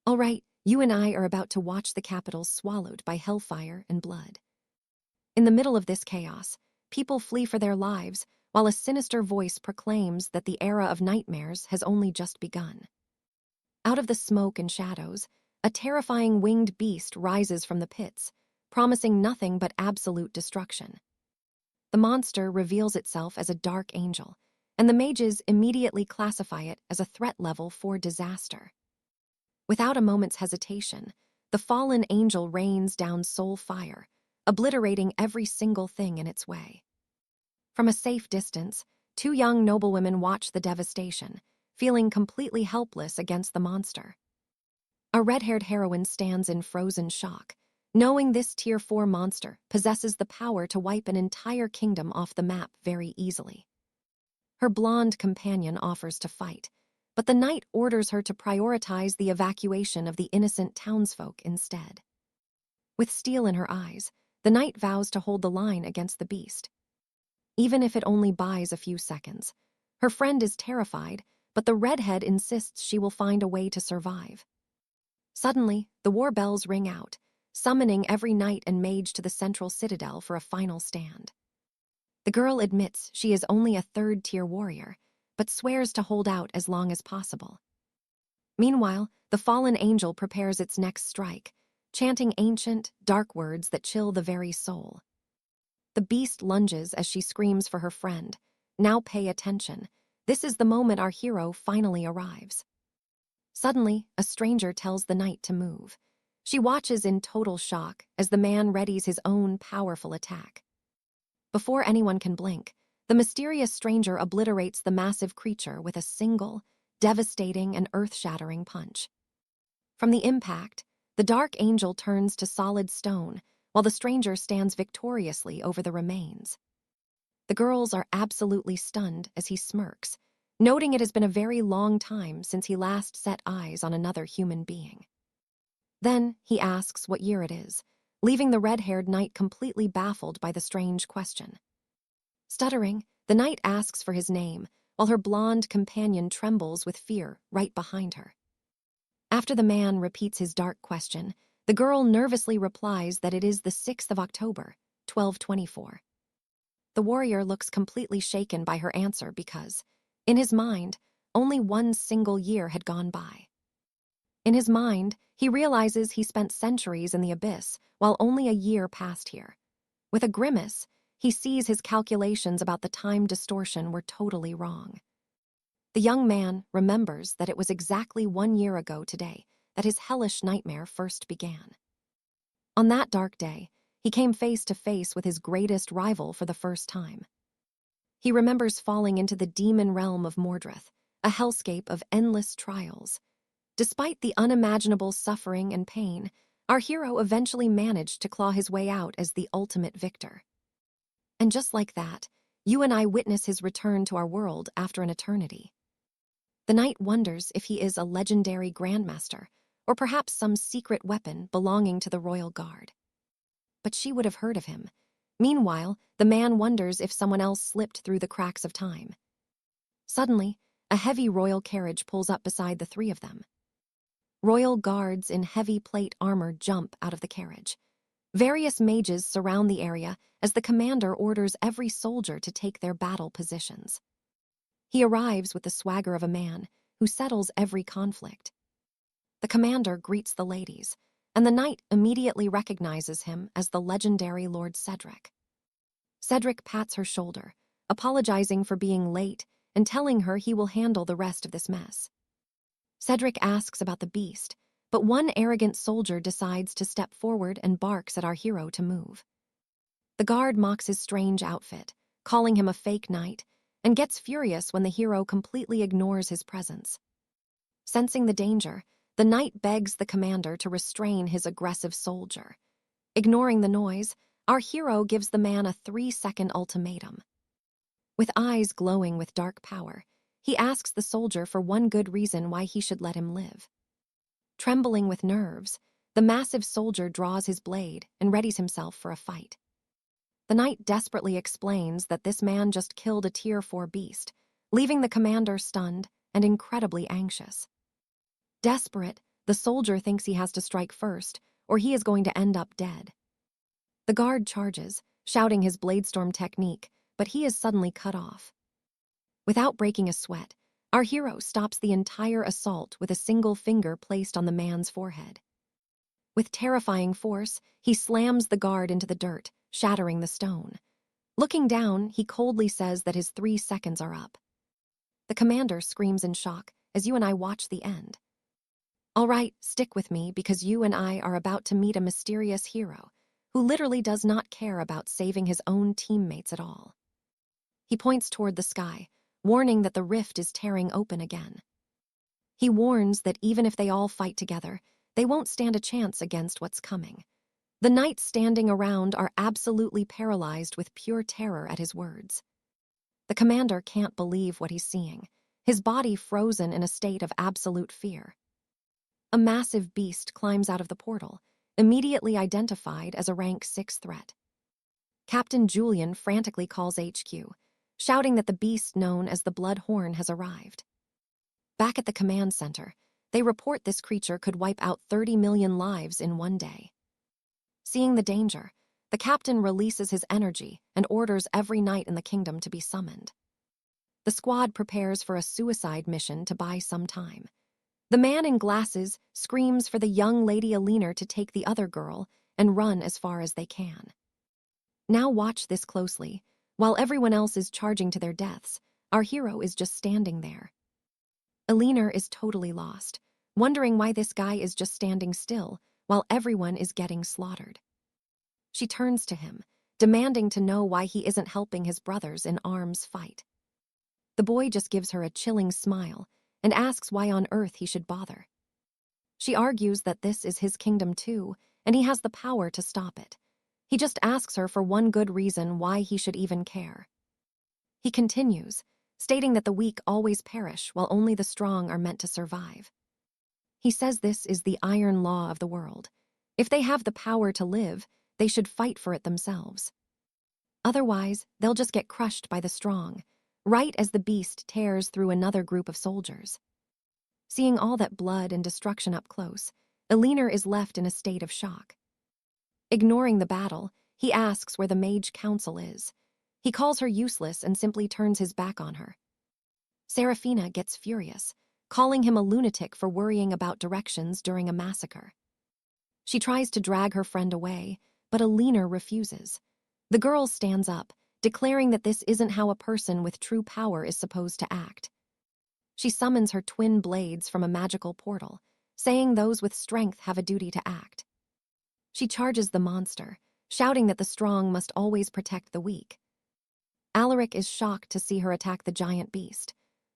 All right, you and I are about to watch the capital swallowed by hellfire and blood. In the middle of this chaos, people flee for their lives, while a sinister voice proclaims that the era of nightmares has only just begun. Out of the smoke and shadows, a terrifying winged beast rises from the pits, promising nothing but absolute destruction. The monster reveals itself as a dark angel, and the mages immediately classify it as a threat level 4 disaster. Without a moment's hesitation, the fallen angel rains down soul fire, obliterating every single thing in its way. From a safe distance, two young noblewomen watch the devastation, feeling completely helpless against the monster. A red-haired heroine stands in frozen shock, knowing this Tier 4 monster possesses the power to wipe an entire kingdom off the map very easily. Her blonde companion offers to fight, but the knight orders her to prioritize the evacuation of the innocent townsfolk instead. With steel in her eyes, the knight vows to hold the line against the beast. Even if it only buys a few seconds. Her friend is terrified, but the redhead insists she will find a way to survive. Suddenly, the war bells ring out, summoning every knight and mage to the central citadel for a final stand. The girl admits she is only a third-tier warrior, but swears to hold out as long as possible. Meanwhile, the fallen angel prepares its next strike, chanting ancient, dark words that chill the very soul. The beast lunges as she screams for her friend. Now pay attention. This is the moment our hero finally arrives. Suddenly, a stranger tells the knight to move. She watches in total shock as the man readies his own powerful attack. Before anyone can blink, the mysterious stranger obliterates the massive creature with a single, devastating and earth-shattering punch. From the impact, the dark angel turns to solid stone, while the stranger stands victoriously over the remains. The girls are absolutely stunned as he smirks, noting it has been a very long time since he last set eyes on another human being. Then he asks what year it is, leaving the red-haired knight completely baffled by the strange question. Stuttering, the knight asks for his name, while her blonde companion trembles with fear right behind her. After the man repeats his dark question, the girl nervously replies that it is the 6th of October, 1224. The warrior looks completely shaken by her answer because, in his mind, only one single year had gone by. In his mind, he realizes he spent centuries in the abyss while only a year passed here. With a grimace, he sees his calculations about the time distortion were totally wrong. The young man remembers that it was exactly 1 year ago today that his hellish nightmare first began. On that dark day, he came face to face with his greatest rival for the first time. He remembers falling into the demon realm of Mordrith, a hellscape of endless trials. Despite the unimaginable suffering and pain, our hero eventually managed to claw his way out as the ultimate victor. And just like that, you and I witness his return to our world after an eternity. The knight wonders if he is a legendary grandmaster, or perhaps some secret weapon belonging to the royal guard. But she would have heard of him. Meanwhile, the man wonders if someone else slipped through the cracks of time. Suddenly, a heavy royal carriage pulls up beside the three of them. Royal guards in heavy plate armor jump out of the carriage. Various mages surround the area as the commander orders every soldier to take their battle positions. He arrives with the swagger of a man who settles every conflict. The commander greets the ladies, and the knight immediately recognizes him as the legendary Lord Cedric. Cedric pats her shoulder, apologizing for being late and telling her he will handle the rest of this mess. Cedric asks about the beast, but one arrogant soldier decides to step forward and barks at our hero to move. The guard mocks his strange outfit, calling him a fake knight, and gets furious when the hero completely ignores his presence. Sensing the danger, the knight begs the commander to restrain his aggressive soldier. Ignoring the noise, our hero gives the man a 3-second ultimatum. With eyes glowing with dark power, he asks the soldier for one good reason why he should let him live. Trembling with nerves, the massive soldier draws his blade and readies himself for a fight. The knight desperately explains that this man just killed a Tier 4 beast, leaving the commander stunned and incredibly anxious. Desperate, The soldier thinks he has to strike first, or he is going to end up dead. The guard charges, shouting his bladestorm technique, but he is suddenly cut off. Without breaking a sweat, our hero stops the entire assault with a single finger placed on the man's forehead. With terrifying force, he slams the guard into the dirt, shattering the stone. Looking down, he coldly says that his 3 seconds are up. The commander screams in shock as you and I watch the end. All right, stick with me because you and I are about to meet a mysterious hero who literally does not care about saving his own teammates at all. He points toward the sky, warning that the rift is tearing open again. He warns that even if they all fight together, they won't stand a chance against what's coming. The knights standing around are absolutely paralyzed with pure terror at his words. The commander can't believe what he's seeing, his body frozen in a state of absolute fear. A massive beast climbs out of the portal, immediately identified as a rank 6 threat. Captain Julian frantically calls HQ, shouting that the beast known as the Blood Horn has arrived. Back at the command center, they report this creature could wipe out 30 million lives in one day. Seeing the danger, the captain releases his energy and orders every knight in the kingdom to be summoned. The squad prepares for a suicide mission to buy some time. The man in glasses screams for the young Lady Alina to take the other girl and run as far as they can. Now watch this closely. While everyone else is charging to their deaths, our hero is just standing there. Alina is totally lost, wondering why this guy is just standing still while everyone is getting slaughtered. She turns to him, demanding to know why he isn't helping his brothers in arms fight. The boy just gives her a chilling smile and asks why on earth he should bother. She argues that this is his kingdom too, and he has the power to stop it. He just asks her for one good reason why he should even care. He continues, stating that the weak always perish while only the strong are meant to survive. He says this is the iron law of the world. If they have the power to live, they should fight for it themselves. Otherwise, they'll just get crushed by the strong, right as the beast tears through another group of soldiers. Seeing all that blood and destruction up close, Alina is left in a state of shock. Ignoring the battle, he asks where the mage council is. He calls her useless and simply turns his back on her. Seraphina gets furious, calling him a lunatic for worrying about directions during a massacre. She tries to drag her friend away, but Alina refuses. The girl stands up, declaring that this isn't how a person with true power is supposed to act. She summons her twin blades from a magical portal, saying those with strength have a duty to act. She charges the monster, shouting that the strong must always protect the weak. Alaric is shocked to see her attack the giant beast,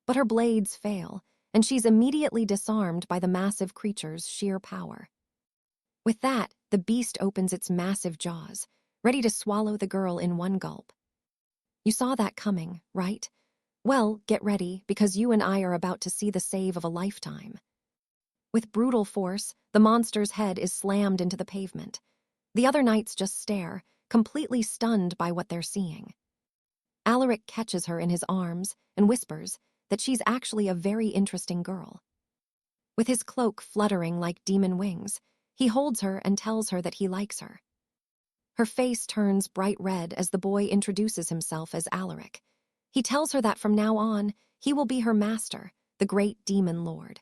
but her blades fail, and she's immediately disarmed by the massive creature's sheer power. With that, the beast opens its massive jaws, ready to swallow the girl in one gulp. You saw that coming, right? Well, get ready, because you and I are about to see the save of a lifetime. With brutal force, the monster's head is slammed into the pavement. The other knights just stare, completely stunned by what they're seeing. Alaric catches her in his arms and whispers that she's actually a very interesting girl. With his cloak fluttering like demon wings, he holds her and tells her that he likes her. Her face turns bright red as the boy introduces himself as Alaric. He tells her that from now on, he will be her master, the great demon lord.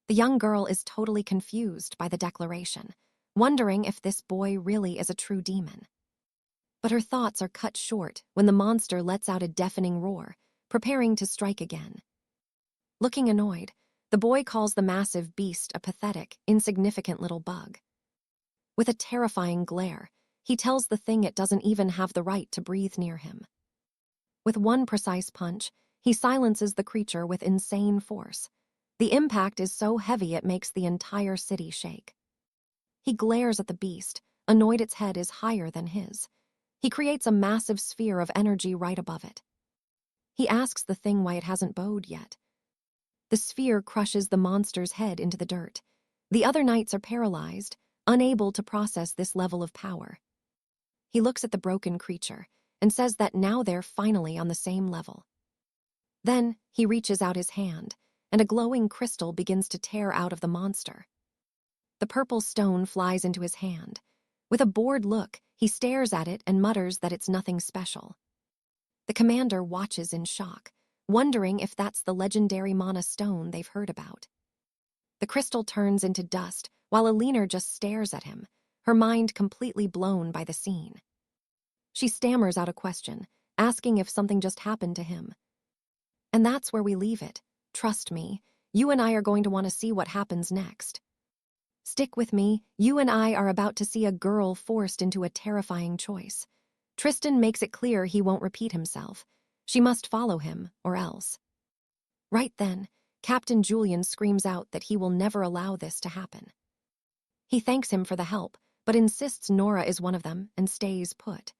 The young girl is totally confused by the declaration, wondering if this boy really is a true demon. But her thoughts are cut short when the monster lets out a deafening roar, preparing to strike again. Looking annoyed, the boy calls the massive beast a pathetic, insignificant little bug. With a terrifying glare, he tells the thing it doesn't even have the right to breathe near him. With one precise punch, he silences the creature with insane force. The impact is so heavy it makes the entire city shake. He glares at the beast, annoyed its head is higher than his. He creates a massive sphere of energy right above it. He asks the thing why it hasn't bowed yet. The sphere crushes the monster's head into the dirt. The other knights are paralyzed, unable to process this level of power. He looks at the broken creature and says that now they're finally on the same level. Then he reaches out his hand, and a glowing crystal begins to tear out of the monster. The purple stone flies into his hand. With a bored look, he stares at it and mutters that it's nothing special. The commander watches in shock, wondering if that's the legendary mana stone they've heard about. The crystal turns into dust, while Alina just stares at him, her mind completely blown by the scene. She stammers out a question, asking if something just happened to him. And that's where we leave it. Trust me, you and I are going to want to see what happens next. Stick with me, you and I are about to see a girl forced into a terrifying choice. Tristan makes it clear he won't repeat himself. She must follow him, or else. Right then, Captain Julian screams out that he will never allow this to happen. He thanks him for the help, but insists Nora is one of them and stays put.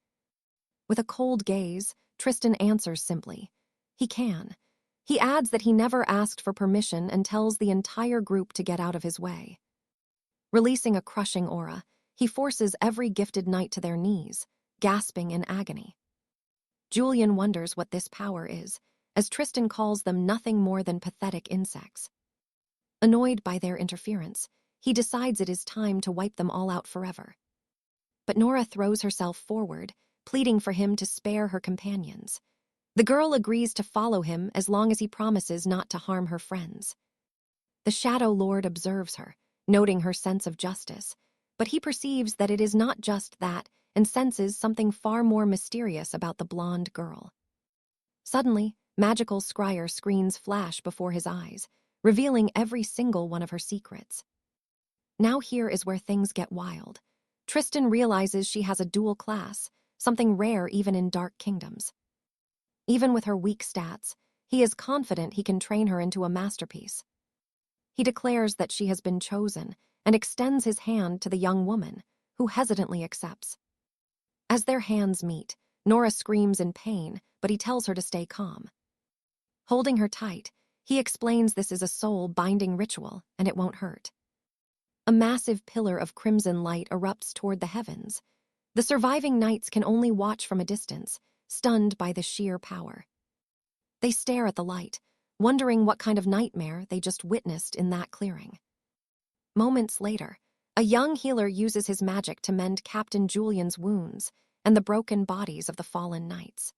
With a cold gaze, Tristan answers simply, he can. He adds that he never asked for permission and tells the entire group to get out of his way. Releasing a crushing aura, he forces every gifted knight to their knees, gasping in agony. Julian wonders what this power is, as Tristan calls them nothing more than pathetic insects. Annoyed by their interference, he decides it is time to wipe them all out forever. But Nora throws herself forward, pleading for him to spare her companions. The girl agrees to follow him as long as he promises not to harm her friends. The Shadow Lord observes her, noting her sense of justice, but he perceives that it is not just that and senses something far more mysterious about the blonde girl. Suddenly, magical scryer screens flash before his eyes, revealing every single one of her secrets. Now here is where things get wild. Tristan realizes she has a dual class, something rare even in Dark Kingdoms. Even with her weak stats, he is confident he can train her into a masterpiece. He declares that she has been chosen and extends his hand to the young woman, who hesitantly accepts. As their hands meet, Nora screams in pain, but he tells her to stay calm. Holding her tight, he explains this is a soul-binding ritual and it won't hurt. A massive pillar of crimson light erupts toward the heavens. The surviving knights can only watch from a distance, stunned by the sheer power. They stare at the light, wondering what kind of nightmare they just witnessed in that clearing. Moments later, a young healer uses his magic to mend Captain Julian's wounds and the broken bodies of the fallen knights.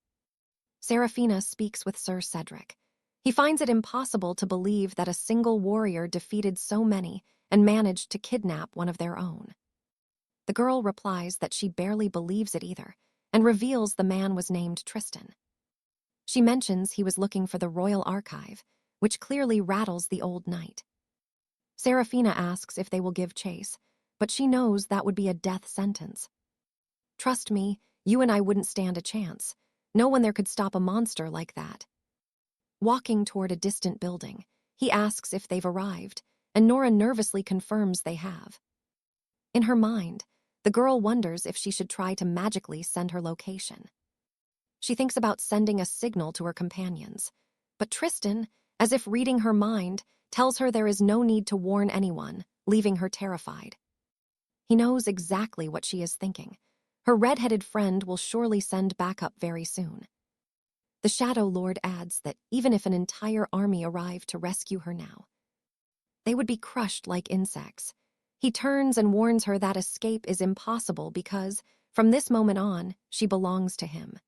Seraphina speaks with Sir Cedric. He finds it impossible to believe that a single warrior defeated so many and managed to kidnap one of their own. The girl replies that she barely believes it either, and reveals the man was named Tristan. She mentions he was looking for the royal archive, which clearly rattles the old knight. Seraphina asks if they will give chase, but she knows that would be a death sentence. Trust me, you and I wouldn't stand a chance. No one there could stop a monster like that. Walking toward a distant building, he asks if they've arrived, and Nora nervously confirms they have. In her mind, the girl wonders if she should try to magically send her location. She thinks about sending a signal to her companions, but Tristan, as if reading her mind, tells her there is no need to warn anyone, leaving her terrified. He knows exactly what she is thinking. Her red-headed friend will surely send backup very soon. The Shadow Lord adds that even if an entire army arrived to rescue her now, they would be crushed like insects. He turns and warns her that escape is impossible because, from this moment on, she belongs to him.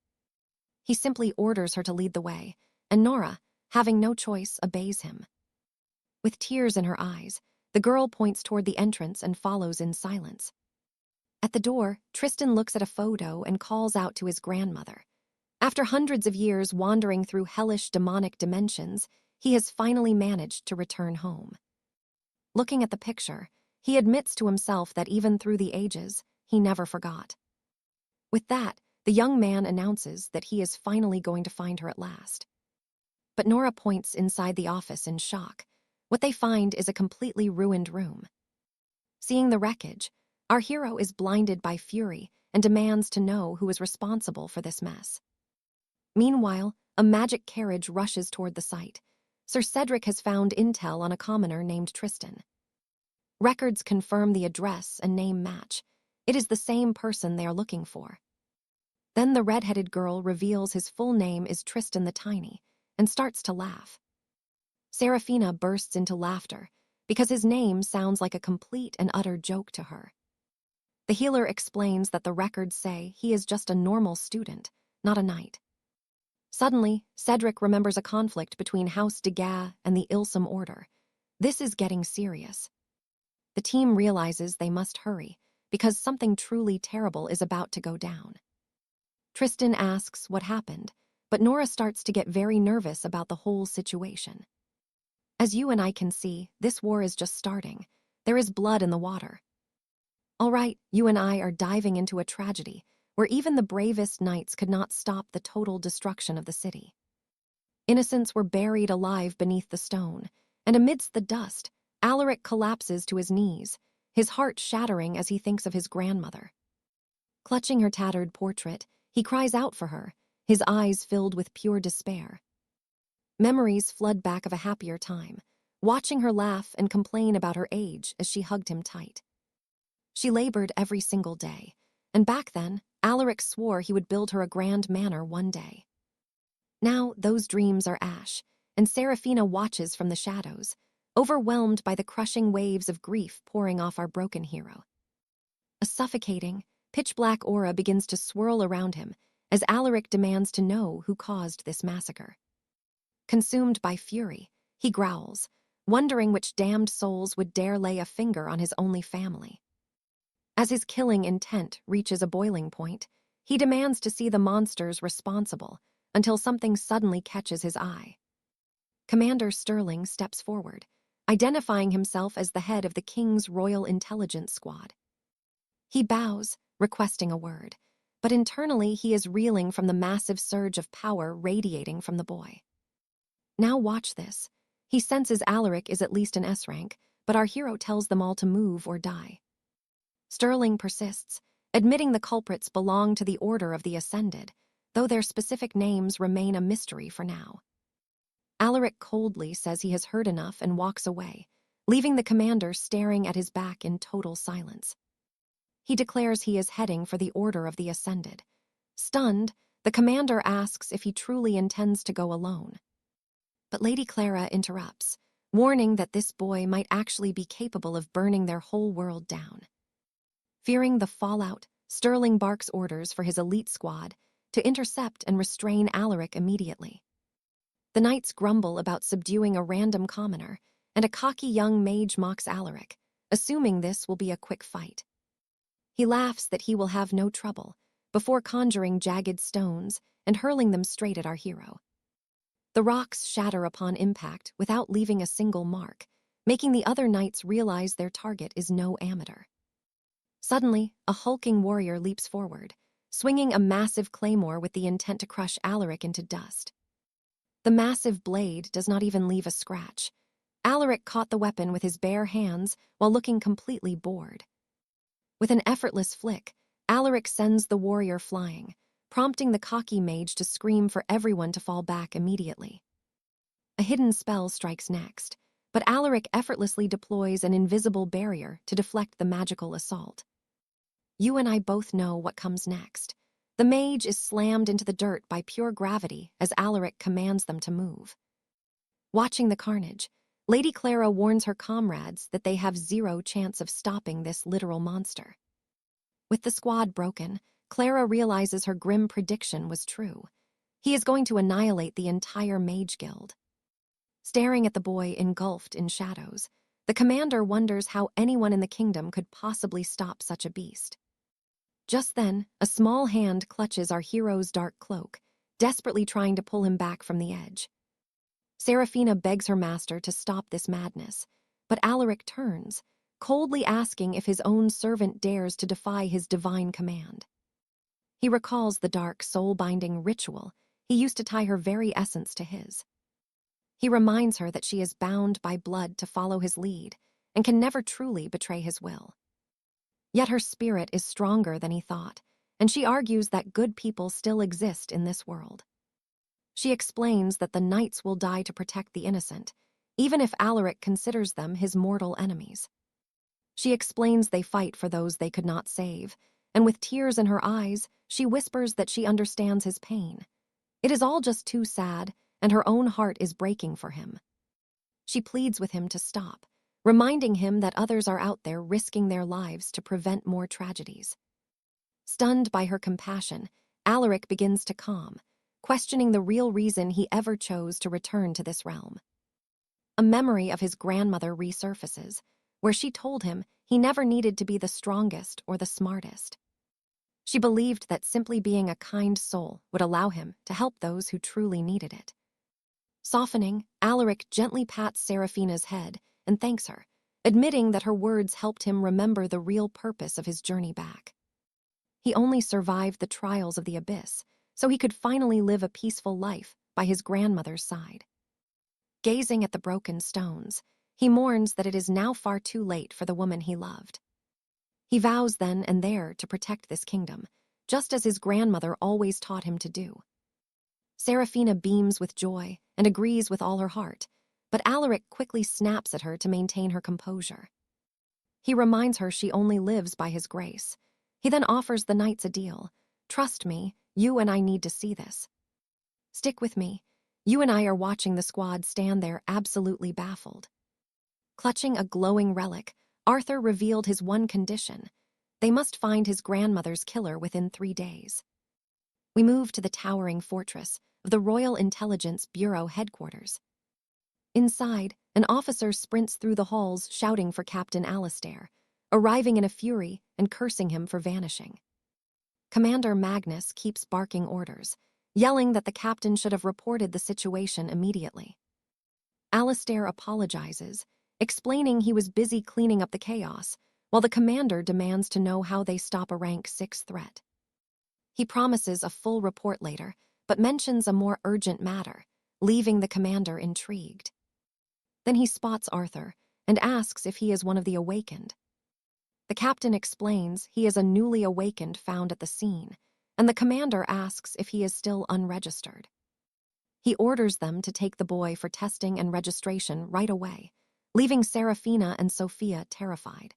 He simply orders her to lead the way, and Nora, having no choice, obeys him. With tears in her eyes, the girl points toward the entrance and follows in silence. At the door, Tristan looks at a photo and calls out to his grandmother. After hundreds of years wandering through hellish demonic dimensions, he has finally managed to return home. Looking at the picture, he admits to himself that even through the ages, he never forgot. With that, the young man announces that he is finally going to find her at last. But Nora points inside the office in shock. What they find is a completely ruined room. Seeing the wreckage, our hero is blinded by fury and demands to know who is responsible for this mess. Meanwhile, a magic carriage rushes toward the site. Sir Cedric has found intel on a commoner named Tristan. Records confirm the address and name match. It is the same person they are looking for. Then the red-headed girl reveals his full name is Tristan the Tiny and starts to laugh. Seraphina bursts into laughter, because his name sounds like a complete and utter joke to her. The healer explains that the records say he is just a normal student, not a knight. Suddenly, Cedric remembers a conflict between House 𝒂𝒂𝒅 and the 𝒀𝒓𝒂𝒂𝒂 order. This is getting serious. The team realizes they must hurry, because something truly terrible is about to go down. Tristan asks what happened, but Nora starts to get very nervous about the whole situation. As you and I can see, this war is just starting. There is blood in the water. All right, you and I are diving into a tragedy where even the bravest knights could not stop the total destruction of the city. Innocents were buried alive beneath the stone, and amidst the dust, Alaric collapses to his knees, his heart shattering as he thinks of his grandmother. Clutching her tattered portrait, he cries out for her, his eyes filled with pure despair. Memories flood back of a happier time, watching her laugh and complain about her age as she hugged him tight. She labored every single day, and back then, Alaric swore he would build her a grand manor one day. Now those dreams are ash, and Seraphina watches from the shadows, overwhelmed by the crushing waves of grief pouring off our broken hero. A suffocating, pitch-black aura begins to swirl around him as Alaric demands to know who caused this massacre. Consumed by fury, he growls, wondering which damned souls would dare lay a finger on his only family. As his killing intent reaches a boiling point, he demands to see the monsters responsible until something suddenly catches his eye. Commander Sterling steps forward, identifying himself as the head of the King's Royal Intelligence Squad. He bows, requesting a word, but internally he is reeling from the massive surge of power radiating from the boy. Now watch this. He senses Alaric is at least an S rank, but our hero tells them all to move or die. Sterling persists, admitting the culprits belong to the Order of the Ascended, though their specific names remain a mystery for now. Alaric coldly says he has heard enough and walks away, leaving the commander staring at his back in total silence. He declares he is heading for the Order of the Ascended. Stunned, the commander asks if he truly intends to go alone. But Lady Clara interrupts, warning that this boy might actually be capable of burning their whole world down. Fearing the fallout, Sterling barks orders for his elite squad to intercept and restrain Alaric immediately. The knights grumble about subduing a random commoner, and a cocky young mage mocks Alaric, assuming this will be a quick fight. He laughs that he will have no trouble, before conjuring jagged stones and hurling them straight at our hero. The rocks shatter upon impact without leaving a single mark, making the other knights realize their target is no amateur. Suddenly, a hulking warrior leaps forward, swinging a massive claymore with the intent to crush Alaric into dust. The massive blade does not even leave a scratch. Alaric caught the weapon with his bare hands while looking completely bored. With an effortless flick, Alaric sends the warrior flying, prompting the cocky mage to scream for everyone to fall back immediately. A hidden spell strikes next, but Alaric effortlessly deploys an invisible barrier to deflect the magical assault. You and I both know what comes next. The mage is slammed into the dirt by pure gravity as Alaric commands them to move. Watching the carnage, Lady Clara warns her comrades that they have zero chance of stopping this literal monster. With the squad broken, Clara realizes her grim prediction was true. He is going to annihilate the entire mage guild. Staring at the boy engulfed in shadows, the commander wonders how anyone in the kingdom could possibly stop such a beast. Just then, a small hand clutches our hero's dark cloak, desperately trying to pull him back from the edge. Seraphina begs her master to stop this madness, but Alaric turns, coldly asking if his own servant dares to defy his divine command. He recalls the dark, soul-binding ritual he used to tie her very essence to his. He reminds her that she is bound by blood to follow his lead and can never truly betray his will. Yet her spirit is stronger than he thought, and she argues that good people still exist in this world. She explains that the knights will die to protect the innocent, even if Alaric considers them his mortal enemies. She explains they fight for those they could not save, and with tears in her eyes, she whispers that she understands his pain. It is all just too sad, and her own heart is breaking for him. She pleads with him to stop, reminding him that others are out there risking their lives to prevent more tragedies. Stunned by her compassion, Alaric begins to calm, questioning the real reason he ever chose to return to this realm. A memory of his grandmother resurfaces, where she told him he never needed to be the strongest or the smartest. She believed that simply being a kind soul would allow him to help those who truly needed it. Softening, Alaric gently pats Seraphina's head and thanks her, admitting that her words helped him remember the real purpose of his journey back. He only survived the trials of the abyss, so he could finally live a peaceful life by his grandmother's side. Gazing at the broken stones, he mourns that it is now far too late for the woman he loved. He vows then and there to protect this kingdom, just as his grandmother always taught him to do. Seraphina beams with joy and agrees with all her heart, but Alaric quickly snaps at her to maintain her composure. He reminds her she only lives by his grace. He then offers the knights a deal. "Trust me, you and I need to see this. Stick with me. You and I are watching the squad stand there absolutely baffled." Clutching a glowing relic, Arthur revealed his one condition. They must find his grandmother's killer within 3 days. We move to the towering fortress of the Royal Intelligence Bureau headquarters. Inside, an officer sprints through the halls shouting for Captain Alastair, arriving in a fury and cursing him for vanishing. Commander Magnus keeps barking orders, yelling that the captain should have reported the situation immediately. Alastair apologizes, explaining he was busy cleaning up the chaos, while the commander demands to know how they stop a rank 6 threat. He promises a full report later, but mentions a more urgent matter, leaving the commander intrigued. Then he spots Arthur and asks if he is one of the awakened. The captain explains he is a newly awakened found at the scene, and the commander asks if he is still unregistered. He orders them to take the boy for testing and registration right away, leaving Seraphina and Sophia terrified.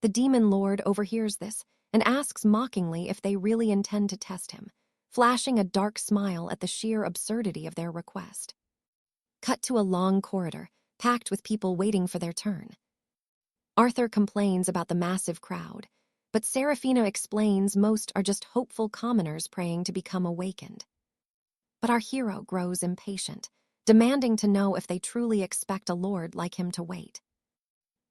The demon lord overhears this and asks mockingly if they really intend to test him, flashing a dark smile at the sheer absurdity of their request. Cut to a long corridor, packed with people waiting for their turn. Arthur complains about the massive crowd, but Seraphina explains most are just hopeful commoners praying to become awakened. But our hero grows impatient, demanding to know if they truly expect a lord like him to wait.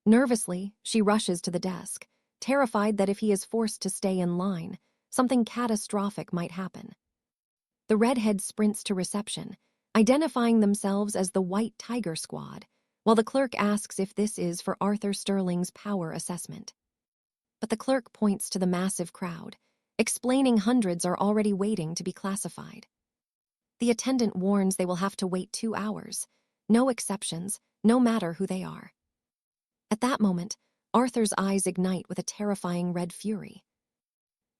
Nervously, she rushes to the desk, terrified that if he is forced to stay in line, something catastrophic might happen. The redhead sprints to reception, identifying themselves as the White Tiger Squad, while the clerk asks if this is for Arthur Sterling's power assessment. But the clerk points to the massive crowd, explaining hundreds are already waiting to be classified. The attendant warns they will have to wait 2 hours, no exceptions, no matter who they are. At that moment, Arthur's eyes ignite with a terrifying red fury.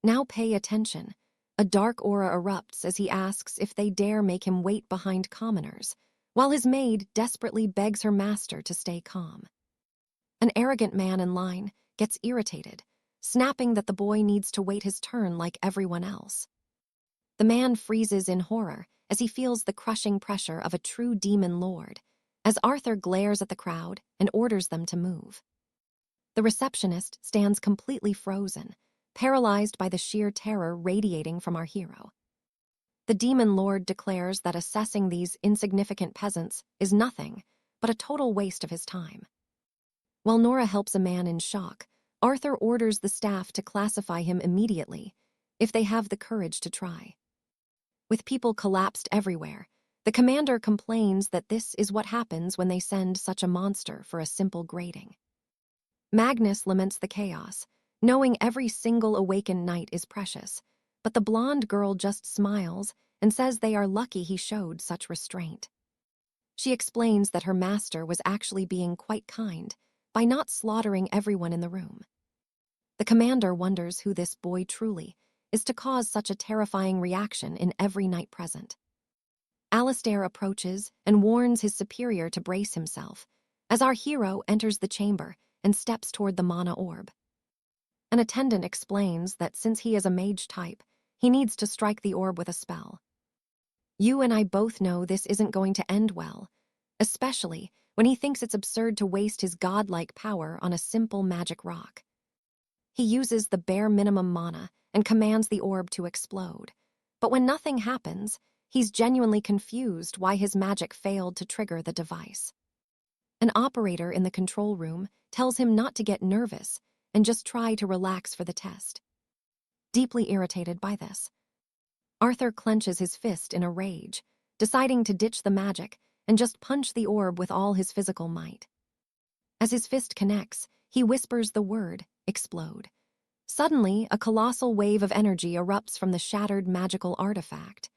"Now pay attention." A dark aura erupts as he asks if they dare make him wait behind commoners, while his maid desperately begs her master to stay calm. An arrogant man in line gets irritated, snapping that the boy needs to wait his turn like everyone else. The man freezes in horror as he feels the crushing pressure of a true demon lord, as Arthur glares at the crowd and orders them to move. The receptionist stands completely frozen, paralyzed by the sheer terror radiating from our hero. The demon lord declares that assessing these insignificant peasants is nothing but a total waste of his time. While Nora helps a man in shock, Arthur orders the staff to classify him immediately, if they have the courage to try. With people collapsed everywhere, the commander complains that this is what happens when they send such a monster for a simple grading. Magnus laments the chaos, knowing every single awakened knight is precious, but the blonde girl just smiles and says they are lucky he showed such restraint. She explains that her master was actually being quite kind by not slaughtering everyone in the room. The commander wonders who this boy truly is to cause such a terrifying reaction in every knight present. Alastair approaches and warns his superior to brace himself, as our hero enters the chamber and steps toward the mana orb. An attendant explains that since he is a mage type, he needs to strike the orb with a spell. "You and I both know this isn't going to end well, especially when he thinks it's absurd to waste his godlike power on a simple magic rock. He uses the bare minimum mana and commands the orb to explode. But when nothing happens, he's genuinely confused why his magic failed to trigger the device. An operator in the control room tells him not to get nervous and just try to relax for the test. Deeply irritated by this, Arthur clenches his fist in a rage, deciding to ditch the magic and just punch the orb with all his physical might. As his fist connects, he whispers the word, "explode." Suddenly, a colossal wave of energy erupts from the shattered magical artifact.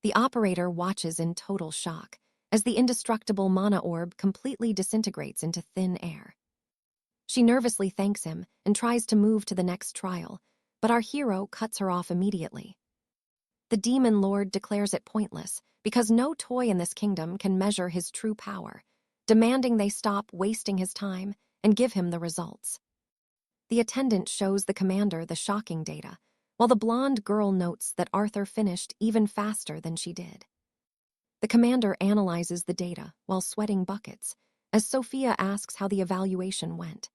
The operator watches in total shock as the indestructible mana orb completely disintegrates into thin air. She nervously thanks him and tries to move to the next trial, but our hero cuts her off immediately. The demon lord declares it pointless because no toy in this kingdom can measure his true power, demanding they stop wasting his time and give him the results. The attendant shows the commander the shocking data, while the blonde girl notes that Arthur finished even faster than she did. The commander analyzes the data while sweating buckets, as Sophia asks how the evaluation went.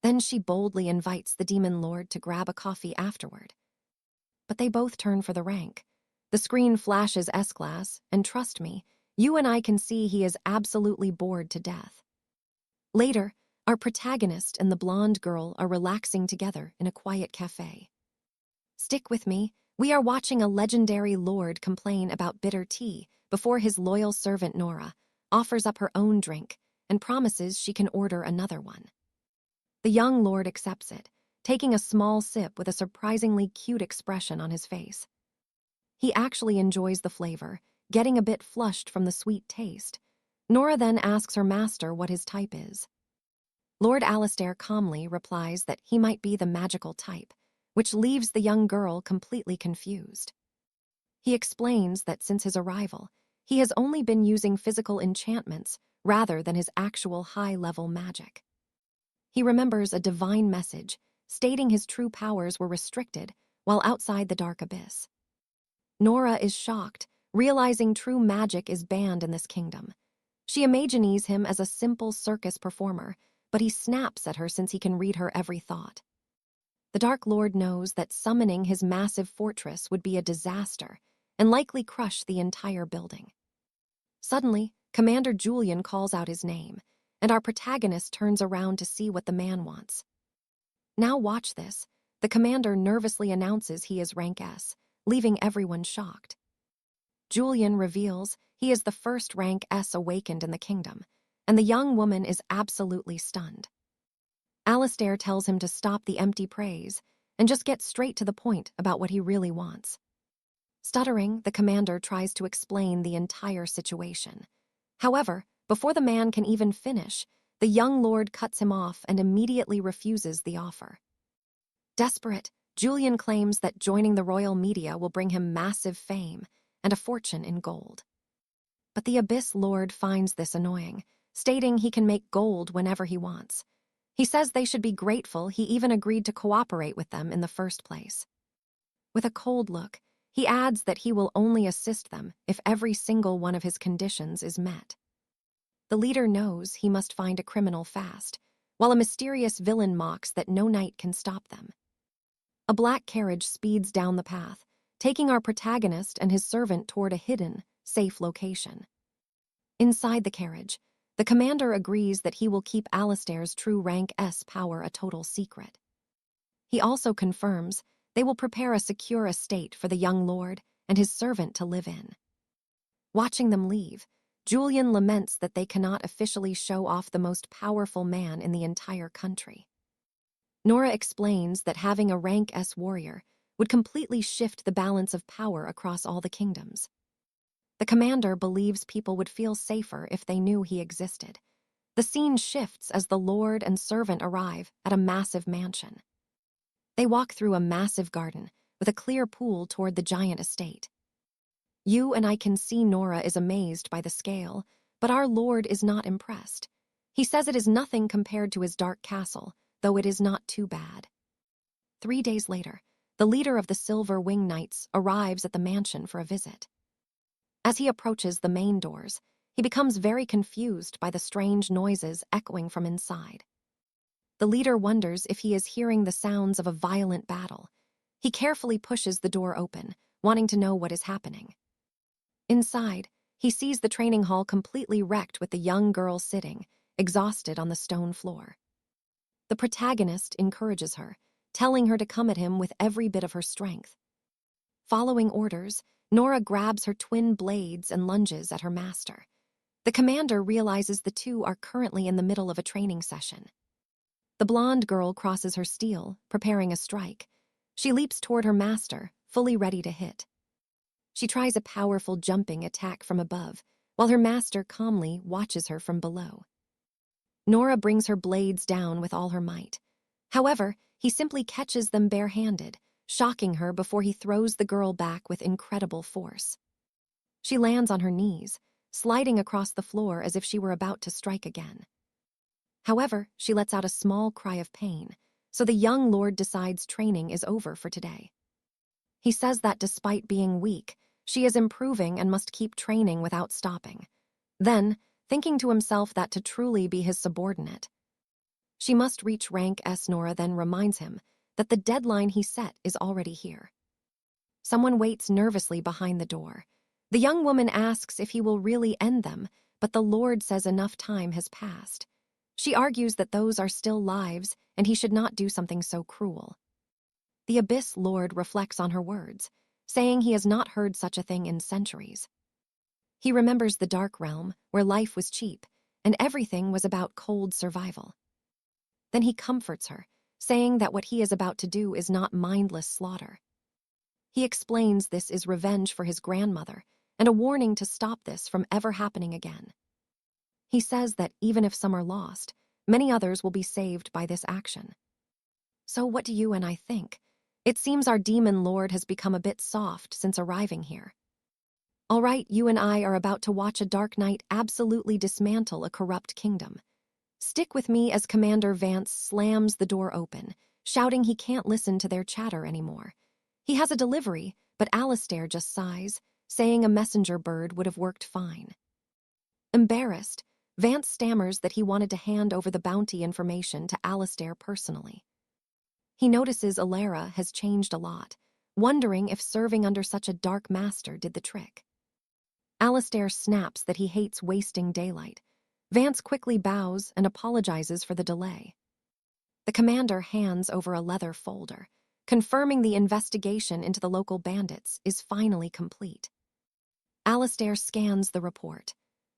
Then she boldly invites the demon lord to grab a coffee afterward. But they both turn for the rank. The screen flashes S-class, and trust me, you and I can see he is absolutely bored to death. Later, our protagonist and the blonde girl are relaxing together in a quiet cafe. Stick with me, we are watching a legendary lord complain about bitter tea before his loyal servant Nora offers up her own drink and promises she can order another one. The young lord accepts it, taking a small sip with a surprisingly cute expression on his face. He actually enjoys the flavor, getting a bit flushed from the sweet taste. Nora then asks her master what his type is. Lord Alastair calmly replies that he might be the magical type, which leaves the young girl completely confused. He explains that since his arrival, he has only been using physical enchantments rather than his actual high-level magic. He remembers a divine message stating his true powers were restricted while outside the dark abyss. Nora is shocked, realizing true magic is banned in this kingdom. She imagines him as a simple circus performer, but he snaps at her since he can read her every thought. The Dark Lord knows that summoning his massive fortress would be a disaster and likely crush the entire building. Suddenly, Commander Julian calls out his name, and our protagonist turns around to see what the man wants. Now watch this. The commander nervously announces he is rank S, leaving everyone shocked. Julian reveals he is the first rank S awakened in the kingdom, and the young woman is absolutely stunned. Alastair tells him to stop the empty praise and just get straight to the point about what he really wants. Stuttering, the commander tries to explain the entire situation. However, before the man can even finish, the young lord cuts him off and immediately refuses the offer. Desperate, Julian claims that joining the royal media will bring him massive fame and a fortune in gold. But the Abyss Lord finds this annoying, stating he can make gold whenever he wants. He says they should be grateful he even agreed to cooperate with them in the first place. With a cold look, he adds that he will only assist them if every single one of his conditions is met. The leader knows he must find a criminal fast, while a mysterious villain mocks that no knight can stop them. A black carriage speeds down the path, taking our protagonist and his servant toward a hidden, safe location. Inside the carriage, the commander agrees that he will keep Alastair's true rank S power a total secret. He also confirms they will prepare a secure estate for the young lord and his servant to live in. Watching them leave, Julian laments that they cannot officially show off the most powerful man in the entire country. Nora explains that having a rank S warrior would completely shift the balance of power across all the kingdoms. The commander believes people would feel safer if they knew he existed. The scene shifts as the lord and servant arrive at a massive mansion. They walk through a massive garden with a clear pool toward the giant estate. You and I can see Nora is amazed by the scale, but our lord is not impressed. He says it is nothing compared to his dark castle, though it is not too bad. 3 days later, the leader of the Silver Wing Knights arrives at the mansion for a visit. As he approaches the main doors, He becomes very confused by the strange noises echoing from inside. The leader wonders if he is hearing the sounds of a violent battle. He carefully pushes the door open, wanting to know what is happening. Inside, he sees the training hall completely wrecked with the young girl sitting, exhausted on the stone floor. The protagonist encourages her, telling her to come at him with every bit of her strength. Following orders, Nora grabs her twin blades and lunges at her master. The commander realizes the two are currently in the middle of a training session. The blonde girl crosses her steel, preparing a strike. She leaps toward her master, fully ready to hit. She tries a powerful jumping attack from above, while her master calmly watches her from below. Nora brings her blades down with all her might. However, he simply catches them barehanded, shocking her before he throws the girl back with incredible force. She lands on her knees, sliding across the floor as if she were about to strike again. However, she lets out a small cry of pain, so the young lord decides training is over for today. He says that despite being weak, she is improving and must keep training without stopping. Then, thinking to himself that to truly be his subordinate, she must reach rank S. Nora then reminds him that the deadline he set is already here. Someone waits nervously behind the door. The young woman asks if he will really end them, but the Lord says enough time has passed. She argues that those are still lives and he should not do something so cruel. The Abyss Lord reflects on her words, saying he has not heard such a thing in centuries. He remembers the Dark Realm, where life was cheap, and everything was about cold survival. Then he comforts her, saying that what he is about to do is not mindless slaughter. He explains this is revenge for his grandmother, and a warning to stop this from ever happening again. He says that even if some are lost, many others will be saved by this action. So what do you and I think? It seems our demon lord has become a bit soft since arriving here. All right, you and I are about to watch a dark knight absolutely dismantle a corrupt kingdom. Stick with me as Commander Vance slams the door open, shouting he can't listen to their chatter anymore. He has a delivery, but Alistair just sighs, saying a messenger bird would have worked fine. Embarrassed, Vance stammers that he wanted to hand over the bounty information to Alistair personally. He notices Alara has changed a lot, wondering if serving under such a dark master did the trick. Alistair snaps that he hates wasting daylight. Vance quickly bows and apologizes for the delay. The commander hands over a leather folder, confirming the investigation into the local bandits is finally complete. Alistair scans the report.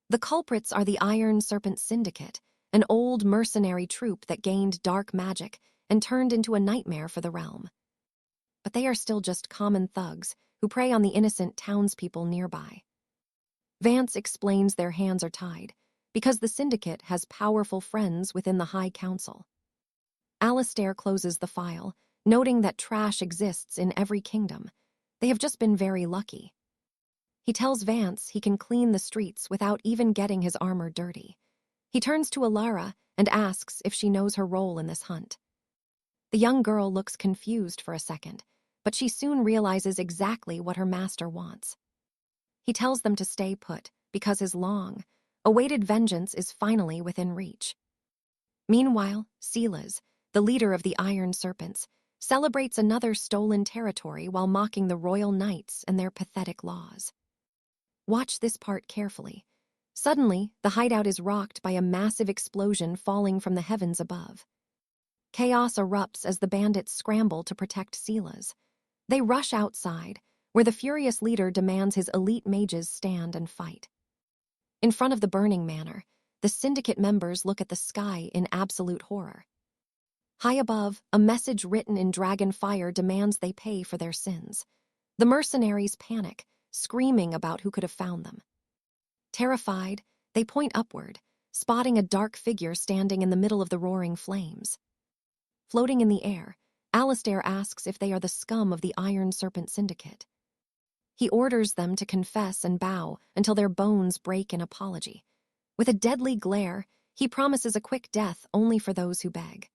The culprits are the Iron Serpent Syndicate, an old mercenary troupe that gained dark magic and turned into a nightmare for the realm. But they are still just common thugs who prey on the innocent townspeople nearby. Vance explains their hands are tied because the syndicate has powerful friends within the High Council. Alistair closes the file, noting that trash exists in every kingdom. They have just been very lucky. He tells Vance he can clean the streets without even getting his armor dirty. He turns to Alara and asks if she knows her role in this hunt. The young girl looks confused for a second, but she soon realizes exactly what her master wants. He tells them to stay put because his long-awaited vengeance is finally within reach. Meanwhile, Silas, the leader of the Iron Serpents, celebrates another stolen territory while mocking the royal knights and their pathetic laws. Watch this part carefully. Suddenly, the hideout is rocked by a massive explosion falling from the heavens above. Chaos erupts as the bandits scramble to protect Silas. They rush outside, where the furious leader demands his elite mages stand and fight. In front of the burning manor, the syndicate members look at the sky in absolute horror. High above, a message written in dragon fire demands they pay for their sins. The mercenaries panic, screaming about who could have found them. Terrified, they point upward, spotting a dark figure standing in the middle of the roaring flames. Floating in the air, Alistair asks if they are the scum of the Iron Serpent Syndicate. He orders them to confess and bow until their bones break in apology. With a deadly glare, he promises a quick death only for those who beg.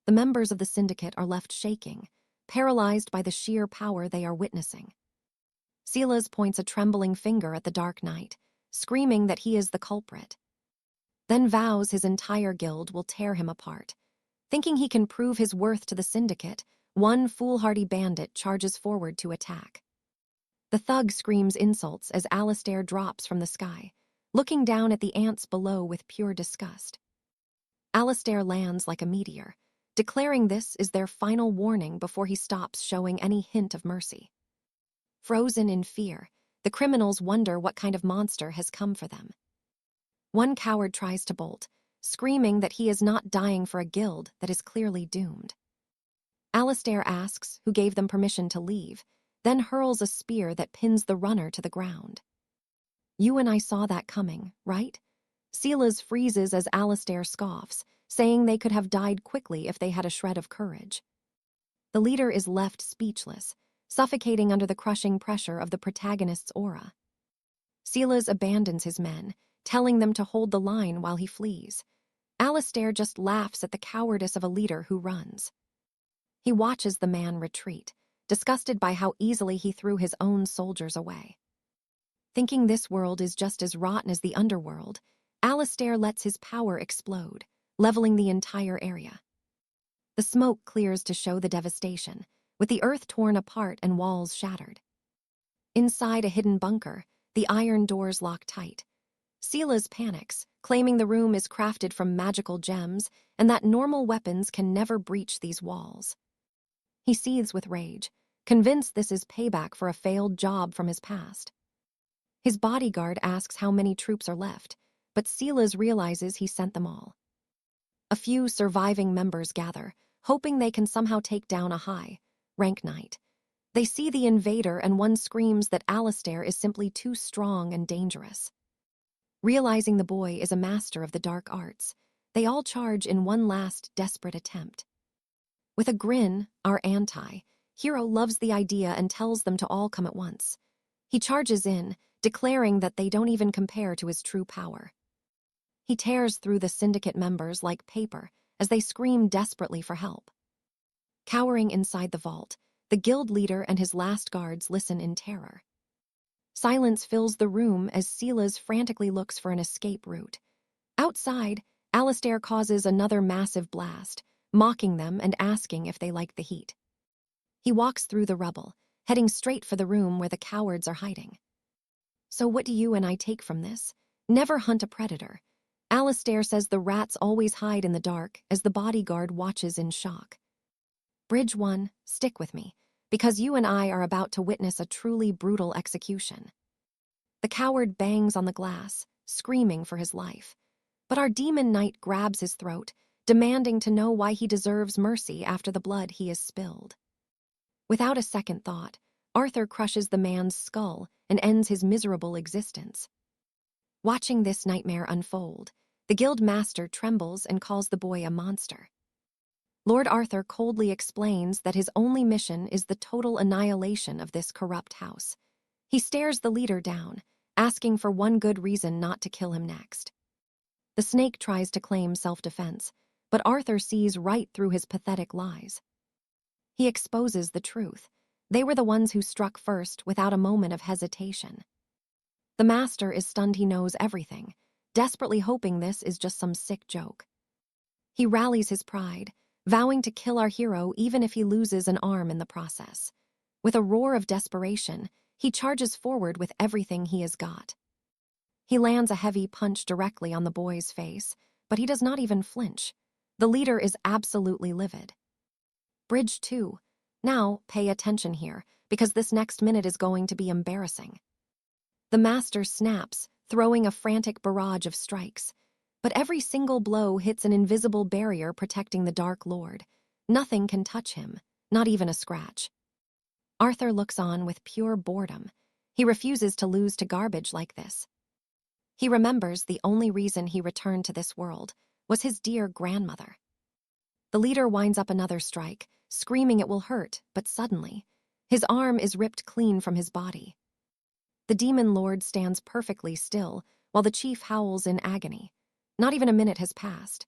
The members of the syndicate are left shaking, paralyzed by the sheer power they are witnessing. Silas points a trembling finger at the Dark Knight, screaming that he is the culprit. Then vows his entire guild will tear him apart. Thinking he can prove his worth to the syndicate, one foolhardy bandit charges forward to attack. The thug screams insults as Alistair drops from the sky, looking down at the ants below with pure disgust. Alistair lands like a meteor, declaring this is their final warning before he stops showing any hint of mercy. Frozen in fear, the criminals wonder what kind of monster has come for them. One coward tries to bolt, screaming that he is not dying for a guild that is clearly doomed. Alistair asks who gave them permission to leave, then hurls a spear that pins the runner to the ground. You and I saw that coming, right? Silas freezes as Alistair scoffs, saying they could have died quickly if they had a shred of courage. The leader is left speechless, suffocating under the crushing pressure of the protagonist's aura. Silas abandons his men, telling them to hold the line while he flees. Alistair just laughs at the cowardice of a leader who runs. He watches the man retreat, disgusted by how easily he threw his own soldiers away. Thinking this world is just as rotten as the underworld, Alistair lets his power explode, leveling the entire area. The smoke clears to show the devastation, with the earth torn apart and walls shattered. Inside a hidden bunker, the iron doors lock tight. Silas panics, claiming the room is crafted from magical gems and that normal weapons can never breach these walls. He seethes with rage, convinced this is payback for a failed job from his past. His bodyguard asks how many troops are left, but Silas realizes he sent them all. A few surviving members gather, hoping they can somehow take down a high-rank knight. They see the invader and one screams that Alistair is simply too strong and dangerous. Realizing the boy is a master of the dark arts, they all charge in one last desperate attempt. With a grin, our anti-hero loves the idea and tells them to all come at once. He charges in, declaring that they don't even compare to his true power. He tears through the syndicate members like paper as they scream desperately for help. Cowering inside the vault, the guild leader and his last guards listen in terror. Silence fills the room as Silas frantically looks for an escape route. Outside, Alistair causes another massive blast, mocking them and asking if they like the heat. He walks through the rubble, heading straight for the room where the cowards are hiding. So what do you and I take from this? Never hunt a predator. Alistair says the rats always hide in the dark as the bodyguard watches in shock. Bridge 1, stick with me, because you and I are about to witness a truly brutal execution. The coward bangs on the glass, screaming for his life. But our demon knight grabs his throat, demanding to know why he deserves mercy after the blood he has spilled. Without a second thought, Arthur crushes the man's skull and ends his miserable existence. Watching this nightmare unfold, the guild master trembles and calls the boy a monster. Lord Arthur coldly explains that his only mission is the total annihilation of this corrupt house. He stares the leader down, asking for one good reason not to kill him next. The snake tries to claim self-defense, but Arthur sees right through his pathetic lies. He exposes the truth. They were the ones who struck first without a moment of hesitation. The master is stunned he knows everything, desperately hoping this is just some sick joke. He rallies his pride, vowing to kill our hero even if he loses an arm in the process. With a roar of desperation, he charges forward with everything he has got. He lands a heavy punch directly on the boy's face, but he does not even flinch. The leader is absolutely livid. Bridge 2. Now, pay attention here, because this next minute is going to be embarrassing. The master snaps, throwing a frantic barrage of strikes. But every single blow hits an invisible barrier protecting the Dark Lord. Nothing can touch him, not even a scratch. Arthur looks on with pure boredom. He refuses to lose to garbage like this. He remembers the only reason he returned to this world was his dear grandmother. The leader winds up another strike, screaming it will hurt, but suddenly, his arm is ripped clean from his body. The demon lord stands perfectly still, while the chief howls in agony. Not even a minute has passed.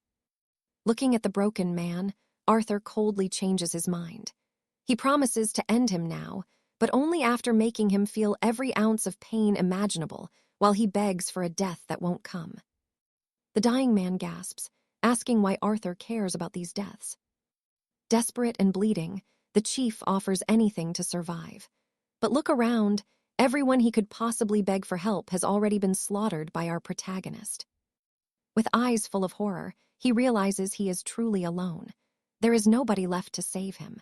Looking at the broken man, Arthur coldly changes his mind. He promises to end him now, but only after making him feel every ounce of pain imaginable, while he begs for a death that won't come. The dying man gasps, asking why Arthur cares about these deaths. Desperate and bleeding, the chief offers anything to survive. But look around, everyone he could possibly beg for help has already been slaughtered by our protagonist. With eyes full of horror, he realizes he is truly alone. There is nobody left to save him.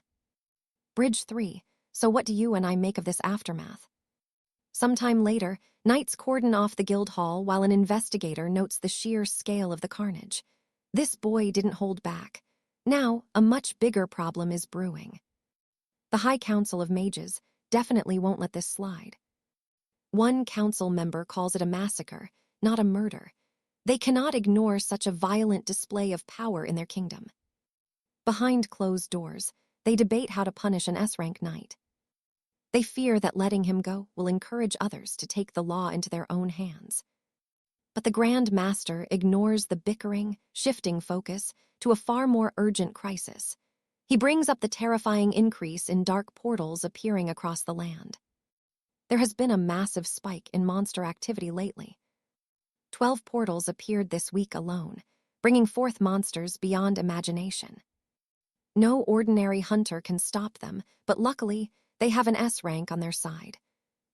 Bridge 3. So what do you and I make of this aftermath? Sometime later, knights cordon off the guild hall while an investigator notes the sheer scale of the carnage. This boy didn't hold back. Now, a much bigger problem is brewing. The High Council of Mages definitely won't let this slide. One council member calls it a massacre, not a murder. They cannot ignore such a violent display of power in their kingdom. Behind closed doors, they debate how to punish an S-rank knight. They fear that letting him go will encourage others to take the law into their own hands. But the Grand Master ignores the bickering, shifting focus to a far more urgent crisis. He brings up the terrifying increase in dark portals appearing across the land. There has been a massive spike in monster activity lately. 12 portals appeared this week alone, bringing forth monsters beyond imagination. No ordinary hunter can stop them, but luckily, they have an S rank on their side.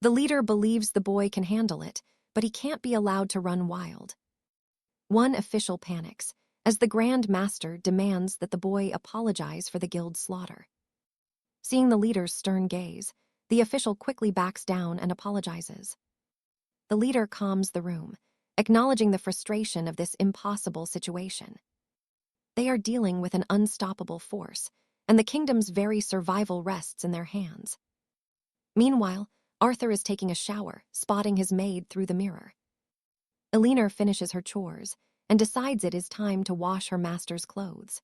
The leader believes the boy can handle it, but he can't be allowed to run wild. One official panics, as the Grand Master demands that the boy apologize for the guild's slaughter. Seeing the leader's stern gaze, the official quickly backs down and apologizes. The leader calms the room, acknowledging the frustration of this impossible situation. They are dealing with an unstoppable force, and the kingdom's very survival rests in their hands. Meanwhile, Arthur is taking a shower, spotting his maid through the mirror. Elinor finishes her chores and decides it is time to wash her master's clothes.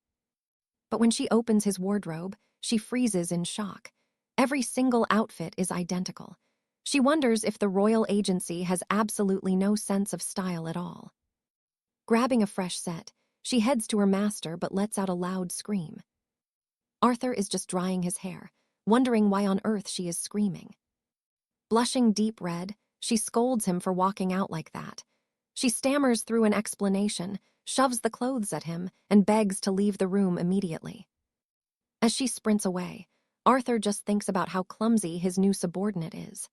But when she opens his wardrobe, she freezes in shock. Every single outfit is identical. She wonders if the royal agency has absolutely no sense of style at all. Grabbing a fresh set, she heads to her master but lets out a loud scream. Arthur is just drying his hair, wondering why on earth she is screaming. Blushing deep red, she scolds him for walking out like that. She stammers through an explanation, shoves the clothes at him, and begs to leave the room immediately. As she sprints away, Arthur just thinks about how clumsy his new subordinate is.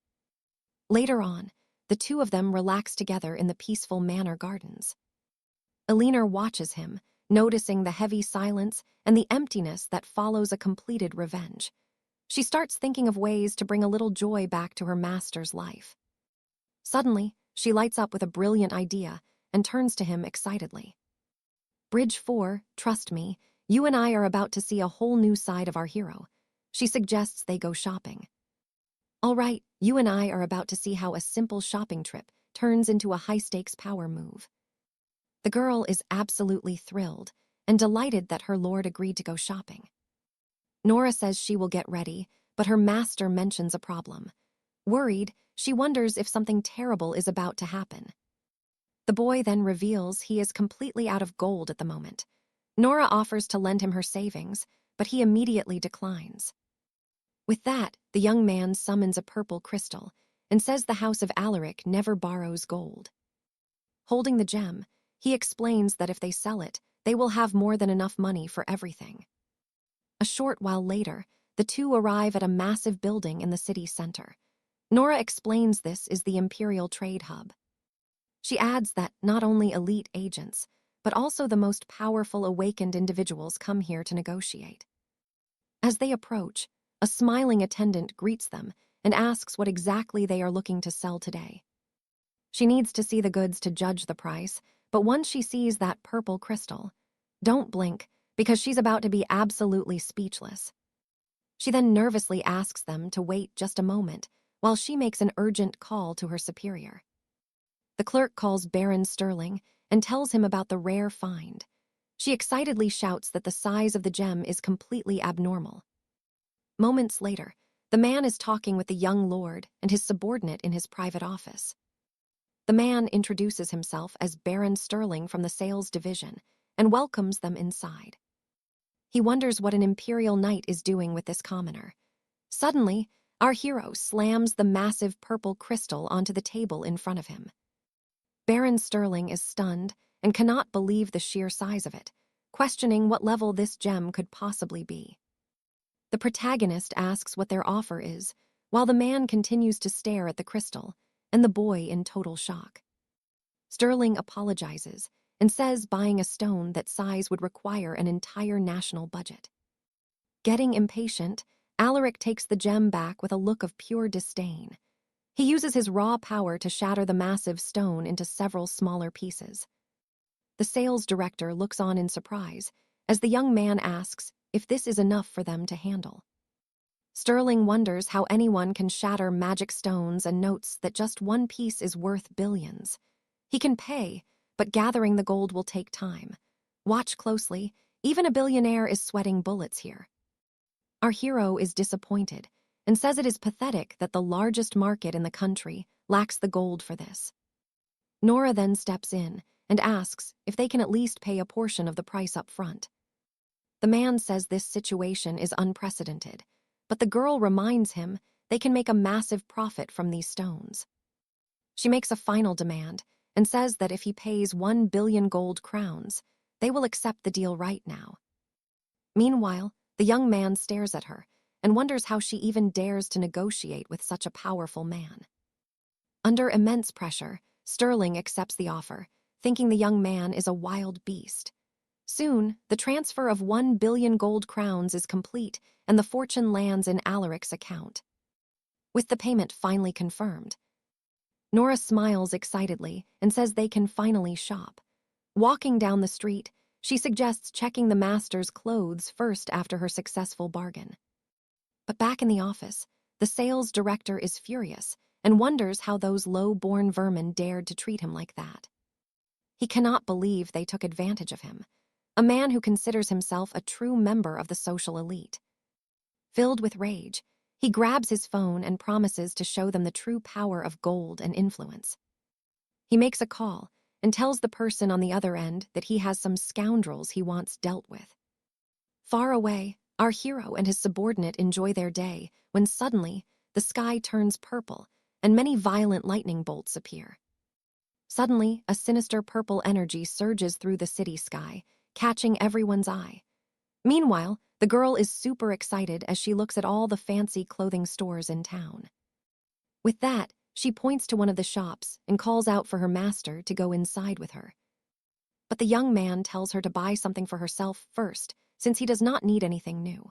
Later on, the two of them relax together in the peaceful manor gardens. Elinor watches him, noticing the heavy silence and the emptiness that follows a completed revenge. She starts thinking of ways to bring a little joy back to her master's life. Suddenly, she lights up with a brilliant idea and turns to him excitedly. Bridge 4, trust me, you and I are about to see a whole new side of our hero. She suggests they go shopping. All right, you and I are about to see how a simple shopping trip turns into a high-stakes power move. The girl is absolutely thrilled and delighted that her lord agreed to go shopping. Nora says she will get ready, but her master mentions a problem. Worried, she wonders if something terrible is about to happen. The boy then reveals he is completely out of gold at the moment. Nora offers to lend him her savings, but he immediately declines. With that, the young man summons a purple crystal and says the House of Alaric never borrows gold. Holding the gem, he explains that if they sell it, they will have more than enough money for everything. A short while later, the two arrive at a massive building in the city center. Nora explains this is the Imperial Trade Hub. She adds that not only elite agents, but also the most powerful awakened individuals come here to negotiate. As they approach, a smiling attendant greets them and asks what exactly they are looking to sell today. She needs to see the goods to judge the price, but once she sees that purple crystal, don't blink, because she's about to be absolutely speechless. She then nervously asks them to wait just a moment while she makes an urgent call to her superior. The clerk calls Baron Sterling and tells him about the rare find. She excitedly shouts that the size of the gem is completely abnormal. Moments later, the man is talking with the young lord and his subordinate in his private office. The man introduces himself as Baron Sterling from the sales division and welcomes them inside. He wonders what an imperial knight is doing with this commoner. Suddenly, our hero slams the massive purple crystal onto the table in front of him. Baron Sterling is stunned and cannot believe the sheer size of it, questioning what level this gem could possibly be. The protagonist asks what their offer is, while the man continues to stare at the crystal, and the boy in total shock. Sterling apologizes and says buying a stone that size would require an entire national budget. Getting impatient, Alaric takes the gem back with a look of pure disdain. He uses his raw power to shatter the massive stone into several smaller pieces. The sales director looks on in surprise as the young man asks if this is enough for them to handle. Sterling wonders how anyone can shatter magic stones and notes that just one piece is worth billions. He can pay, but gathering the gold will take time. Watch closely, even a billionaire is sweating bullets here. Our hero is disappointed and says it is pathetic that the largest market in the country lacks the gold for this. Nora then steps in and asks if they can at least pay a portion of the price up front. The man says this situation is unprecedented, but the girl reminds him they can make a massive profit from these stones. She makes a final demand and says that if he pays 1 billion gold crowns, they will accept the deal right now. Meanwhile, the young man stares at her and wonders how she even dares to negotiate with such a powerful man. Under immense pressure, Sterling accepts the offer, thinking the young man is a wild beast. Soon, the transfer of 1 billion gold crowns is complete and the fortune lands in Alaric's account. With the payment finally confirmed, Nora smiles excitedly and says they can finally shop. Walking down the street, she suggests checking the master's clothes first after her successful bargain. But back in the office, the sales director is furious and wonders how those low-born vermin dared to treat him like that. He cannot believe they took advantage of him, a man who considers himself a true member of the social elite. Filled with rage, he grabs his phone and promises to show them the true power of gold and influence. He makes a call and tells the person on the other end that he has some scoundrels he wants dealt with. Far away, our hero and his subordinate enjoy their day when suddenly the sky turns purple and many violent lightning bolts appear. Suddenly, a sinister purple energy surges through the city sky, catching everyone's eye. Meanwhile, the girl is super excited as she looks at all the fancy clothing stores in town. With that, she points to one of the shops and calls out for her master to go inside with her. But the young man tells her to buy something for herself first, since he does not need anything new.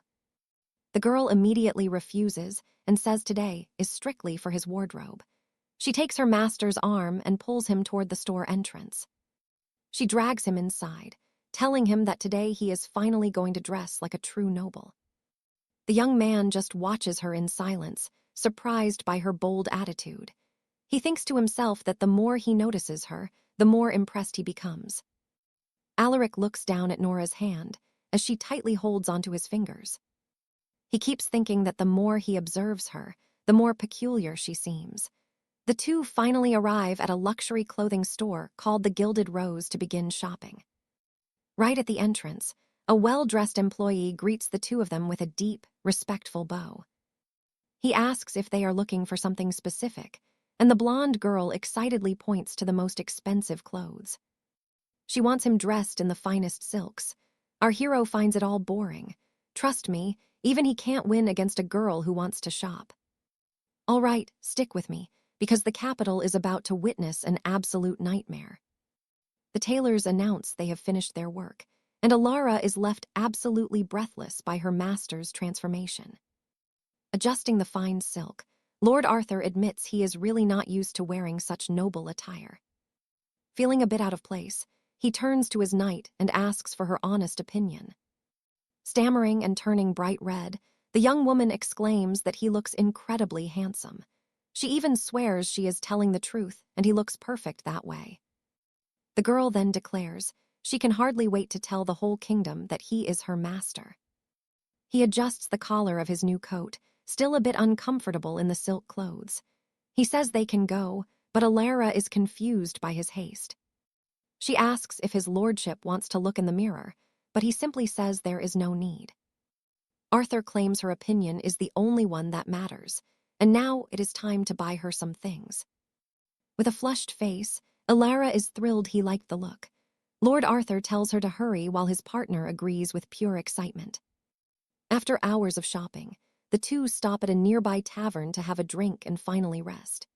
The girl immediately refuses and says today is strictly for his wardrobe. She takes her master's arm and pulls him toward the store entrance. She drags him inside, telling him that today he is finally going to dress like a true noble. The young man just watches her in silence, surprised by her bold attitude. He thinks to himself that the more he notices her, the more impressed he becomes. Alaric looks down at Nora's hand as she tightly holds onto his fingers. He keeps thinking that the more he observes her, the more peculiar she seems. The two finally arrive at a luxury clothing store called the Gilded Rose to begin shopping. Right at the entrance, a well-dressed employee greets the two of them with a deep, respectful bow. He asks if they are looking for something specific, and the blonde girl excitedly points to the most expensive clothes. She wants him dressed in the finest silks. Our hero finds it all boring. Trust me, even he can't win against a girl who wants to shop. All right, stick with me, because the capital is about to witness an absolute nightmare. The tailors announce they have finished their work, and Alara is left absolutely breathless by her master's transformation. Adjusting the fine silk, Lord Arthur admits he is really not used to wearing such noble attire. Feeling a bit out of place, he turns to his knight and asks for her honest opinion. Stammering and turning bright red, the young woman exclaims that he looks incredibly handsome. She even swears she is telling the truth and he looks perfect that way. The girl then declares she can hardly wait to tell the whole kingdom that he is her master. He adjusts the collar of his new coat, still a bit uncomfortable in the silk clothes. He says they can go, but Alara is confused by his haste. She asks if his lordship wants to look in the mirror, but he simply says there is no need. Arthur claims her opinion is the only one that matters, and now it is time to buy her some things. With a flushed face, Alara is thrilled he liked the look. Lord Arthur tells her to hurry while his partner agrees with pure excitement. After hours of shopping, the two stop at a nearby tavern to have a drink and finally rest.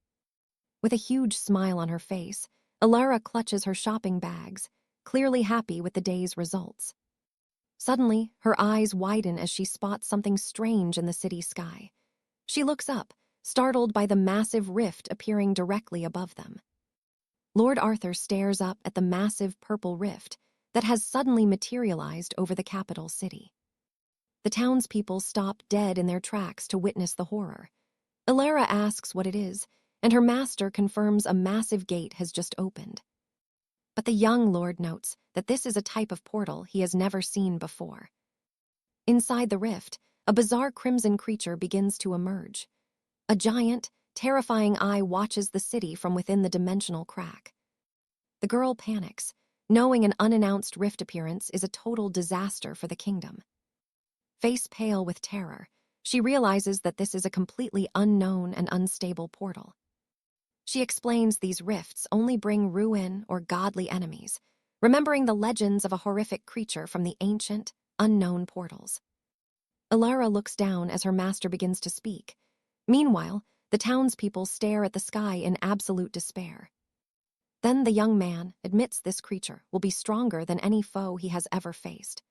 With a huge smile on her face, Alara clutches her shopping bags, clearly happy with the day's results. Suddenly, her eyes widen as she spots something strange in the city sky. She looks up, startled by the massive rift appearing directly above them. Lord Arthur stares up at the massive purple rift that has suddenly materialized over the capital city. The townspeople stop dead in their tracks to witness the horror. Alara asks what it is, and her master confirms a massive gate has just opened. But the young lord notes that this is a type of portal he has never seen before. Inside the rift, a bizarre crimson creature begins to emerge. A giant, terrifying eye watches the city from within the dimensional crack. The girl panics, knowing an unannounced rift appearance is a total disaster for the kingdom. Face pale with terror, she realizes that this is a completely unknown and unstable portal. She explains these rifts only bring ruin or godly enemies, remembering the legends of a horrific creature from the ancient, unknown portals. Alara looks down as her master begins to speak. Meanwhile, the townspeople stare at the sky in absolute despair. Then the young man admits this creature will be stronger than any foe he has ever faced.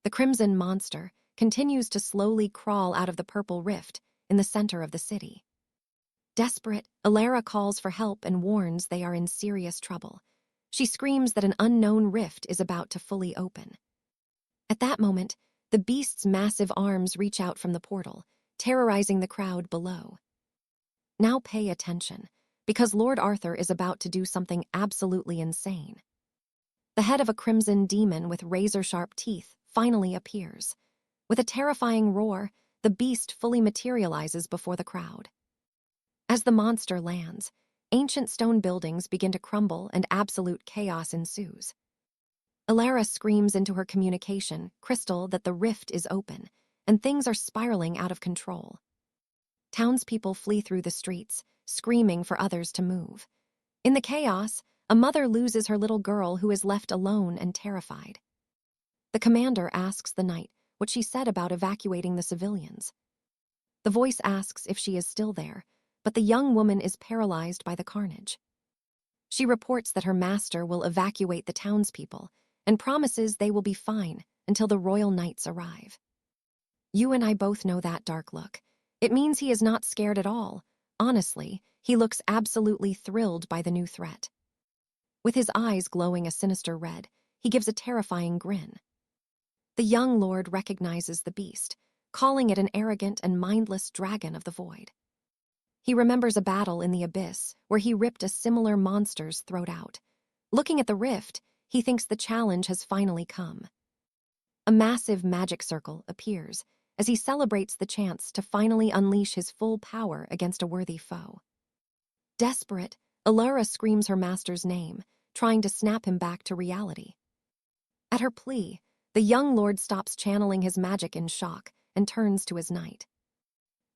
The crimson monster continues to slowly crawl out of the purple rift in the center of the city. Desperate, Alara calls for help and warns they are in serious trouble. She screams that an unknown rift is about to fully open. At that moment, the beast's massive arms reach out from the portal, terrorizing the crowd below. Now pay attention, because Lord Arthur is about to do something absolutely insane. The head of a crimson demon with razor-sharp teeth finally appears. With a terrifying roar, the beast fully materializes before the crowd. As the monster lands, ancient stone buildings begin to crumble and absolute chaos ensues. Alara screams into her communication crystal that the rift is open, and things are spiraling out of control. Townspeople flee through the streets, screaming for others to move. In the chaos, a mother loses her little girl who is left alone and terrified. The commander asks the knight what she said about evacuating the civilians. The voice asks if she is still there, but the young woman is paralyzed by the carnage. She reports that her master will evacuate the townspeople and promises they will be fine until the royal knights arrive. You and I both know that dark look. It means he is not scared at all. Honestly, he looks absolutely thrilled by the new threat. With his eyes glowing a sinister red, he gives a terrifying grin. The young lord recognizes the beast, calling it an arrogant and mindless dragon of the void. He remembers a battle in the abyss where he ripped a similar monster's throat out. Looking at the rift, he thinks the challenge has finally come. A massive magic circle appears as he celebrates the chance to finally unleash his full power against a worthy foe. Desperate, Alara screams her master's name, trying to snap him back to reality. At her plea, the young lord stops channeling his magic in shock and turns to his knight.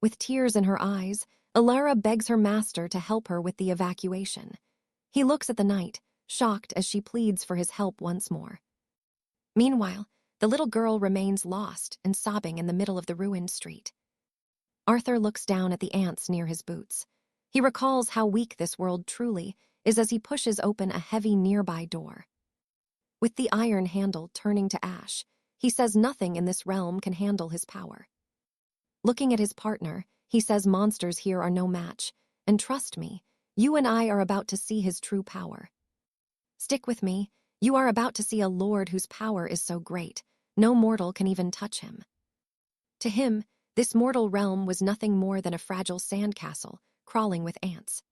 With tears in her eyes, Alara begs her master to help her with the evacuation. He looks at the knight, shocked as she pleads for his help once more. Meanwhile, the little girl remains lost and sobbing in the middle of the ruined street. Arthur looks down at the ants near his boots. He recalls how weak this world truly is as he pushes open a heavy nearby door. With the iron handle turning to ash, he says nothing in this realm can handle his power. Looking at his partner, he says monsters here are no match, and trust me, you and I are about to see his true power. Stick with me, you are about to see a lord whose power is so great, no mortal can even touch him. To him, this mortal realm was nothing more than a fragile sandcastle crawling with ants.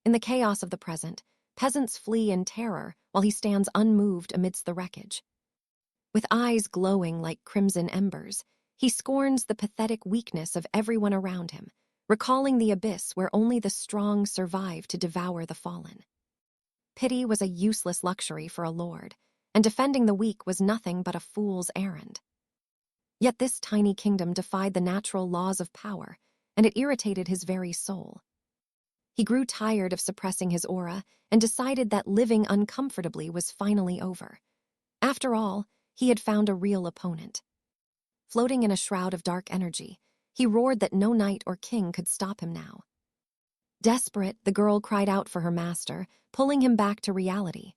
In the chaos of the present, peasants flee in terror while he stands unmoved amidst the wreckage. With eyes glowing like crimson embers, he scorns the pathetic weakness of everyone around him, recalling the abyss where only the strong survive to devour the fallen. Pity was a useless luxury for a lord, and defending the weak was nothing but a fool's errand. Yet this tiny kingdom defied the natural laws of power, and it irritated his very soul. He grew tired of suppressing his aura and decided that living uncomfortably was finally over. After all, he had found a real opponent. Floating in a shroud of dark energy, he roared that no knight or king could stop him now. Desperate, the girl cried out for her master, pulling him back to reality.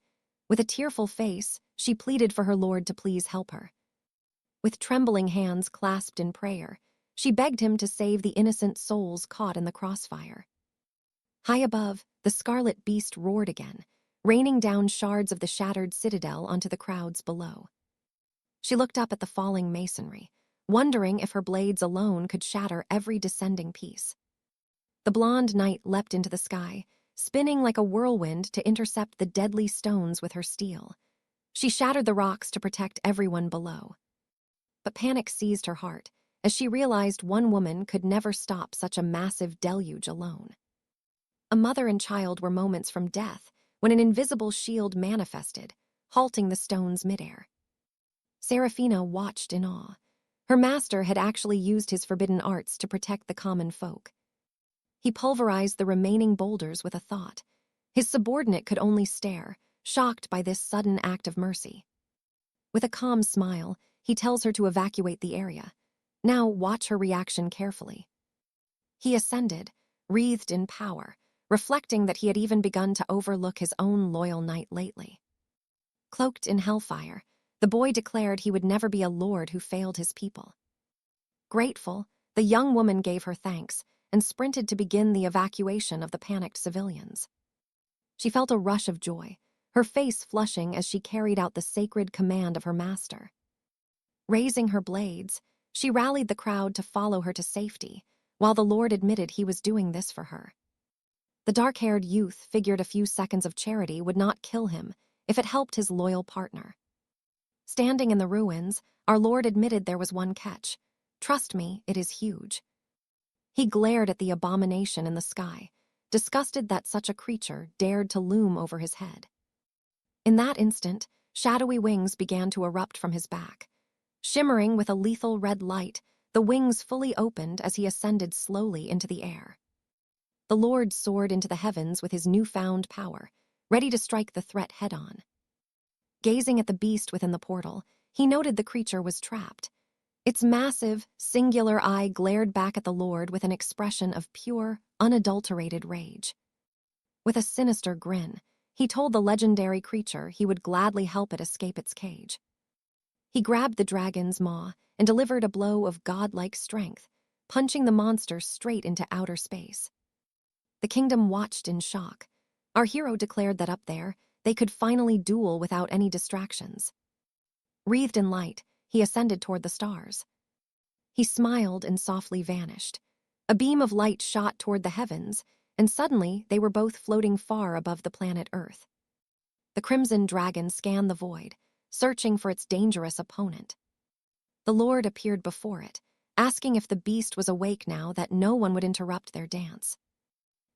With a tearful face, she pleaded for her lord to please help her. With trembling hands clasped in prayer, she begged him to save the innocent souls caught in the crossfire. High above, the scarlet beast roared again, raining down shards of the shattered citadel onto the crowds below. She looked up at the falling masonry, wondering if her blades alone could shatter every descending piece. The blonde knight leapt into the sky, spinning like a whirlwind to intercept the deadly stones with her steel. She shattered the rocks to protect everyone below. But panic seized her heart as she realized one woman could never stop such a massive deluge alone. A mother and child were moments from death when an invisible shield manifested, halting the stones midair. Seraphina watched in awe. Her master had actually used his forbidden arts to protect the common folk. He pulverized the remaining boulders with a thought. His subordinate could only stare, shocked by this sudden act of mercy. With a calm smile, he tells her to evacuate the area. Now watch her reaction carefully. He ascended, wreathed in power, reflecting that he had even begun to overlook his own loyal knight lately. Cloaked in hellfire, the boy declared he would never be a lord who failed his people. Grateful, the young woman gave her thanks and sprinted to begin the evacuation of the panicked civilians. She felt a rush of joy, her face flushing as she carried out the sacred command of her master. Raising her blades, she rallied the crowd to follow her to safety, while the Lord admitted he was doing this for her. The dark-haired youth figured a few seconds of charity would not kill him if it helped his loyal partner. Standing in the ruins, our Lord admitted there was one catch. Trust me, it is huge. He glared at the abomination in the sky, disgusted that such a creature dared to loom over his head. In that instant, shadowy wings began to erupt from his back. Shimmering with a lethal red light, the wings fully opened as he ascended slowly into the air. The Lord soared into the heavens with his newfound power, ready to strike the threat head-on. Gazing at the beast within the portal, he noted the creature was trapped. Its massive, singular eye glared back at the Lord with an expression of pure, unadulterated rage. With a sinister grin, he told the legendary creature he would gladly help it escape its cage. He grabbed the dragon's maw and delivered a blow of godlike strength, punching the monster straight into outer space. The kingdom watched in shock. Our hero declared that up there, they could finally duel without any distractions. Wreathed in light, he ascended toward the stars. He smiled and softly vanished. A beam of light shot toward the heavens, and suddenly they were both floating far above the planet Earth. The crimson dragon scanned the void, searching for its dangerous opponent. The Lord appeared before it, asking if the beast was awake now that no one would interrupt their dance.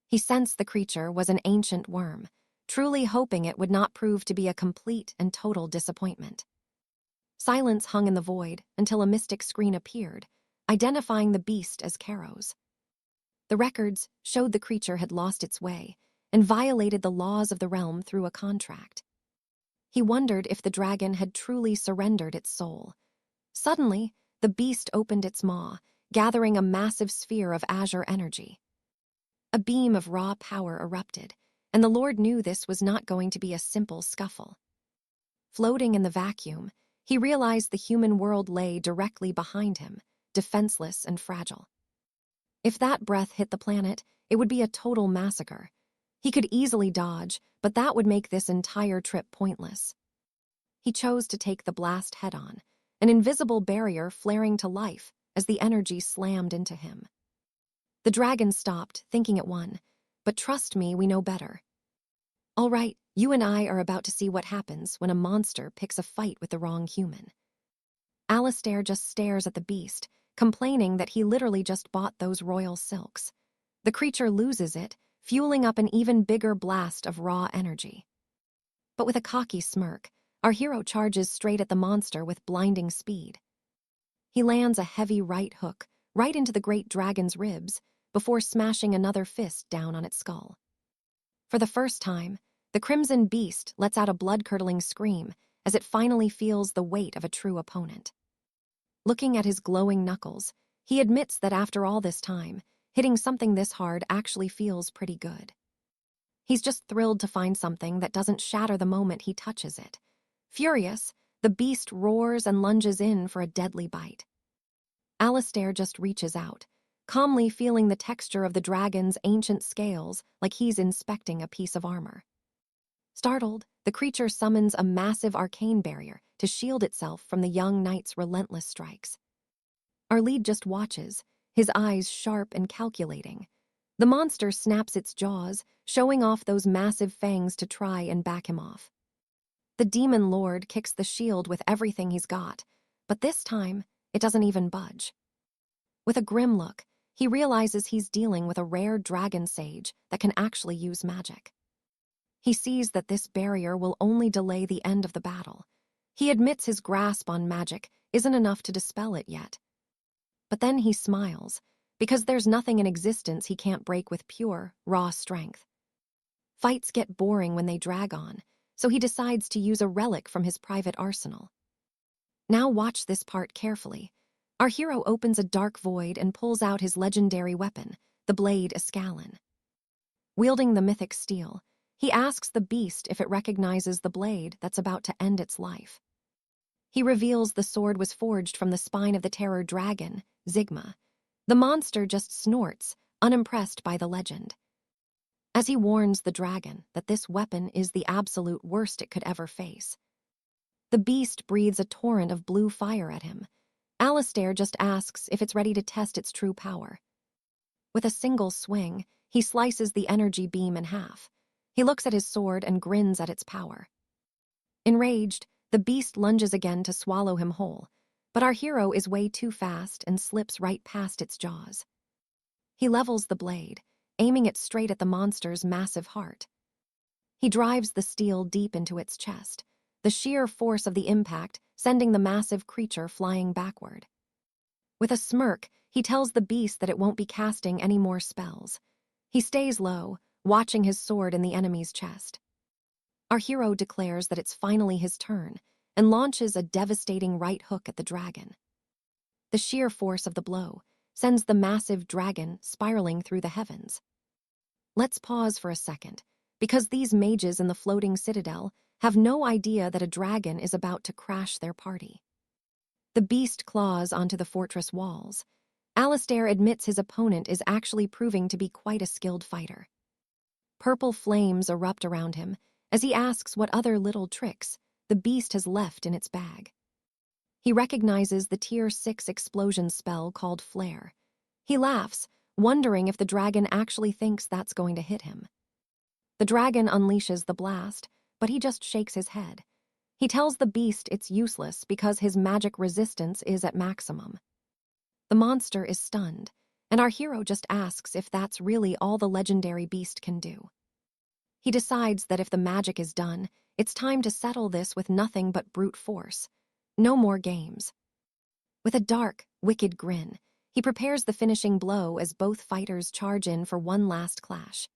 He sensed the creature was an ancient worm, truly hoping it would not prove to be a complete and total disappointment. Silence hung in the void until a mystic screen appeared, identifying the beast as 𝒀𝒆𝒂𝒏. The records showed the creature had lost its way and violated the laws of the realm through a contract. He wondered if the dragon had truly surrendered its soul. Suddenly, the beast opened its maw, gathering a massive sphere of azure energy. A beam of raw power erupted, and the Lord knew this was not going to be a simple scuffle. Floating in the vacuum, he realized the human world lay directly behind him, defenseless and fragile. If that breath hit the planet, it would be a total massacre. He could easily dodge, but that would make this entire trip pointless. He chose to take the blast head-on, an invisible barrier flaring to life as the energy slammed into him. The dragon stopped, thinking it won, but trust me, we know better. All right, you and I are about to see what happens when a monster picks a fight with the wrong human. Alistair just stares at the beast, complaining that he literally just bought those royal silks. The creature loses it, fueling up an even bigger blast of raw energy. But with a cocky smirk, our hero charges straight at the monster with blinding speed. He lands a heavy right hook, right into the great dragon's ribs, before smashing another fist down on its skull. For the first time, the Crimson Beast lets out a blood-curdling scream as it finally feels the weight of a true opponent. Looking at his glowing knuckles, he admits that after all this time, hitting something this hard actually feels pretty good. He's just thrilled to find something that doesn't shatter the moment he touches it. Furious, the beast roars and lunges in for a deadly bite. 𝒂𝒅 just reaches out, calmly feeling the texture of the dragon's ancient scales like he's inspecting a piece of armor. Startled, the creature summons a massive arcane barrier to shield itself from the young knight's relentless strikes. Our lead just watches, his eyes sharp and calculating. The monster snaps its jaws, showing off those massive fangs to try and back him off. The demon lord kicks the shield with everything he's got, but this time, it doesn't even budge. With a grim look, he realizes he's dealing with a rare dragon sage that can actually use magic. He sees that this barrier will only delay the end of the battle. He admits his grasp on magic isn't enough to dispel it yet. But then he smiles, because there's nothing in existence he can't break with pure, raw strength. Fights get boring when they drag on, so he decides to use a relic from his private arsenal. Now watch this part carefully. Our hero opens a dark void and pulls out his legendary weapon, the blade 𝒂𝒂𝒏𝒆𝒅. Wielding the mythic steel, he asks the beast if it recognizes the blade that's about to end its life. He reveals the sword was forged from the spine of the terror dragon, 𝒂𝒏𝒔. The monster just snorts, unimpressed by the legend. As he warns the dragon that this weapon is the absolute worst it could ever face. The beast breathes a torrent of blue fire at him. 𝒂𝒂𝒏𝒆𝒅 just asks if it's ready to test its true power. With a single swing, he slices the energy beam in half. He looks at his sword and grins at its power. Enraged, the beast lunges again to swallow him whole, but our hero is way too fast and slips right past its jaws. He levels the blade, aiming it straight at the monster's massive heart. He drives the steel deep into its chest, the sheer force of the impact sending the massive creature flying backward. With a smirk, he tells the beast that it won't be casting any more spells. He stays low, watching his sword in the enemy's chest. Our hero declares that it's finally his turn and launches a devastating right hook at the dragon. The sheer force of the blow sends the massive dragon spiraling through the heavens. Let's pause for a second, because these mages in the floating citadel have no idea that a dragon is about to crash their party. The beast claws onto the fortress walls. 𝒂𝒂𝒅 admits his opponent is actually proving to be quite a skilled fighter. Purple flames erupt around him as he asks what other little tricks the beast has left in its bag. He recognizes the Tier 6 explosion spell called Flare. He laughs, wondering if the dragon actually thinks that's going to hit him. The dragon unleashes the blast, but he just shakes his head. He tells the beast it's useless because his magic resistance is at maximum. The monster is stunned, and our hero just asks if that's really all the legendary beast can do. He decides that if the magic is done, it's time to settle this with nothing but brute force. No more games. With a dark, wicked grin, he prepares the finishing blow as both fighters charge in for one last clash.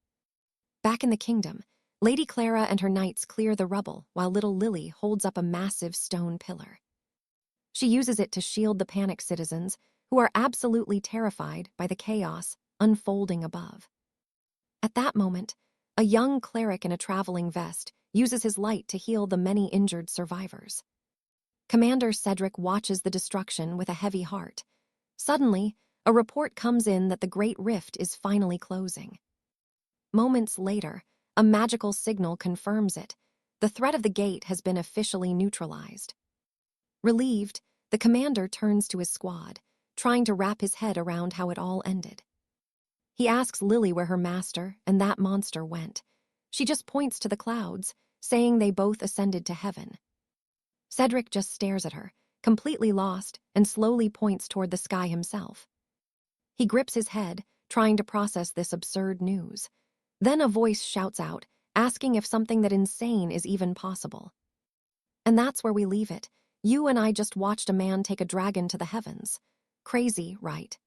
Back in the kingdom, Lady Clara and her knights clear the rubble while little Lily holds up a massive stone pillar. She uses it to shield the panicked citizens who are absolutely terrified by the chaos unfolding above. At that moment, a young cleric in a traveling vest uses his light to heal the many injured survivors. Commander Cedric watches the destruction with a heavy heart. Suddenly, a report comes in that the Great Rift is finally closing. Moments later, a magical signal confirms it. The threat of the gate has been officially neutralized. Relieved, the commander turns to his squad, trying to wrap his head around how it all ended. He asks Lily where her master and that monster went. She just points to the clouds, saying they both ascended to heaven. Cedric just stares at her, completely lost, and slowly points toward the sky himself. He grips his head, trying to process this absurd news. Then a voice shouts out, asking if something that insane is even possible. And that's where we leave it. You and I just watched a man take a dragon to the heavens. Crazy, right?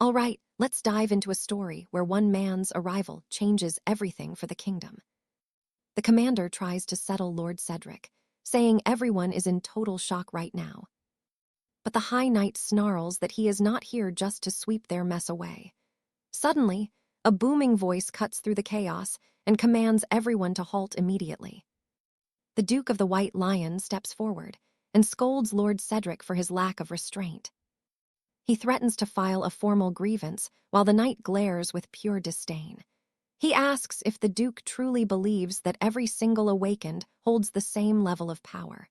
All right, let's dive into a story where one man's arrival changes everything for the kingdom. The commander tries to settle Lord Cedric, saying everyone is in total shock right now. But the High Knight snarls that he is not here just to sweep their mess away. Suddenly, a booming voice cuts through the chaos and commands everyone to halt immediately. The Duke of the White Lion steps forward and scolds Lord Cedric for his lack of restraint. He threatens to file a formal grievance while the knight glares with pure disdain. He asks if the Duke truly believes that every single awakened holds the same level of power.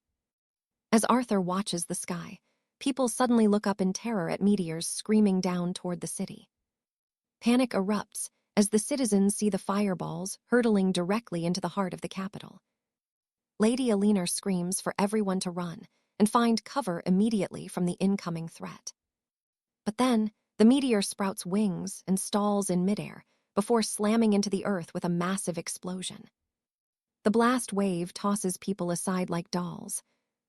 As Arthur watches the sky, people suddenly look up in terror at meteors screaming down toward the city. Panic erupts as the citizens see the fireballs hurtling directly into the heart of the capital. Lady Alina screams for everyone to run and find cover immediately from the incoming threat. But then, the meteor sprouts wings and stalls in midair before slamming into the earth with a massive explosion. The blast wave tosses people aside like dolls.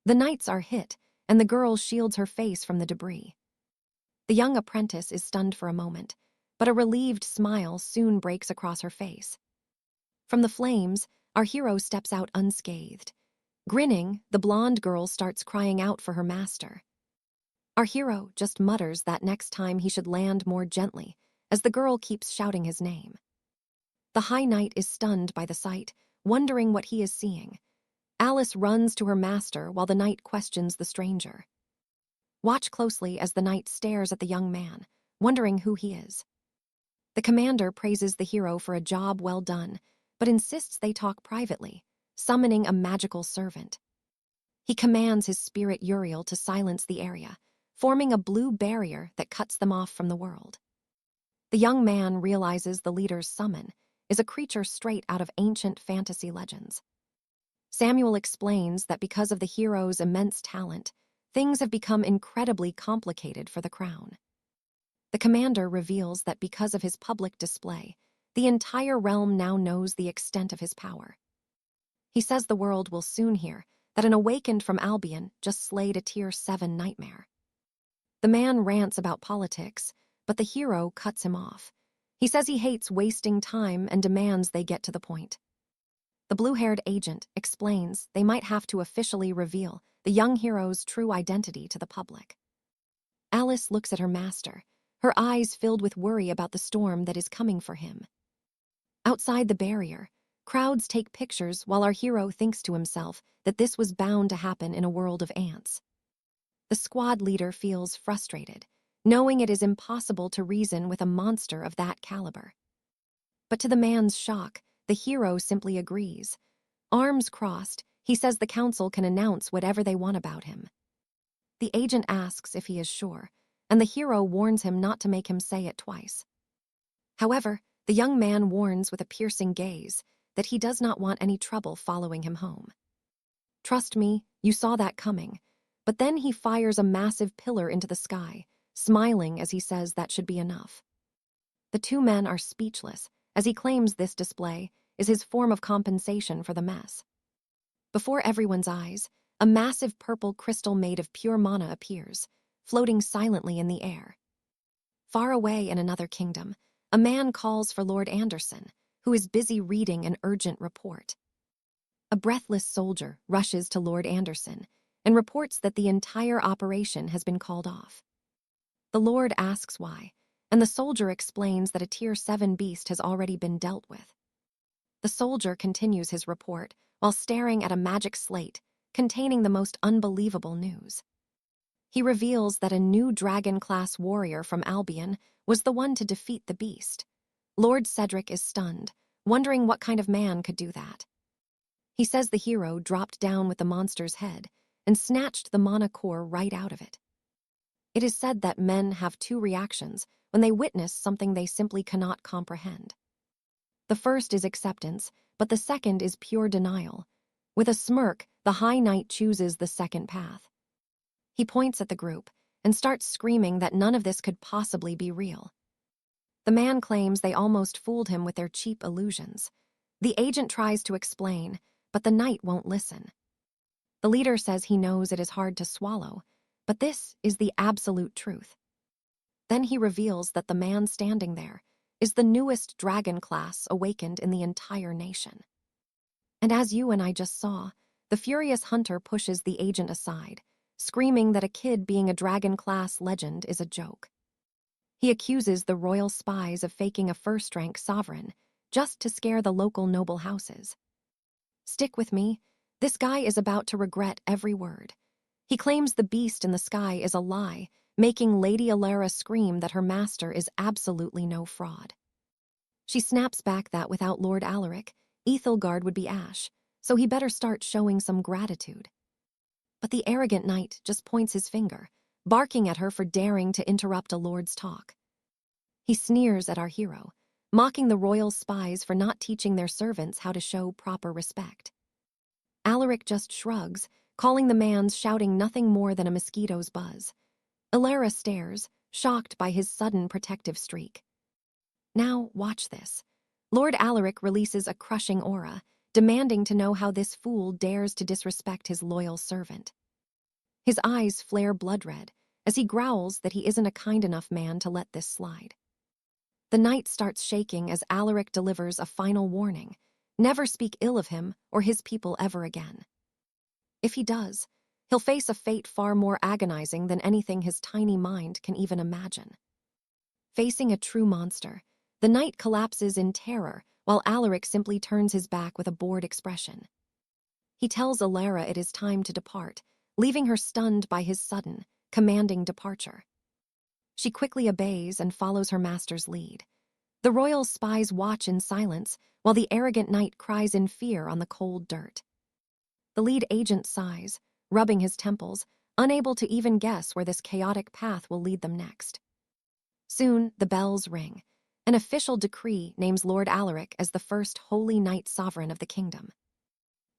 The knights are hit, and the girl shields her face from the debris. The young apprentice is stunned for a moment, but a relieved smile soon breaks across her face. From the flames, our hero steps out unscathed. Grinning, the blonde girl starts crying out for her master. Our hero just mutters that next time he should land more gently, as the girl keeps shouting his name. The High Knight is stunned by the sight, wondering what he is seeing. Alice runs to her master while the knight questions the stranger. Watch closely as the knight stares at the young man, wondering who he is. The commander praises the hero for a job well done, but insists they talk privately, summoning a magical servant. He commands his spirit Uriel to silence the area, forming a blue barrier that cuts them off from the world. The young man realizes the leader's summon is a creature straight out of ancient fantasy legends. Samuel explains that because of the hero's immense talent, things have become incredibly complicated for the crown. The commander reveals that because of his public display, the entire realm now knows the extent of his power. He says the world will soon hear that an awakened from Albion just slayed a Tier 7 nightmare. The man rants about politics, but the hero cuts him off. He says he hates wasting time and demands they get to the point. The blue-haired agent explains they might have to officially reveal the young hero's true identity to the public. Alice looks at her master, her eyes filled with worry about the storm that is coming for him. Outside the barrier, crowds take pictures while our hero thinks to himself that this was bound to happen in a world of ants. The squad leader feels frustrated, knowing it is impossible to reason with a monster of that caliber. But to the man's shock, the hero simply agrees. Arms crossed, he says the council can announce whatever they want about him. The agent asks if he is sure, and the hero warns him not to make him say it twice. However, the young man warns with a piercing gaze that he does not want any trouble following him home. Trust me, you saw that coming. But then he fires a massive pillar into the sky, smiling as he says that should be enough. The two men are speechless, as he claims this display is his form of compensation for the mess. Before everyone's eyes, a massive purple crystal made of pure mana appears, floating silently in the air. Far away in another kingdom, a man calls for Lord Anderson, who is busy reading an urgent report. A breathless soldier rushes to Lord Anderson and reports that the entire operation has been called off. The Lord asks why, and the soldier explains that a Tier 7 beast has already been dealt with. The soldier continues his report while staring at a magic slate containing the most unbelievable news. He reveals that a new dragon-class warrior from Albion was the one to defeat the beast. Lord Cedric is stunned, wondering what kind of man could do that. He says the hero dropped down with the monster's head and snatched the mana core right out of it. It is said that men have two reactions when they witness something they simply cannot comprehend. The first is acceptance, but the second is pure denial. With a smirk, the High Knight chooses the second path. He points at the group and starts screaming that none of this could possibly be real. The man claims they almost fooled him with their cheap illusions. The agent tries to explain, but the knight won't listen. The leader says he knows it is hard to swallow, but this is the absolute truth. Then he reveals that the man standing there is the newest dragon class awakened in the entire nation. And as you and I just saw, the furious hunter pushes the agent aside, screaming that a kid being a dragon class legend is a joke. He accuses the royal spies of faking a first-rank sovereign just to scare the local noble houses. Stick with me, this guy is about to regret every word. He claims the beast in the sky is a lie, making Lady Alara scream that her master is absolutely no fraud. She snaps back that without Lord Alaric, 𝒂𝒂𝒏𝒆𝒅 would be ash, so he better start showing some gratitude. But the arrogant knight just points his finger, barking at her for daring to interrupt a lord's talk. He sneers at our hero, mocking the royal spies for not teaching their servants how to show proper respect. Alaric just shrugs, calling the man's shouting nothing more than a mosquito's buzz. Alara stares, shocked by his sudden protective streak. Now, watch this. Lord Alaric releases a crushing aura, demanding to know how this fool dares to disrespect his loyal servant. His eyes flare blood red as he growls that he isn't a kind enough man to let this slide. The knight starts shaking as Alaric delivers a final warning: never speak ill of him or his people ever again. If he does, he'll face a fate far more agonizing than anything his tiny mind can even imagine. Facing a true monster, the knight collapses in terror while Alaric simply turns his back with a bored expression. He tells Alara it is time to depart, leaving her stunned by his sudden, commanding departure. She quickly obeys and follows her master's lead. The royal spies watch in silence while the arrogant knight cries in fear on the cold dirt. The lead agent sighs, rubbing his temples, unable to even guess where this chaotic path will lead them next. Soon, the bells ring. An official decree names Lord Alaric as the first holy knight sovereign of the kingdom.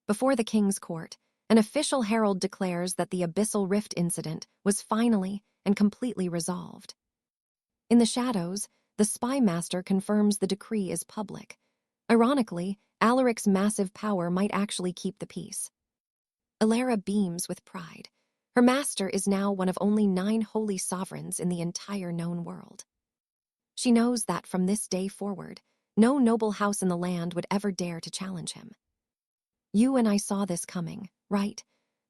Before the king's court, an official herald declares that the Abyssal Rift incident was finally and completely resolved. In the shadows, the spy master confirms the decree is public. Ironically, Alaric's massive power might actually keep the peace. Alara beams with pride. Her master is now one of only 9 holy sovereigns in the entire known world. She knows that from this day forward, no noble house in the land would ever dare to challenge him. You and I saw this coming, right?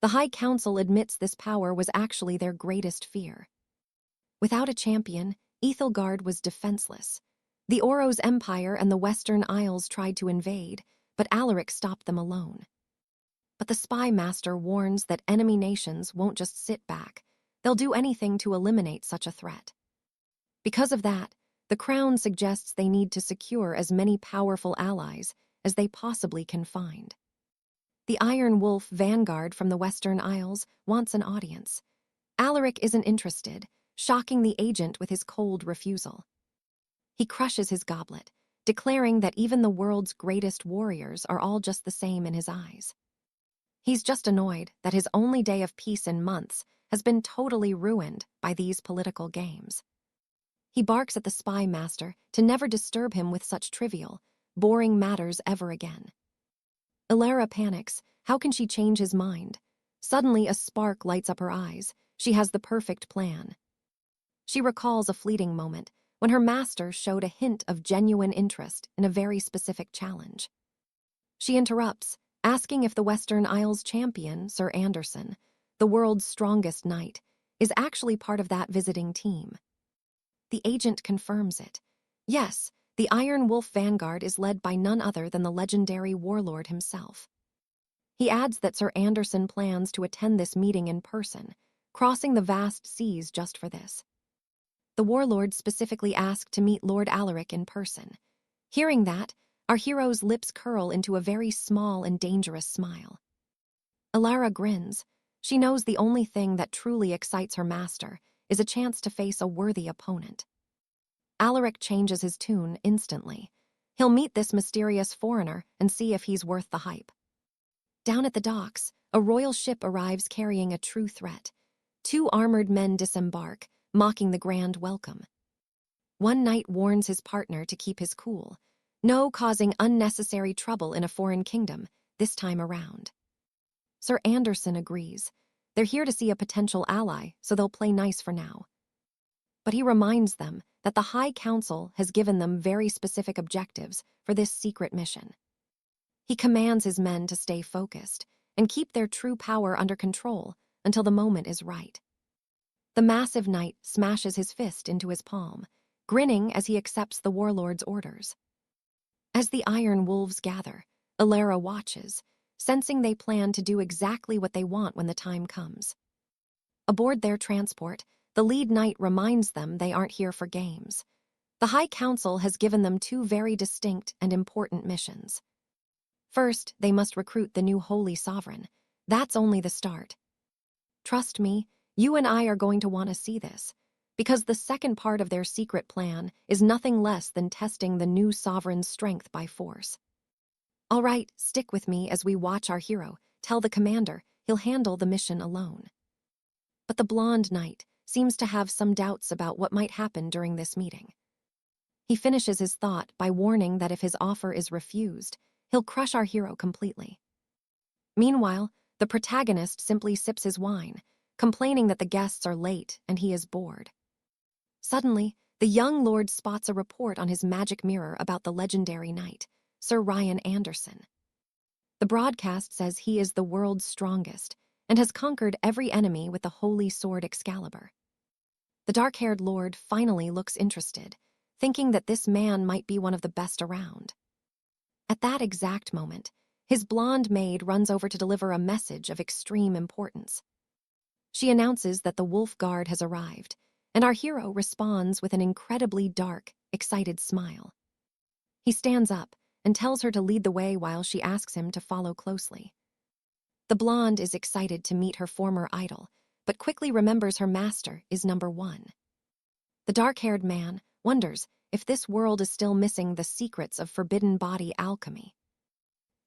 The High Council admits this power was actually their greatest fear. Without a champion, 𝒂𝒂𝒏𝒆𝒅 was defenseless. The Oros Empire and the Western Isles tried to invade, but Alaric stopped them alone. But the spy master warns that enemy nations won't just sit back. They'll do anything to eliminate such a threat. Because of that, the crown suggests they need to secure as many powerful allies as they possibly can find. The Iron Wolf vanguard from the Western Isles wants an audience. Alaric isn't interested, shocking the agent with his cold refusal. He crushes his goblet, declaring that even the world's greatest warriors are all just the same in his eyes. He's just annoyed that his only day of peace in months has been totally ruined by these political games. He barks at the spy master to never disturb him with such trivial, boring matters ever again. Alara panics. How can she change his mind? Suddenly, a spark lights up her eyes. She has the perfect plan. She recalls a fleeting moment when her master showed a hint of genuine interest in a very specific challenge. She interrupts, asking if the Western Isles champion, Sir Anderson, the world's strongest knight, is actually part of that visiting team. The agent confirms it. Yes, the Iron Wolf vanguard is led by none other than the legendary warlord himself. He adds that Sir Anderson plans to attend this meeting in person, crossing the vast seas just for this. The warlord specifically asked to meet Lord Alaric in person. Hearing that, our hero's lips curl into a very small and dangerous smile. Alara grins. She knows the only thing that truly excites her master is a chance to face a worthy opponent. Alaric changes his tune instantly. He'll meet this mysterious foreigner and see if he's worth the hype. Down at the docks, a royal ship arrives carrying a true threat. 2 armored men disembark, mocking the grand welcome. One knight warns his partner to keep his cool, no causing unnecessary trouble in a foreign kingdom, this time around. Sir Anderson agrees. They're here to see a potential ally, so they'll play nice for now. But he reminds them that the High Council has given them very specific objectives for this secret mission. He commands his men to stay focused and keep their true power under control until the moment is right. The massive knight smashes his fist into his palm, grinning as he accepts the warlord's orders. As the Iron Wolves gather, Alara watches, sensing they plan to do exactly what they want when the time comes. Aboard their transport, the lead knight reminds them they aren't here for games. The High Council has given them two very distinct and important missions. First, they must recruit the new Holy Sovereign. That's only the start. Trust me, you and I are going to want to see this, because the second part of their secret plan is nothing less than testing the new sovereign's strength by force. All right, stick with me as we watch our hero tell the commander he'll handle the mission alone. But the blonde knight seems to have some doubts about what might happen during this meeting. He finishes his thought by warning that if his offer is refused, he'll crush our hero completely. Meanwhile, the protagonist simply sips his wine, complaining that the guests are late and he is bored. Suddenly, the young lord spots a report on his magic mirror about the legendary knight, Sir Ryan Anderson. The broadcast says he is the world's strongest and has conquered every enemy with the holy sword Excalibur. The dark-haired lord finally looks interested, thinking that this man might be one of the best around. At that exact moment, his blonde maid runs over to deliver a message of extreme importance. She announces that the Wolf Guard has arrived, and our hero responds with an incredibly dark, excited smile. He stands up and tells her to lead the way while she asks him to follow closely. The blonde is excited to meet her former idol, but quickly remembers her master is number one. The dark-haired man wonders if this world is still missing the secrets of forbidden body alchemy.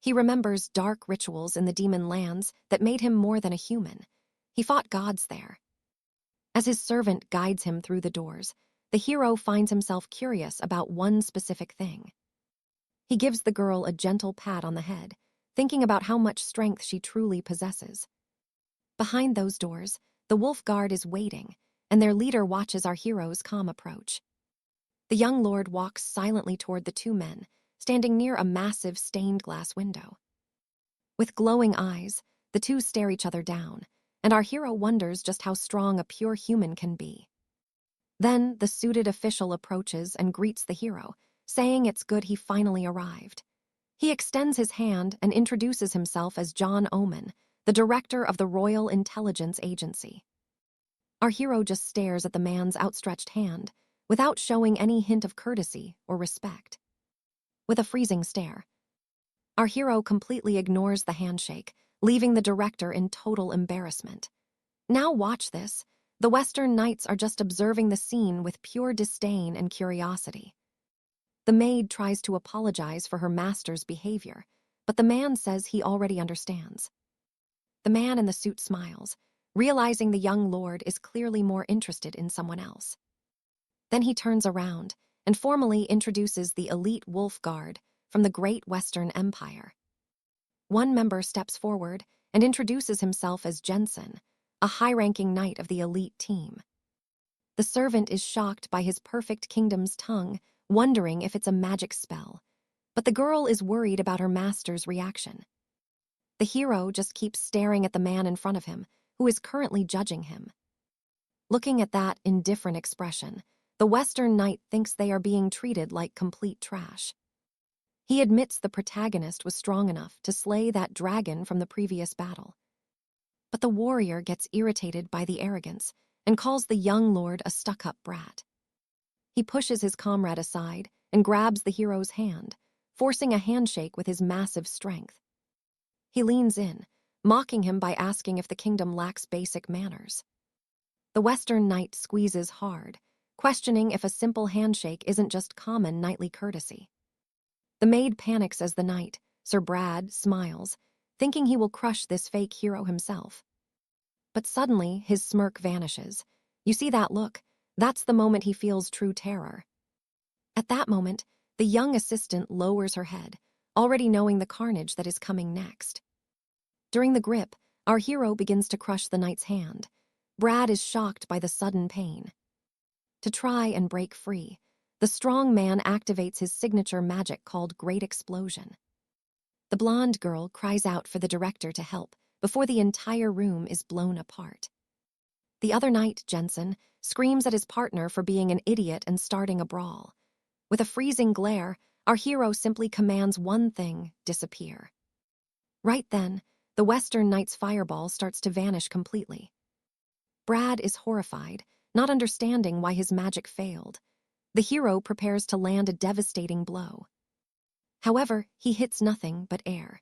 He remembers dark rituals in the demon lands that made him more than a human. He fought gods there. As his servant guides him through the doors, the hero finds himself curious about one specific thing. He gives the girl a gentle pat on the head, thinking about how much strength she truly possesses. Behind those doors, the Wolf Guard is waiting, and their leader watches our hero's calm approach. The young lord walks silently toward the two men, standing near a massive stained glass window. With glowing eyes, the two stare each other down, and our hero wonders just how strong a pure human can be. Then the suited official approaches and greets the hero, saying it's good he finally arrived. He extends his hand and introduces himself as John Omen, the director of the Royal Intelligence Agency. Our hero just stares at the man's outstretched hand, without showing any hint of courtesy or respect. With a freezing stare, our hero completely ignores the handshake, leaving the director in total embarrassment. Now watch this. The Western Knights are just observing the scene with pure disdain and curiosity. The maid tries to apologize for her master's behavior, but the man says he already understands. The man in the suit smiles, realizing the young lord is clearly more interested in someone else. Then he turns around and formally introduces the elite Wolf Guard from the Great Western Empire. One member steps forward and introduces himself as Jensen, a high-ranking knight of the elite team. The servant is shocked by his perfect kingdom's tongue, wondering if it's a magic spell, but the girl is worried about her master's reaction. The hero just keeps staring at the man in front of him, who is currently judging him. Looking at that indifferent expression, the Western Knight thinks they are being treated like complete trash. He admits the protagonist was strong enough to slay that dragon from the previous battle. But the warrior gets irritated by the arrogance and calls the young lord a stuck-up brat. He pushes his comrade aside and grabs the hero's hand, forcing a handshake with his massive strength. He leans in, mocking him by asking if the kingdom lacks basic manners. The Western Knight squeezes hard, questioning if a simple handshake isn't just common knightly courtesy. The maid panics as the knight, Sir Brad, smiles, thinking he will crush this fake hero himself. But suddenly, his smirk vanishes. You see that look? That's the moment he feels true terror. At that moment, the young assistant lowers her head, already knowing the carnage that is coming next. During the grip, our hero begins to crush the knight's hand. Brad is shocked by the sudden pain. To try and break free, the strong man activates his signature magic called Great Explosion. The blonde girl cries out for the director to help before the entire room is blown apart. The other night, Jensen screams at his partner for being an idiot and starting a brawl. With a freezing glare, our hero simply commands one thing: disappear. Right then, the Western Knight's fireball starts to vanish completely. Brad is horrified, not understanding why his magic failed. The hero prepares to land a devastating blow. However, he hits nothing but air.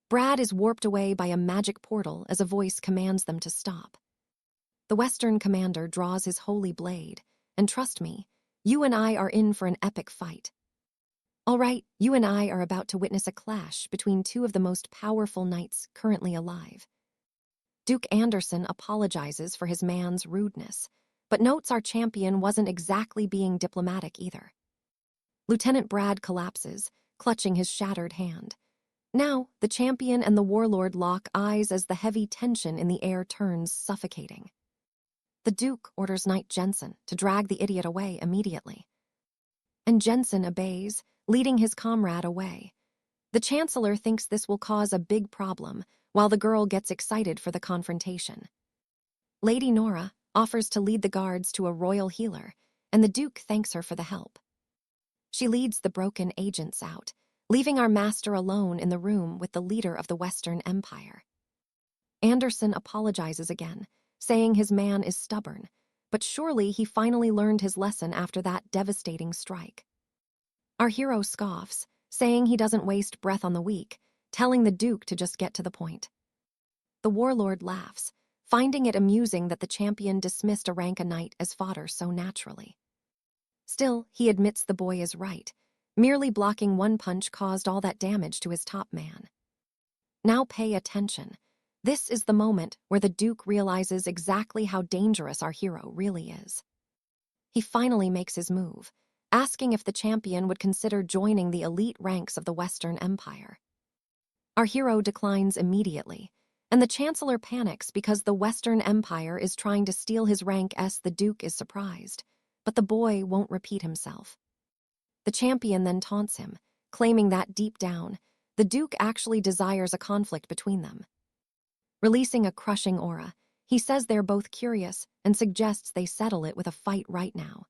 Brad is warped away by a magic portal as a voice commands them to stop. The Western commander draws his holy blade, and trust me, you and I are in for an epic fight. All right, you and I are about to witness a clash between two of the most powerful knights currently alive. Duke Anderson apologizes for his man's rudeness, but notes our champion wasn't exactly being diplomatic either. Lieutenant Brad collapses, clutching his shattered hand. Now, the champion and the warlord lock eyes as the heavy tension in the air turns suffocating. The Duke orders Knight Jensen to drag the idiot away immediately. And Jensen obeys, leading his comrade away. The Chancellor thinks this will cause a big problem, while the girl gets excited for the confrontation. Lady Nora offers to lead the guards to a royal healer, and the Duke thanks her for the help. She leads the broken agents out, leaving our master alone in the room with the leader of the Western Empire. Anderson apologizes again, saying his man is stubborn, but surely he finally learned his lesson after that devastating strike. Our hero scoffs, saying he doesn't waste breath on the weak, telling the Duke to just get to the point. The warlord laughs, finding it amusing that the champion dismissed a rank knight as fodder so naturally. Still, he admits the boy is right. Merely blocking one punch caused all that damage to his top man. Now pay attention. This is the moment where the Duke realizes exactly how dangerous our hero really is. He finally makes his move, asking if the champion would consider joining the elite ranks of the Western Empire. Our hero declines immediately, and the Chancellor panics because the Western Empire is trying to steal his rank. The Duke is surprised, but the boy won't repeat himself. The champion then taunts him, claiming that deep down, the Duke actually desires a conflict between them. Releasing a crushing aura, he says they're both curious and suggests they settle it with a fight right now.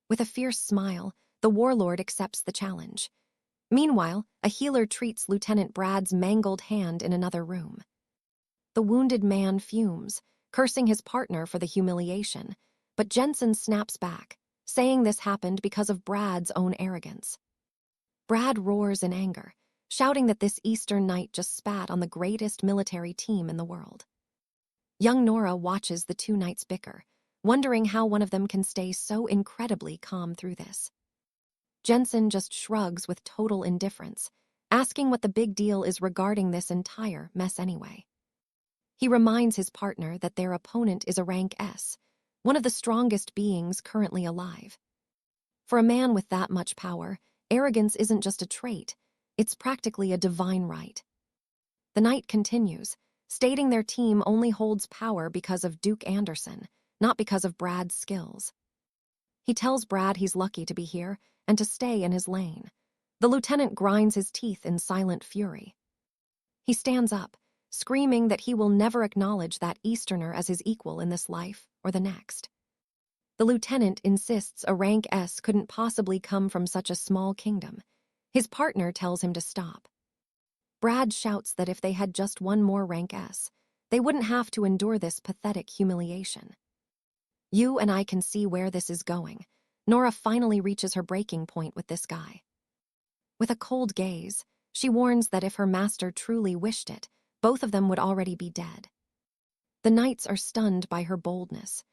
With a fierce smile, the warlord accepts the challenge. Meanwhile, a healer treats Lieutenant Brad's mangled hand in another room. The wounded man fumes, cursing his partner for the humiliation, but Jensen snaps back, saying this happened because of Brad's own arrogance. Brad roars in anger, shouting that this Eastern Knight just spat on the greatest military team in the world. Young Nora watches the two knights bicker, wondering how one of them can stay so incredibly calm through this. Jensen just shrugs with total indifference, asking what the big deal is regarding this entire mess anyway. He reminds his partner that their opponent is a rank S, one of the strongest beings currently alive. For a man with that much power, arrogance isn't just a trait, it's practically a divine right. The knight continues, stating their team only holds power because of Duke Anderson, not because of Brad's skills. He tells Brad he's lucky to be here and to stay in his lane. The lieutenant grinds his teeth in silent fury. He stands up, screaming that he will never acknowledge that Easterner as his equal in this life or the next. The lieutenant insists a rank S couldn't possibly come from such a small kingdom. His partner tells him to stop. Brad shouts that if they had just one more rank S, they wouldn't have to endure this pathetic humiliation. You and I can see where this is going. Nora finally reaches her breaking point with this guy. With a cold gaze, she warns that if her master truly wished it, both of them would already be dead. The knights are stunned by her boldness.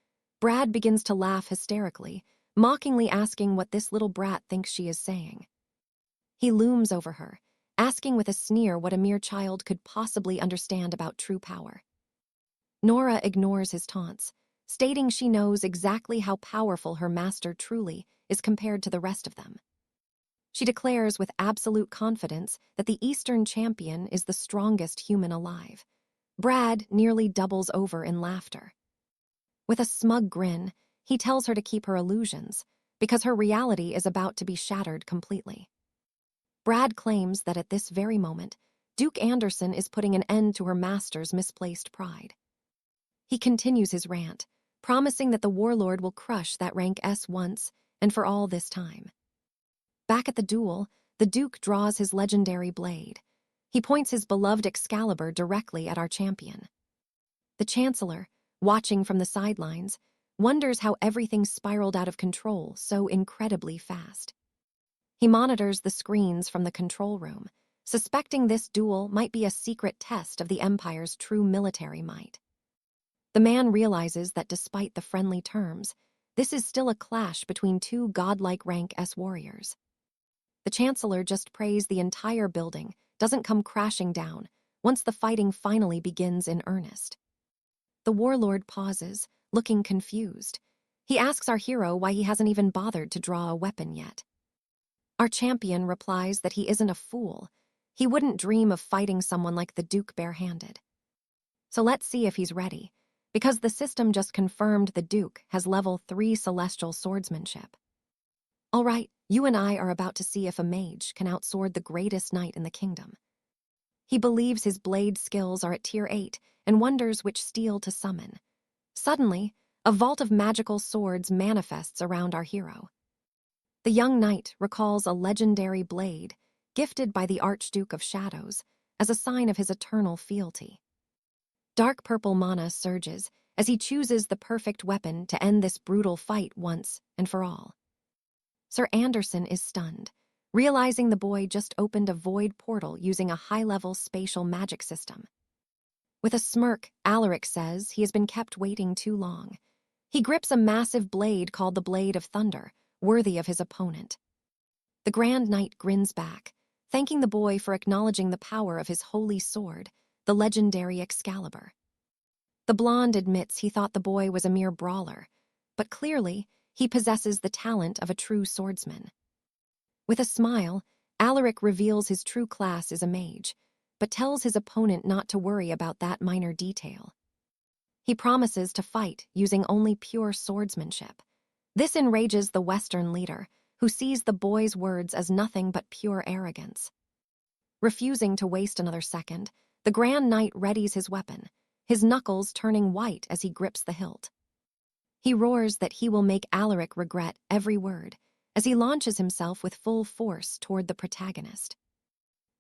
Brad begins to laugh hysterically, mockingly asking what this little brat thinks she is saying. He looms over her, asking with a sneer what a mere child could possibly understand about true power. Nora ignores his taunts, stating she knows exactly how powerful her master truly is compared to the rest of them. She declares with absolute confidence that the Eastern champion is the strongest human alive. Brad nearly doubles over in laughter. With a smug grin, he tells her to keep her illusions, because her reality is about to be shattered completely. Brad claims that at this very moment, Duke Anderson is putting an end to her master's misplaced pride. He continues his rant, promising that the warlord will crush that rank S once and for all this time. Back at the duel, the Duke draws his legendary blade. He points his beloved 𝒂𝒂𝒏𝒅 directly at our champion. The Chancellor, watching from the sidelines, wonders how everything spiraled out of control so incredibly fast. He monitors the screens from the control room, suspecting this duel might be a secret test of the Empire's true military might. The man realizes that despite the friendly terms, this is still a clash between two godlike rank S warriors. The Chancellor just prays the entire building doesn't come crashing down once the fighting finally begins in earnest. The warlord pauses, looking confused. He asks our hero why he hasn't even bothered to draw a weapon yet. Our champion replies that he isn't a fool. He wouldn't dream of fighting someone like the Duke barehanded. So let's see if he's ready, because the system just confirmed the Duke has level 3 celestial swordsmanship. All right, you and I are about to see if a mage can outsword the greatest knight in the kingdom. He believes his blade skills are at tier 8 and wonders which steel to summon. Suddenly, a vault of magical swords manifests around our hero. The young knight recalls a legendary blade gifted by the Archduke of Shadows as a sign of his eternal fealty. Dark purple mana surges as he chooses the perfect weapon to end this brutal fight once and for all. Sir Anderson is stunned, realizing the boy just opened a void portal using a high-level spatial magic system. With a smirk, 𝒂𝒂𝒏𝒅 says he has been kept waiting too long. He grips a massive blade called the Blade of Thunder, worthy of his opponent. The Grand Knight grins back, thanking the boy for acknowledging the power of his holy sword, the legendary 𝒂𝒂𝒏𝒅. The blonde admits he thought the boy was a mere brawler, but clearly, he possesses the talent of a true swordsman. With a smile, 𝒂𝒂𝒏𝒅 reveals his true class is a mage, but tells his opponent not to worry about that minor detail. He promises to fight using only pure swordsmanship. This enrages the Western leader, who sees the boy's words as nothing but pure arrogance. Refusing to waste another second, the Grand Knight readies his weapon, his knuckles turning white as he grips the hilt. He roars that he will make 𝒂𝒂𝒏𝒅 regret every word as he launches himself with full force toward the protagonist.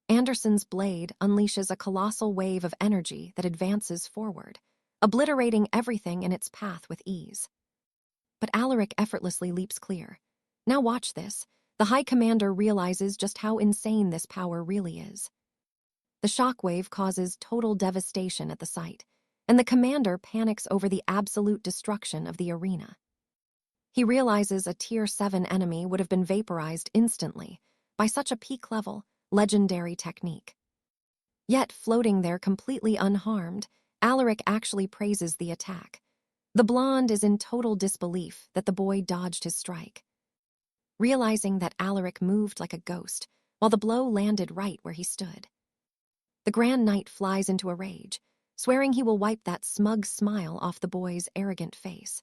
Anderson's blade unleashes a colossal wave of energy that advances forward, obliterating everything in its path with ease. But 𝒂𝒂𝒏𝒅 effortlessly leaps clear. Now watch this. The High Commander realizes just how insane this power really is. The shockwave causes total devastation at the site, and the commander panics over the absolute destruction of the arena. He realizes a tier 7 enemy would have been vaporized instantly by such a peak-level, legendary technique. Yet, floating there completely unharmed, 𝒂𝒂𝒏𝒅 actually praises the attack. The blonde is in total disbelief that the boy dodged his strike. Realizing that 𝒂𝒂𝒏𝒅 moved like a ghost, while the blow landed right where he stood. The Grand Knight flies into a rage, swearing he will wipe that smug smile off the boy's arrogant face.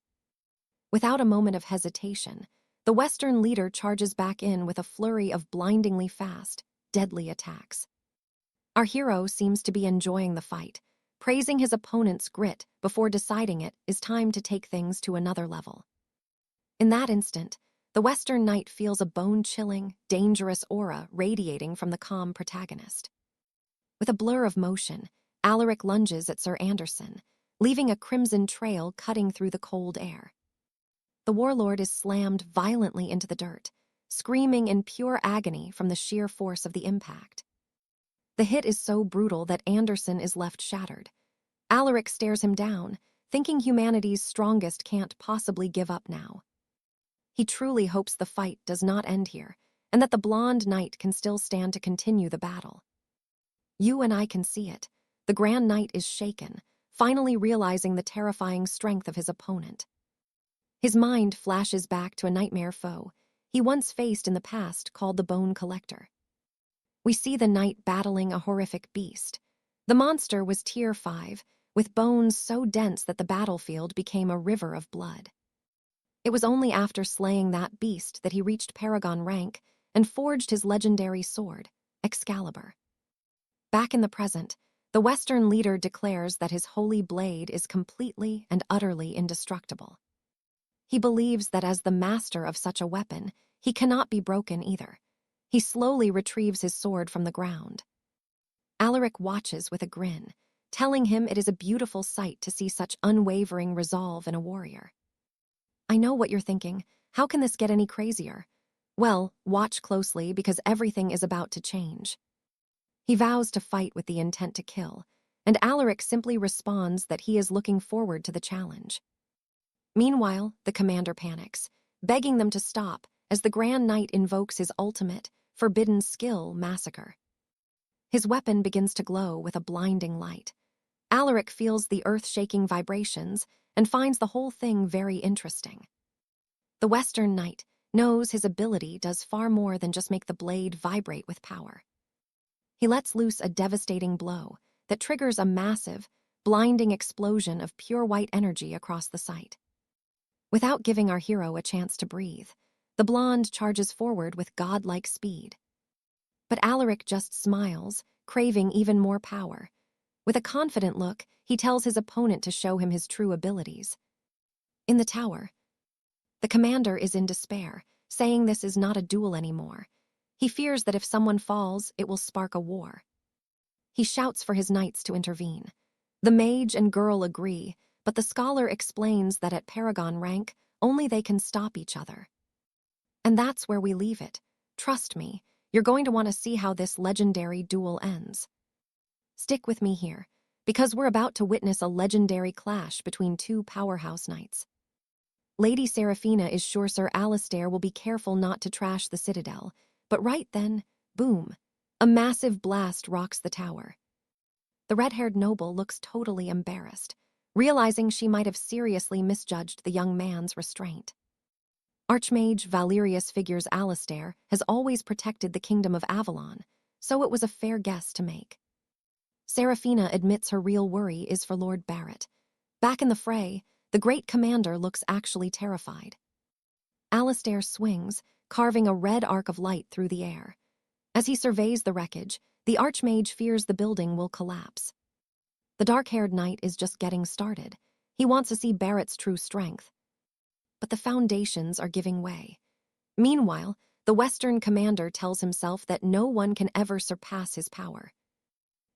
Without a moment of hesitation, the Western leader charges back in with a flurry of blindingly fast, deadly attacks. Our hero seems to be enjoying the fight, praising his opponent's grit before deciding it is time to take things to another level. In that instant, the Western Knight feels a bone-chilling, dangerous aura radiating from the calm protagonist. With a blur of motion, 𝒂𝒂𝒏𝒅 lunges at Sir Anderson, leaving a crimson trail cutting through the cold air. The warlord is slammed violently into the dirt, screaming in pure agony from the sheer force of the impact. The hit is so brutal that Anderson is left shattered. 𝒂𝒂𝒏𝒅 stares him down, thinking humanity's strongest can't possibly give up now. He truly hopes the fight does not end here, and that the blonde knight can still stand to continue the battle. You and I can see it. The Grand Knight is shaken, finally realizing the terrifying strength of his opponent. His mind flashes back to a nightmare foe he once faced in the past called the Bone Collector. We see the knight battling a horrific beast. The monster was tier 5, with bones so dense that the battlefield became a river of blood. It was only after slaying that beast that he reached paragon rank and forged his legendary sword, 𝒂𝒂𝒓𝒔. Back in the present, the Western leader declares that his holy blade is completely and utterly indestructible. He believes that as the master of such a weapon, he cannot be broken either. He slowly retrieves his sword from the ground. Alaric watches with a grin, telling him it is a beautiful sight to see such unwavering resolve in a warrior. I know what you're thinking. How can this get any crazier? Well, watch closely because everything is about to change. He vows to fight with the intent to kill, and Alaric simply responds that he is looking forward to the challenge. Meanwhile, the commander panics, begging them to stop as the Grand Knight invokes his ultimate, forbidden skill, 𝒂𝒂𝒓𝒔. His weapon begins to glow with a blinding light. Alaric feels the earth-shaking vibrations and finds the whole thing very interesting. The Western Knight knows his ability does far more than just make the blade vibrate with power. He lets loose a devastating blow that triggers a massive, blinding explosion of pure white energy across the site. Without giving our hero a chance to breathe, the blonde charges forward with godlike speed. But Alaric just smiles, craving even more power. With a confident look, he tells his opponent to show him his true abilities. In the tower, the commander is in despair, saying this is not a duel anymore. He fears that if someone falls, it will spark a war. He shouts for his knights to intervene. The mage and girl agree, but the scholar explains that at paragon rank, only they can stop each other. And that's where we leave it. Trust me, you're going to want to see how this legendary duel ends. Stick with me here, because we're about to witness a legendary clash between two powerhouse knights. Lady Seraphina is sure Sir Alistair will be careful not to trash the citadel, but right then, boom, a massive blast rocks the tower. The red-haired noble looks totally embarrassed, realizing she might have seriously misjudged the young man's restraint. Archmage Valerius figures Alistair has always protected the kingdom of Avalon, so it was a fair guess to make. Seraphina admits her real worry is for Lord Barrett. Back in the fray, the great commander looks actually terrified. Alistair swings, carving a red arc of light through the air. As he surveys the wreckage, the Archmage fears the building will collapse. The dark-haired knight is just getting started. He wants to see Barrett's true strength. But the foundations are giving way. Meanwhile, the Western commander tells himself that no one can ever surpass his power.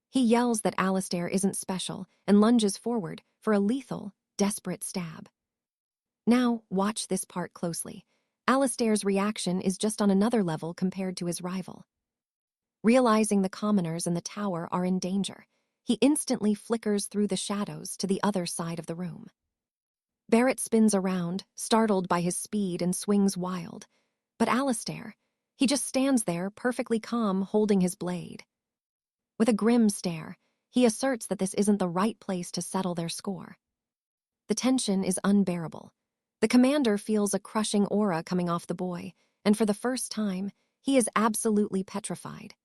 He yells that Alistair isn't special and lunges forward for a lethal, desperate stab. Now, watch this part closely. Alistair's reaction is just on another level compared to his rival. Realizing the commoners in the tower are in danger, he instantly flickers through the shadows to the other side of the room. Barrett spins around, startled by his speed, and swings wild. But Alistair, he just stands there, perfectly calm, holding his blade. With a grim stare, he asserts that this isn't the right place to settle their score. The tension is unbearable. The commander feels a crushing aura coming off the boy, and for the first time, he is absolutely petrified.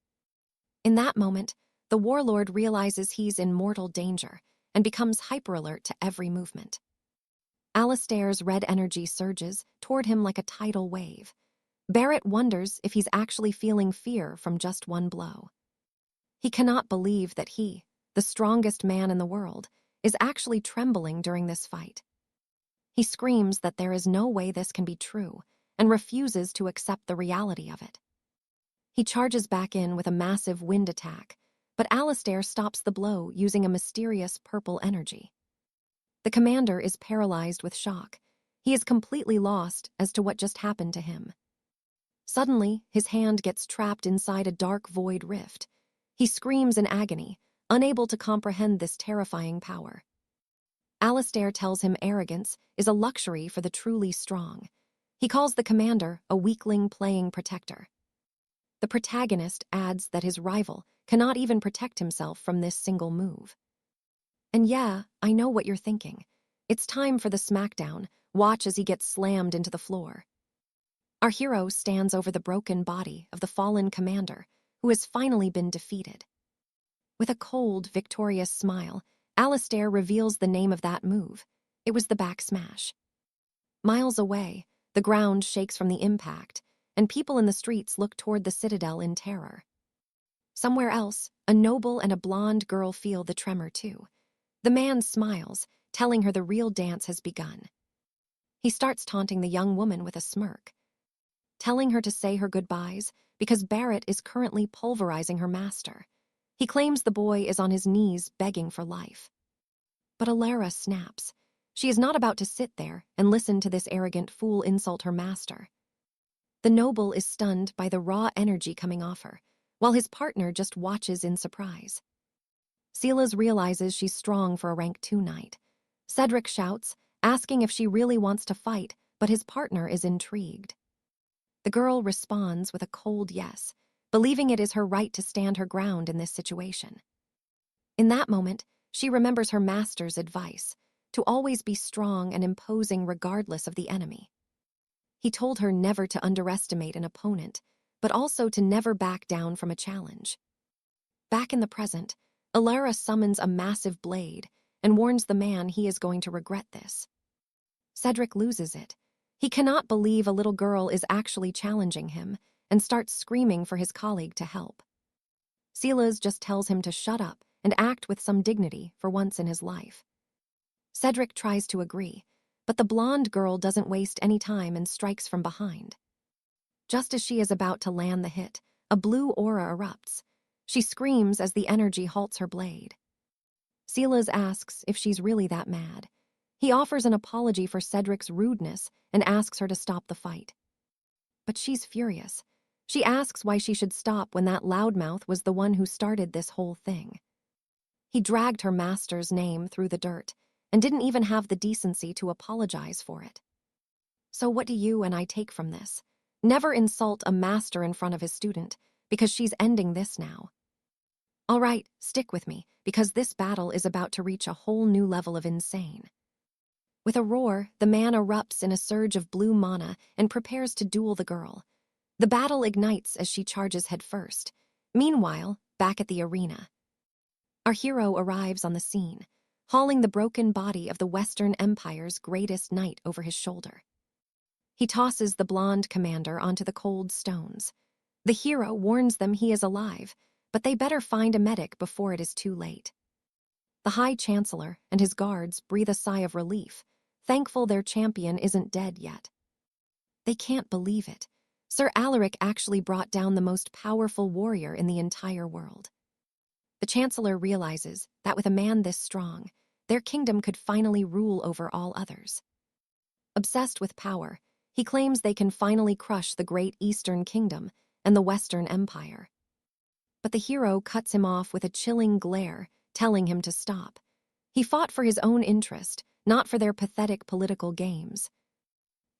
In that moment, the warlord realizes he's in mortal danger and becomes hyper-alert to every movement. Alistair's red energy surges toward him like a tidal wave. Barrett wonders if he's actually feeling fear from just one blow. He cannot believe that he, the strongest man in the world, is actually trembling during this fight. He screams that there is no way this can be true and refuses to accept the reality of it. He charges back in with a massive wind attack, but Alistair stops the blow using a mysterious purple energy. The commander is paralyzed with shock. He is completely lost as to what just happened to him. Suddenly, his hand gets trapped inside a dark void rift. He screams in agony, unable to comprehend this terrifying power. Alistair tells him arrogance is a luxury for the truly strong. He calls the commander a weakling playing protector. The protagonist adds that his rival cannot even protect himself from this single move. And yeah, I know what you're thinking. It's time for the smackdown. Watch as he gets slammed into the floor. Our hero stands over the broken body of the fallen commander, who has finally been defeated. With a cold, victorious smile, Alistair reveals the name of that move. It was the back smash. Miles away, the ground shakes from the impact, and people in the streets look toward the citadel in terror. Somewhere else, a noble and a blonde girl feel the tremor too. The man smiles, telling her the real dance has begun. He starts taunting the young woman with a smirk, telling her to say her goodbyes because Barrett is currently pulverizing her master. He claims the boy is on his knees begging for life. But Alara snaps. She is not about to sit there and listen to this arrogant fool insult her master. The noble is stunned by the raw energy coming off her, while his partner just watches in surprise. Silas realizes she's strong for a rank 2 knight. Cedric shouts, asking if she really wants to fight, but his partner is intrigued. The girl responds with a cold yes, believing it is her right to stand her ground in this situation. In that moment, she remembers her master's advice, to always be strong and imposing regardless of the enemy. He told her never to underestimate an opponent, but also to never back down from a challenge. Back in the present, Alara summons a massive blade and warns the man he is going to regret this. Cedric loses it. He cannot believe a little girl is actually challenging him and starts screaming for his colleague to help. Silas just tells him to shut up and act with some dignity for once in his life. Cedric tries to agree, but the blonde girl doesn't waste any time and strikes from behind. Just as she is about to land the hit, a blue aura erupts. She screams as the energy halts her blade. Silas asks if she's really that mad. He offers an apology for Cedric's rudeness and asks her to stop the fight. But she's furious. She asks why she should stop when that loudmouth was the one who started this whole thing. He dragged her master's name through the dirt and didn't even have the decency to apologize for it. So what do you and I take from this? Never insult a master in front of his student, because she's ending this now. All right, stick with me, because this battle is about to reach a whole new level of insane. With a roar, the man erupts in a surge of blue mana and prepares to duel the girl. The battle ignites as she charges headfirst. Meanwhile, back at the arena, our hero arrives on the scene, hauling the broken body of the Western Empire's greatest knight over his shoulder. He tosses the blonde commander onto the cold stones. The hero warns them he is alive, but they better find a medic before it is too late. The High Chancellor and his guards breathe a sigh of relief, thankful their champion isn't dead yet. They can't believe it. Sir Alaric actually brought down the most powerful warrior in the entire world. The Chancellor realizes that with a man this strong, their kingdom could finally rule over all others. Obsessed with power, he claims they can finally crush the great Eastern Kingdom and the Western Empire. But the hero cuts him off with a chilling glare, telling him to stop. He fought for his own interest, not for their pathetic political games.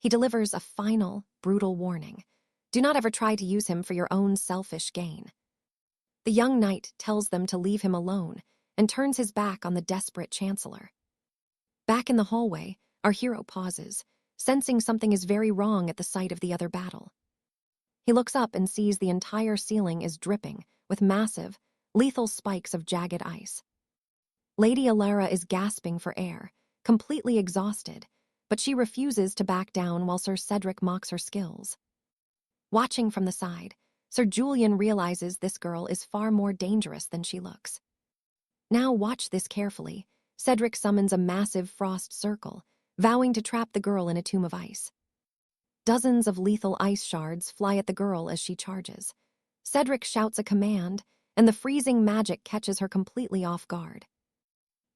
He delivers a final, brutal warning. Do not ever try to use him for your own selfish gain. The young knight tells them to leave him alone and turns his back on the desperate Chancellor. Back in the hallway, our hero pauses, sensing something is very wrong at the sight of the other battle. He looks up and sees the entire ceiling is dripping with massive, lethal spikes of jagged ice. Lady Alara is gasping for air, completely exhausted, but she refuses to back down while Sir Cedric mocks her skills. Watching from the side, Sir Julian realizes this girl is far more dangerous than she looks. Now watch this carefully. Cedric summons a massive frost circle, vowing to trap the girl in a tomb of ice. Dozens of lethal ice shards fly at the girl as she charges. Cedric shouts a command, and the freezing magic catches her completely off guard.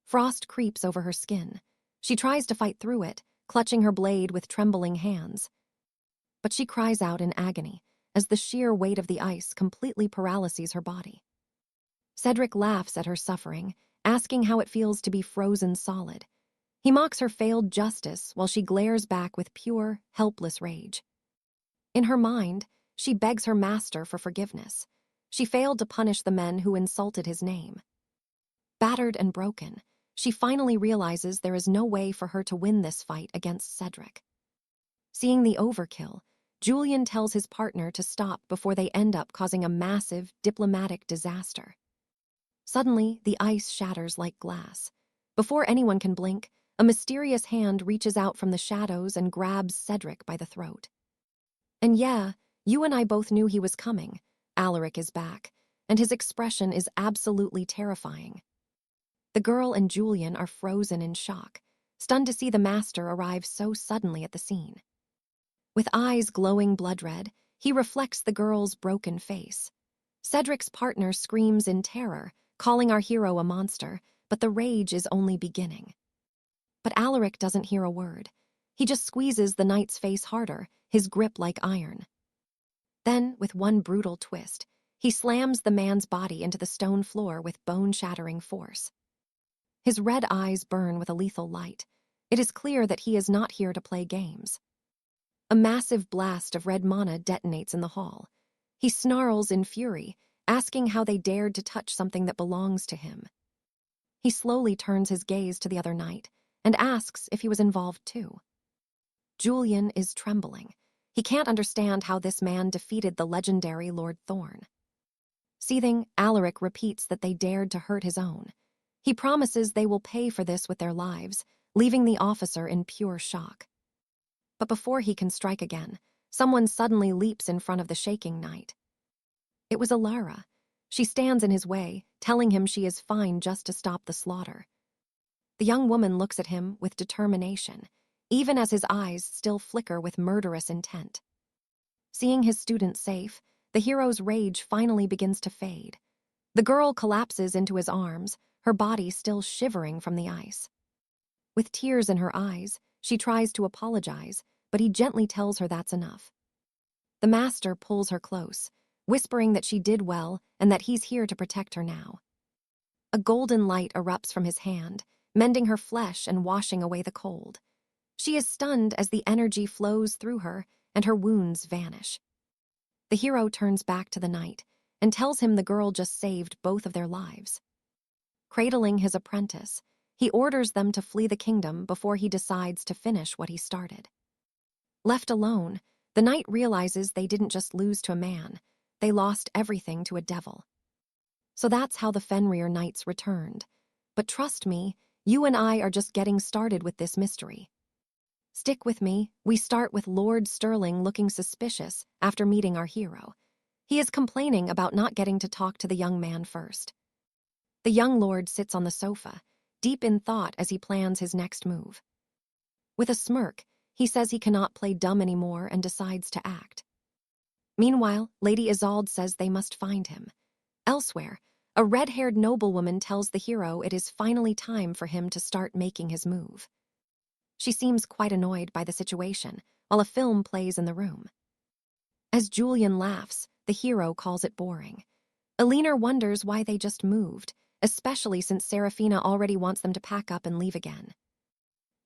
Frost creeps over her skin. She tries to fight through it, clutching her blade with trembling hands. But she cries out in agony, as the sheer weight of the ice completely paralyses her body. Cedric laughs at her suffering, asking how it feels to be frozen solid. He mocks her failed justice while she glares back with pure, helpless rage. In her mind, she begs her master for forgiveness. She failed to punish the men who insulted his name. Battered and broken, she finally realizes there is no way for her to win this fight against Cedric. Seeing the overkill, Julian tells his partner to stop before they end up causing a massive diplomatic disaster. Suddenly, the ice shatters like glass. Before anyone can blink, a mysterious hand reaches out from the shadows and grabs Cedric by the throat. And yeah, you and I both knew he was coming. Alaric is back, and his expression is absolutely terrifying. The girl and Julian are frozen in shock, stunned to see the master arrive so suddenly at the scene. With eyes glowing blood red, he reflects the girl's broken face. Cedric's partner screams in terror, calling our hero a monster, but the rage is only beginning. But Alaric doesn't hear a word. He just squeezes the knight's face harder, his grip like iron. Then, with one brutal twist, he slams the man's body into the stone floor with bone-shattering force. His red eyes burn with a lethal light. It is clear that he is not here to play games. A massive blast of red mana detonates in the hall. He snarls in fury, asking how they dared to touch something that belongs to him. He slowly turns his gaze to the other knight and asks if he was involved too. Julian is trembling. He can't understand how this man defeated the legendary Lord Thorn. Seething, Alaric repeats that they dared to hurt his own. He promises they will pay for this with their lives, leaving the officer in pure shock. But before he can strike again, someone suddenly leaps in front of the shaking knight. It was Alara. She stands in his way, telling him she is fine just to stop the slaughter. The young woman looks at him with determination, even as his eyes still flicker with murderous intent. Seeing his student safe, the hero's rage finally begins to fade. The girl collapses into his arms, her body still shivering from the ice. With tears in her eyes, she tries to apologize, but he gently tells her that's enough. The master pulls her close, whispering that she did well and that he's here to protect her now. A golden light erupts from his hand, mending her flesh and washing away the cold. She is stunned as the energy flows through her and her wounds vanish. The hero turns back to the knight and tells him the girl just saved both of their lives. Cradling his apprentice, he orders them to flee the kingdom before he decides to finish what he started. Left alone, the knight realizes they didn't just lose to a man, they lost everything to a devil. So that's how the Fenrir Knights returned. But trust me, you and I are just getting started with this mystery. Stick with me. We start with Lord Sterling looking suspicious after meeting our hero. He is complaining about not getting to talk to the young man first. The young lord sits on the sofa, deep in thought as he plans his next move. With a smirk, he says he cannot play dumb anymore and decides to act. Meanwhile, Lady Isolde says they must find him. Elsewhere, a red-haired noblewoman tells the hero it is finally time for him to start making his move. She seems quite annoyed by the situation, while a film plays in the room. As Julian laughs, the hero calls it boring. Alina wonders why they just moved, especially since Serafina already wants them to pack up and leave again.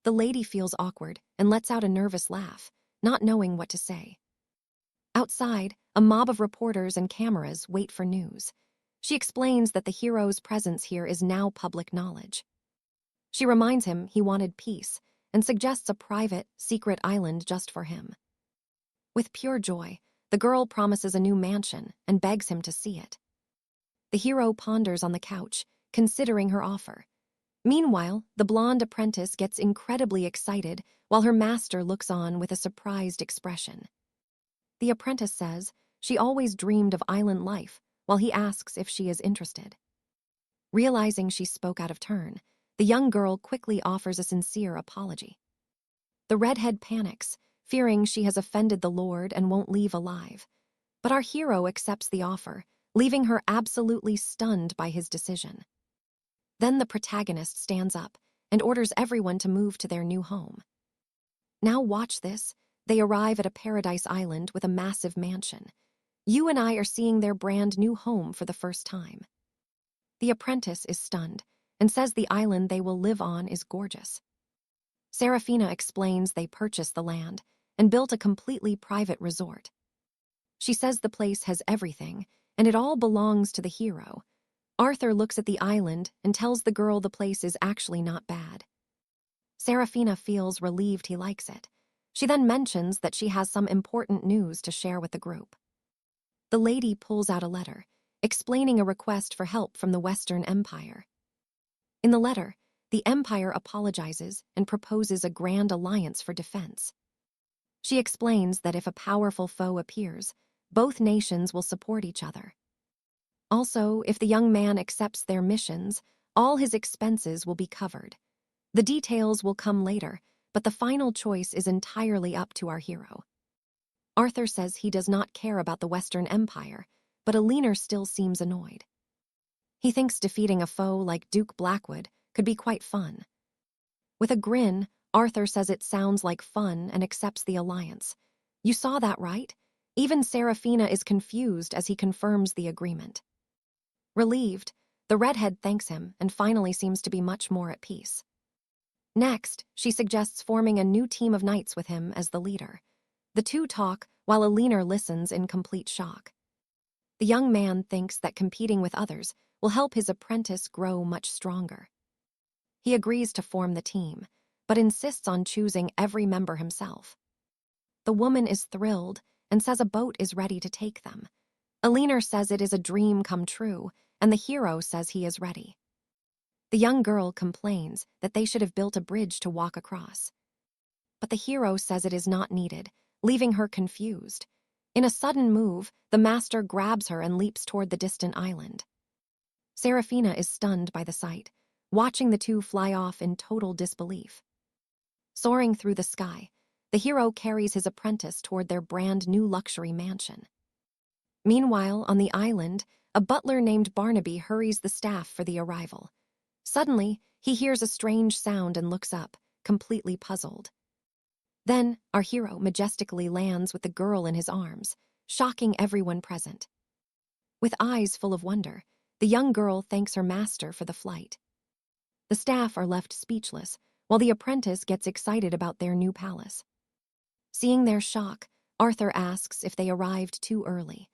The lady feels awkward and lets out a nervous laugh, not knowing what to say. Outside, a mob of reporters and cameras wait for news. She explains that the hero's presence here is now public knowledge. She reminds him he wanted peace and suggests a private, secret island just for him. With pure joy, the girl promises a new mansion and begs him to see it. The hero ponders on the couch, considering her offer. Meanwhile, the blonde apprentice gets incredibly excited while her master looks on with a surprised expression. The apprentice says she always dreamed of island life, while he asks if she is interested. Realizing she spoke out of turn, the young girl quickly offers a sincere apology. The redhead panics, fearing she has offended the Lord and won't leave alive. But our hero accepts the offer, leaving her absolutely stunned by his decision. Then the protagonist stands up and orders everyone to move to their new home. Now watch this. They arrive at a paradise island with a massive mansion. You and I are seeing their brand new home for the first time. The apprentice is stunned and says the island they will live on is gorgeous. Serafina explains they purchased the land and built a completely private resort. She says the place has everything, and it all belongs to the hero. Arthur looks at the island and tells the girl the place is actually not bad. Serafina feels relieved he likes it. She then mentions that she has some important news to share with the group. The lady pulls out a letter, explaining a request for help from the Western Empire. In the letter, The empire apologizes and proposes a grand alliance for defense. She explains that if a powerful foe appears, both nations will support each other. Also, if the young man accepts their missions, all his expenses will be covered. The details will come later, but the final choice is entirely up to our hero. Arthur says he does not care about the Western Empire, but Aleena still seems annoyed. He thinks defeating a foe like Duke Blackwood could be quite fun. With a grin, Arthur says it sounds like fun and accepts the alliance. You saw that, right? Even Seraphina is confused as he confirms the agreement. Relieved, the redhead thanks him and finally seems to be much more at peace. Next, she suggests forming a new team of knights with him as the leader. The two talk while Aleena listens in complete shock. The young man thinks that competing with others will help his apprentice grow much stronger. He agrees to form the team, but insists on choosing every member himself. The woman is thrilled and says a boat is ready to take them. Aleena says it is a dream come true, and the hero says he is ready. The young girl complains that they should have built a bridge to walk across. But the hero says it is not needed, leaving her confused. In a sudden move, the master grabs her and leaps toward the distant island. Seraphina is stunned by the sight, watching the two fly off in total disbelief. Soaring through the sky, the hero carries his apprentice toward their brand new luxury mansion. Meanwhile, on the island, a butler named Barnaby hurries the staff for the arrival. Suddenly, he hears a strange sound and looks up, completely puzzled. Then, our hero majestically lands with the girl in his arms, shocking everyone present. With eyes full of wonder, the young girl thanks her master for the flight. The staff are left speechless, while the apprentice gets excited about their new palace. Seeing their shock, Arthur asks if they arrived too early.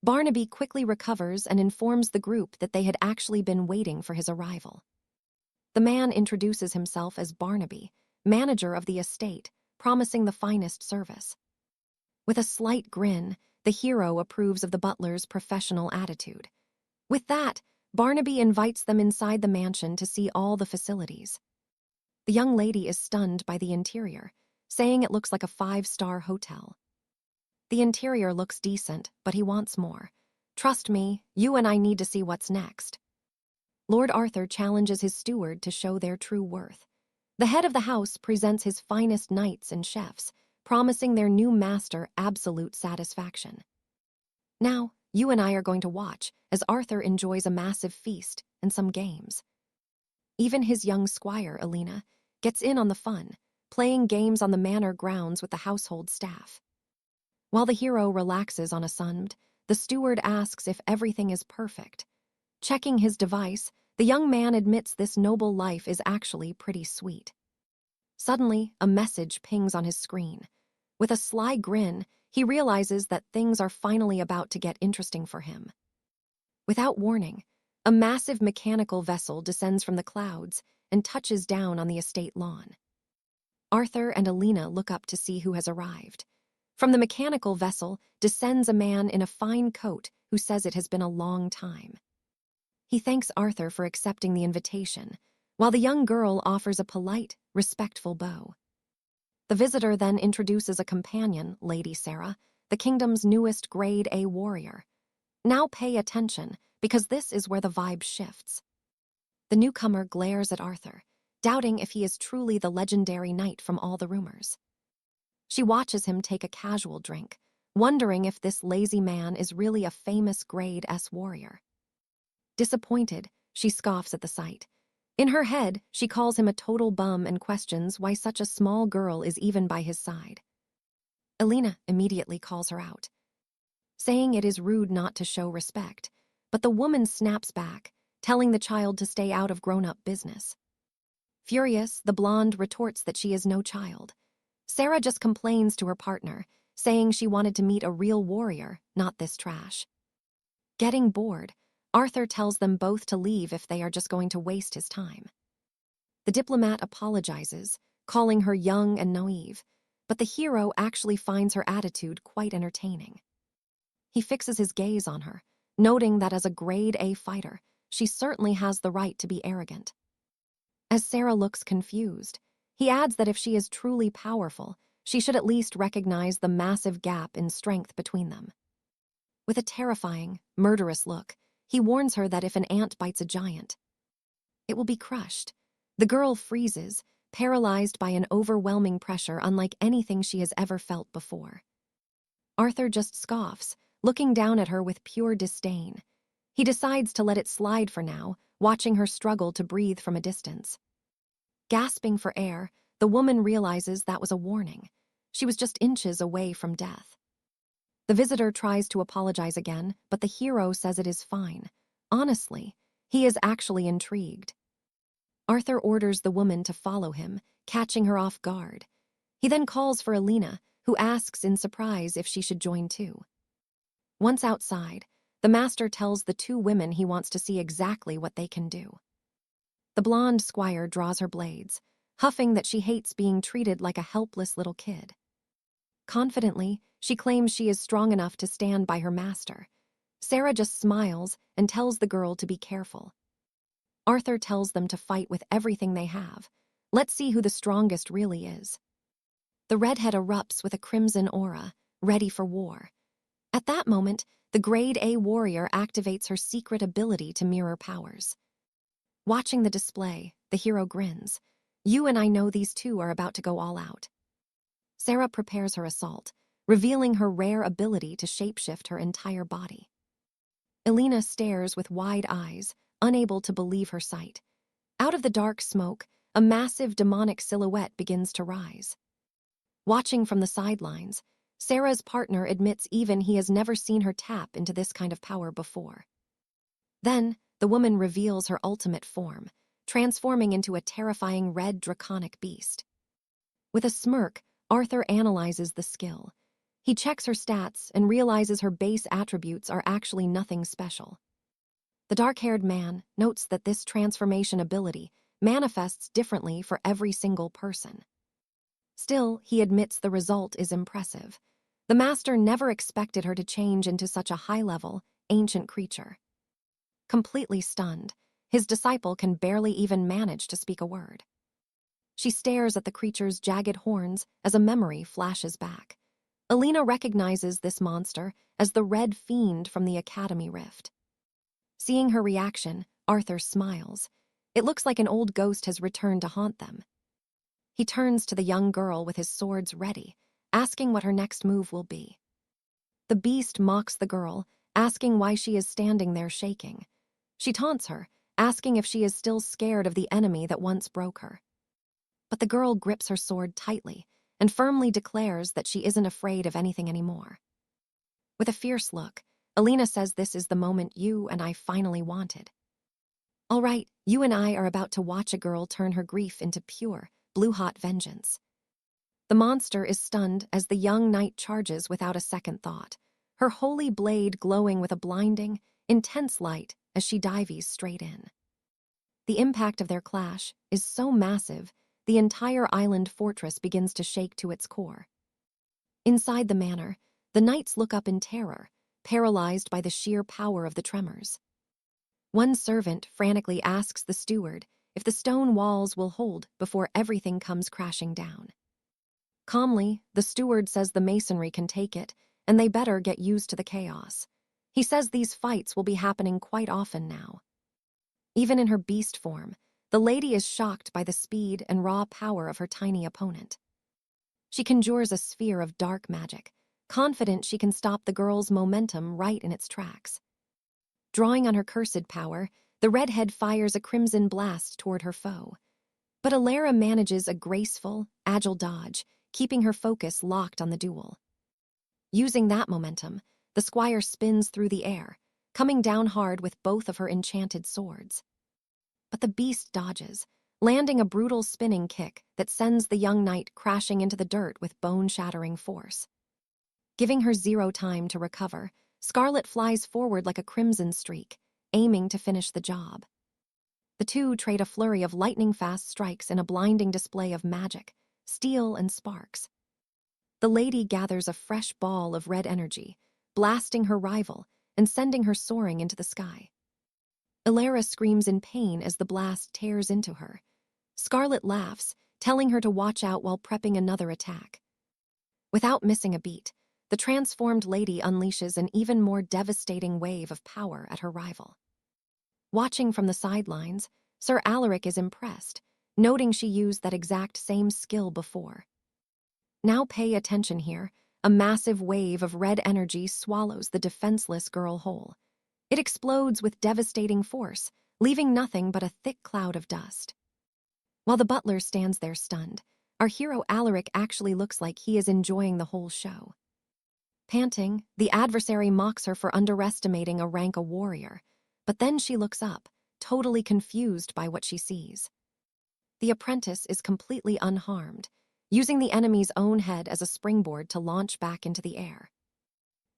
Barnaby quickly recovers and informs the group that they had actually been waiting for his arrival. The man introduces himself as Barnaby, manager of the estate, promising the finest service. With a slight grin, the hero approves of the butler's professional attitude. With that, Barnaby invites them inside the mansion to see all the facilities. The young lady is stunned by the interior, saying it looks like a 5-star hotel. The interior looks decent, but he wants more. Trust me, you and I need to see what's next. Lord Arthur challenges his steward to show their true worth. The head of the house presents his finest knights and chefs, promising their new master absolute satisfaction. Now, you and I are going to watch as Arthur enjoys a massive feast and some games. Even his young squire, Aleena, gets in on the fun, playing games on the manor grounds with the household staff. While the hero relaxes on a sund, the steward asks if everything is perfect. Checking his device, the young man admits this noble life is actually pretty sweet. Suddenly, a message pings on his screen. With a sly grin, he realizes that things are finally about to get interesting for him. Without warning, a massive mechanical vessel descends from the clouds and touches down on the estate lawn. Arthur and Aleena look up to see who has arrived. From the mechanical vessel descends a man in a fine coat who says it has been a long time. He thanks Arthur for accepting the invitation, while the young girl offers a polite, respectful bow. The visitor then introduces a companion, Lady Sarah, the kingdom's newest Grade A warrior. Now pay attention, because this is where the vibe shifts. The newcomer glares at Arthur, doubting if he is truly the legendary knight from all the rumors. She watches him take a casual drink, wondering if this lazy man is really a famous Grade S warrior. Disappointed, she scoffs at the sight. In her head, she calls him a total bum and questions why such a small girl is even by his side. Aleena immediately calls her out, saying it is rude not to show respect, but the woman snaps back, telling the child to stay out of grown-up business. Furious, the blonde retorts that she is no child. Sarah just complains to her partner, saying she wanted to meet a real warrior, not this trash. Getting bored, Arthur tells them both to leave if they are just going to waste his time. The diplomat apologizes, calling her young and naive, but the hero actually finds her attitude quite entertaining. He fixes his gaze on her, noting that as a Grade A fighter, she certainly has the right to be arrogant. As Sarah looks confused, he adds that if she is truly powerful, she should at least recognize the massive gap in strength between them. With a terrifying, murderous look, he warns her that if an ant bites a giant, it will be crushed. The girl freezes, paralyzed by an overwhelming pressure unlike anything she has ever felt before. Arthur just scoffs, looking down at her with pure disdain. He decides to let it slide for now, watching her struggle to breathe from a distance. Gasping for air, the woman realizes that was a warning. She was just inches away from death. The visitor tries to apologize again, but the hero says it is fine. Honestly, he is actually intrigued. Arthur orders the woman to follow him, catching her off guard. He then calls for Alina, who asks in surprise if she should join too. Once outside, the master tells the two women he wants to see exactly what they can do. The blonde squire draws her blades, huffing that she hates being treated like a helpless little kid. Confidently, she claims she is strong enough to stand by her master. Sarah just smiles and tells the girl to be careful. Arthur tells them to fight with everything they have. Let's see who the strongest really is. The redhead erupts with a crimson aura, ready for war. At that moment, the Grade A warrior activates her secret ability to mirror powers. Watching the display, the hero grins. You and I know these two are about to go all out. Sarah prepares her assault, revealing her rare ability to shapeshift her entire body. Alina stares with wide eyes, unable to believe her sight. Out of the dark smoke, a massive demonic silhouette begins to rise. Watching from the sidelines, Sarah's partner admits even he has never seen her tap into this kind of power before. Then, the woman reveals her ultimate form, transforming into a terrifying red draconic beast. With a smirk, Arthur analyzes the skill. He checks her stats and realizes her base attributes are actually nothing special. The dark-haired man notes that this transformation ability manifests differently for every single person. Still, he admits the result is impressive. The master never expected her to change into such a high-level, ancient creature. Completely stunned, his disciple can barely even manage to speak a word. She stares at the creature's jagged horns as a memory flashes back. Alina recognizes this monster as the Red Fiend from the Academy Rift. Seeing her reaction, Arthur smiles. It looks like an old ghost has returned to haunt them. He turns to the young girl with his swords ready, asking what her next move will be. The beast mocks the girl, asking why she is standing there shaking. She taunts her, asking if she is still scared of the enemy that once broke her. But the girl grips her sword tightly and firmly declares that she isn't afraid of anything anymore. With a fierce look, Alina says this is the moment you and I finally wanted. All right, you and I are about to watch a girl turn her grief into pure, blue-hot vengeance. The monster is stunned as the young knight charges without a second thought, her holy blade glowing with a blinding, intense light as she dives straight in. The impact of their clash is so massive, the entire island fortress begins to shake to its core. Inside the manor, the knights look up in terror, paralyzed by the sheer power of the tremors. One servant frantically asks the steward if the stone walls will hold before everything comes crashing down. Calmly, the steward says the masonry can take it, and they better get used to the chaos. He says these fights will be happening quite often now. Even in her beast form, the lady is shocked by the speed and raw power of her tiny opponent. She conjures a sphere of dark magic, confident she can stop the girl's momentum right in its tracks. Drawing on her cursed power, the redhead fires a crimson blast toward her foe. But Alara manages a graceful, agile dodge, keeping her focus locked on the duel. Using that momentum, the squire spins through the air, coming down hard with both of her enchanted swords. But the beast dodges, landing a brutal spinning kick that sends the young knight crashing into the dirt with bone-shattering force. Giving her zero time to recover, Scarlet flies forward like a crimson streak, aiming to finish the job. The two trade a flurry of lightning-fast strikes in a blinding display of magic, steel and sparks. The lady gathers a fresh ball of red energy, blasting her rival and sending her soaring into the sky. Alara screams in pain as the blast tears into her. Scarlet laughs, telling her to watch out while prepping another attack. Without missing a beat, the transformed lady unleashes an even more devastating wave of power at her rival. Watching from the sidelines, Sir Alaric is impressed, noting she used that exact same skill before. Now pay attention here. A massive wave of red energy swallows the defenseless girl whole. It explodes with devastating force, leaving nothing but a thick cloud of dust. While the butler stands there stunned, our hero Alaric actually looks like he is enjoying the whole show. Panting, the adversary mocks her for underestimating a rank a warrior, but then she looks up, totally confused by what she sees. The apprentice is completely unharmed, using the enemy's own head as a springboard to launch back into the air.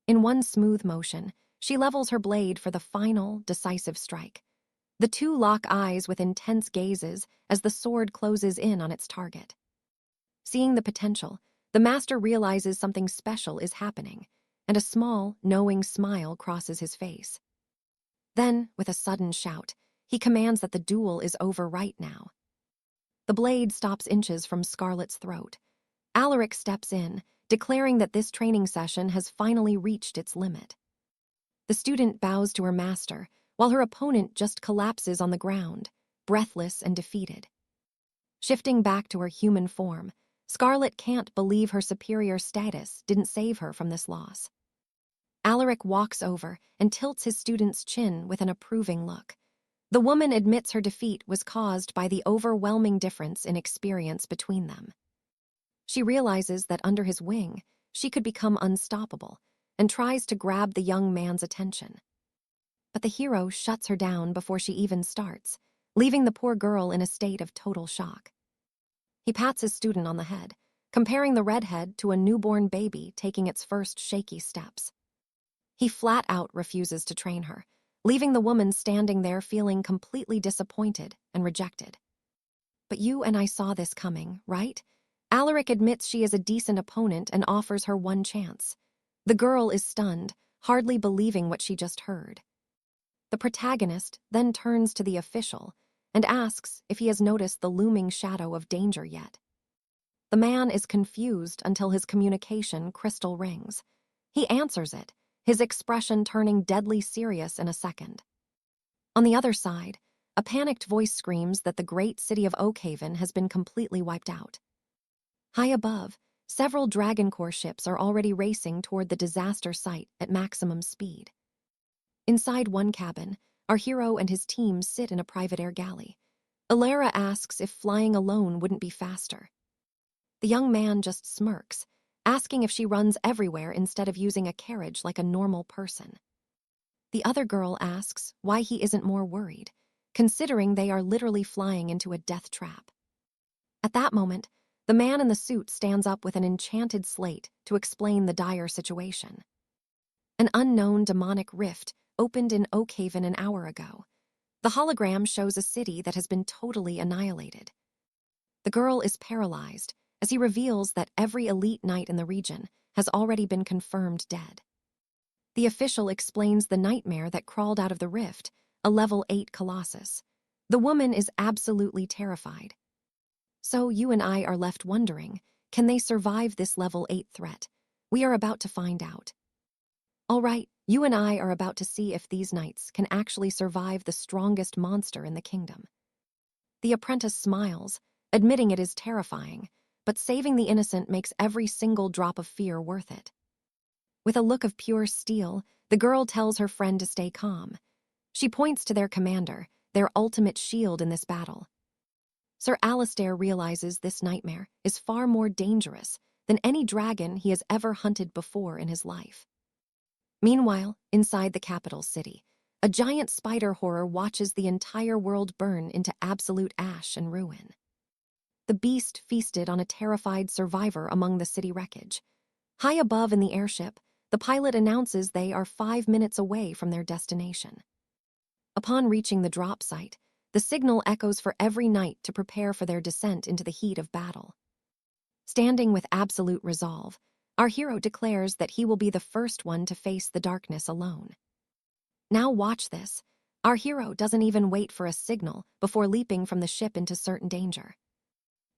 In one smooth motion, she levels her blade for the final, decisive strike. The two lock eyes with intense gazes as the sword closes in on its target. Seeing the potential, the master realizes something special is happening, and a small, knowing smile crosses his face. Then, with a sudden shout, he commands that the duel is over right now. The blade stops inches from Scarlet's throat. Alaric steps in, declaring that this training session has finally reached its limit. The student bows to her master, while her opponent just collapses on the ground, breathless and defeated. Shifting back to her human form, Scarlet can't believe her superior status didn't save her from this loss. Alaric walks over and tilts his student's chin with an approving look. The woman admits her defeat was caused by the overwhelming difference in experience between them. She realizes that under his wing, she could become unstoppable, and tries to grab the young man's attention. But the hero shuts her down before she even starts, leaving the poor girl in a state of total shock. He pats his student on the head, comparing the redhead to a newborn baby taking its first shaky steps. He flat out refuses to train her, leaving the woman standing there feeling completely disappointed and rejected. But you and I saw this coming, right? Alaric admits she is a decent opponent and offers her one chance. The girl is stunned, hardly believing what she just heard. The protagonist then turns to the official and asks if he has noticed the looming shadow of danger yet. The man is confused until his communication crystal rings. He answers it, his expression turning deadly serious in a second. On the other side, a panicked voice screams that the great city of Oakhaven has been completely wiped out. High above, several Dragon Corps ships are already racing toward the disaster site at maximum speed. Inside one cabin, our hero and his team sit in a private air galley. Alara asks if flying alone wouldn't be faster. The young man just smirks, asking if she runs everywhere instead of using a carriage like a normal person. The other girl asks why he isn't more worried, considering they are literally flying into a death trap. At that moment, the man in the suit stands up with an enchanted slate to explain the dire situation. An unknown demonic rift opened in Oakhaven an hour ago. The hologram shows a city that has been totally annihilated. The girl is paralyzed as he reveals that every elite knight in the region has already been confirmed dead. The official explains the nightmare that crawled out of the rift, a level 8 colossus. The woman is absolutely terrified. So you and I are left wondering, can they survive this level 8 threat? We are about to find out. All right, you and I are about to see if these knights can actually survive the strongest monster in the kingdom. The apprentice smiles, admitting it is terrifying, but saving the innocent makes every single drop of fear worth it. With a look of pure steel, the girl tells her friend to stay calm. She points to their commander, their ultimate shield in this battle. Sir Alistair realizes this nightmare is far more dangerous than any dragon he has ever hunted before in his life. Meanwhile, inside the capital city, a giant spider horror watches the entire world burn into absolute ash and ruin. The beast feasted on a terrified survivor among the city wreckage. High above in the airship, the pilot announces they are 5 minutes away from their destination. Upon reaching the drop site, the signal echoes for every knight to prepare for their descent into the heat of battle. Standing with absolute resolve, our hero declares that he will be the first one to face the darkness alone. Now watch this. Our hero doesn't even wait for a signal before leaping from the ship into certain danger.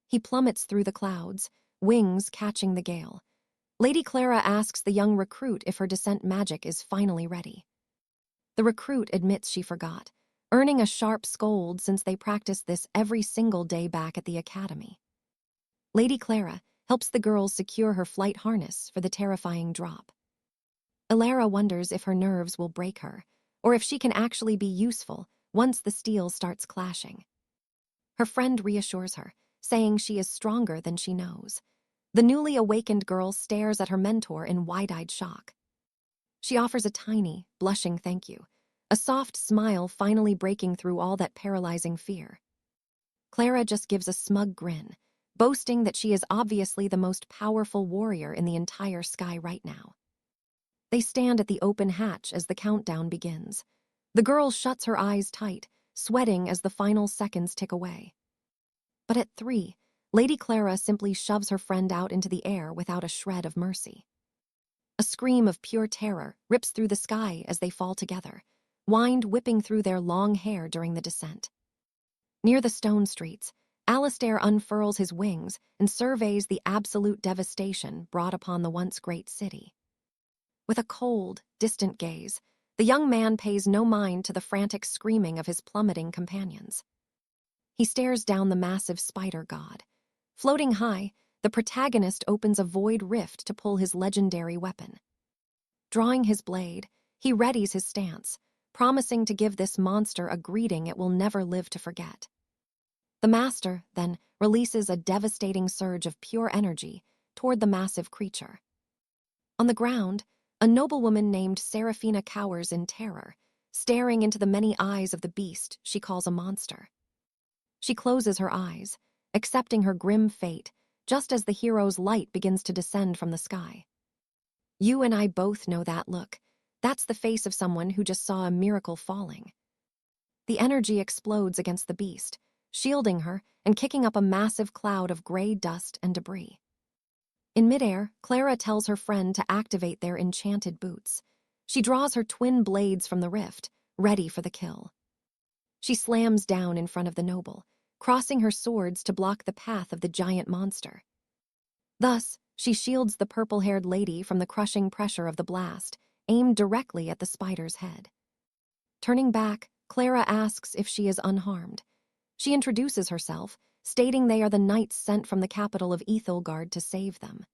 He plummets through the clouds, wings catching the gale. Lady Clara asks the young recruit if her descent magic is finally ready. The recruit admits she forgot, earning a sharp scold since they practiced this every single day back at the academy. Lady Clara helps the girls secure her flight harness for the terrifying drop. Elara wonders if her nerves will break her, or if she can actually be useful once the steel starts clashing. Her friend reassures her, saying she is stronger than she knows. The newly awakened girl stares at her mentor in wide-eyed shock. She offers a tiny, blushing thank you, a soft smile finally breaking through all that paralyzing fear. Clara just gives a smug grin, boasting that she is obviously the most powerful warrior in the entire sky right now. They stand at the open hatch as the countdown begins. The girl shuts her eyes tight, sweating as the final seconds tick away. But at 3, Lady Clara simply shoves her friend out into the air without a shred of mercy. A scream of pure terror rips through the sky as they fall together, wind whipping through their long hair during the descent. Near the stone streets, Alastair unfurls his wings and surveys the absolute devastation brought upon the once great city. With a cold, distant gaze, the young man pays no mind to the frantic screaming of his plummeting companions. He stares down the massive spider god. Floating high, the protagonist opens a void rift to pull his legendary weapon. Drawing his blade, he readies his stance, promising to give this monster a greeting it will never live to forget. The master, then, releases a devastating surge of pure energy toward the massive creature. On the ground, a noblewoman named 𝒀𝒂𝒏𝒆𝒅 in terror, staring into the many eyes of the beast she calls a monster. She closes her eyes, accepting her grim fate, just as the hero's light begins to descend from the sky. You and I both know that look. That's the face of someone who just saw a miracle falling. The energy explodes against the beast, shielding her and kicking up a massive cloud of gray dust and debris. In midair, Clara tells her friend to activate their enchanted boots. She draws her twin blades from the rift, ready for the kill. She slams down in front of the noble, crossing her swords to block the path of the giant monster. Thus, she shields the purple-haired lady from the crushing pressure of the blast, aimed directly at the spider's head. Turning back, Clara asks if she is unharmed. She introduces herself, stating they are the knights sent from the capital of 𝒀𝒂𝒏𝒆𝒅 to save them.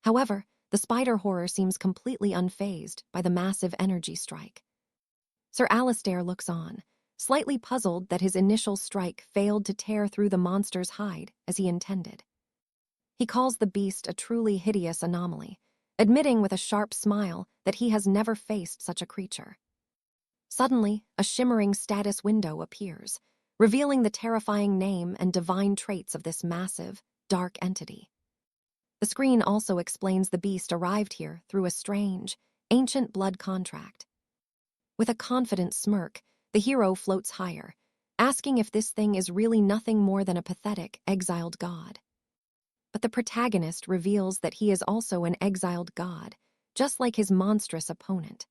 However, the spider horror seems completely unfazed by the massive energy strike. Sir Alastair looks on, slightly puzzled that his initial strike failed to tear through the monster's hide as he intended. He calls the beast a truly hideous anomaly, admitting with a sharp smile that he has never faced such a creature. Suddenly, a shimmering status window appears, revealing the terrifying name and divine traits of this massive, dark entity. The screen also explains the beast arrived here through a strange, ancient blood contract. With a confident smirk, the hero floats higher, asking if this thing is really nothing more than a pathetic, exiled god. But the protagonist reveals that he is also an exiled god, just like his monstrous opponent.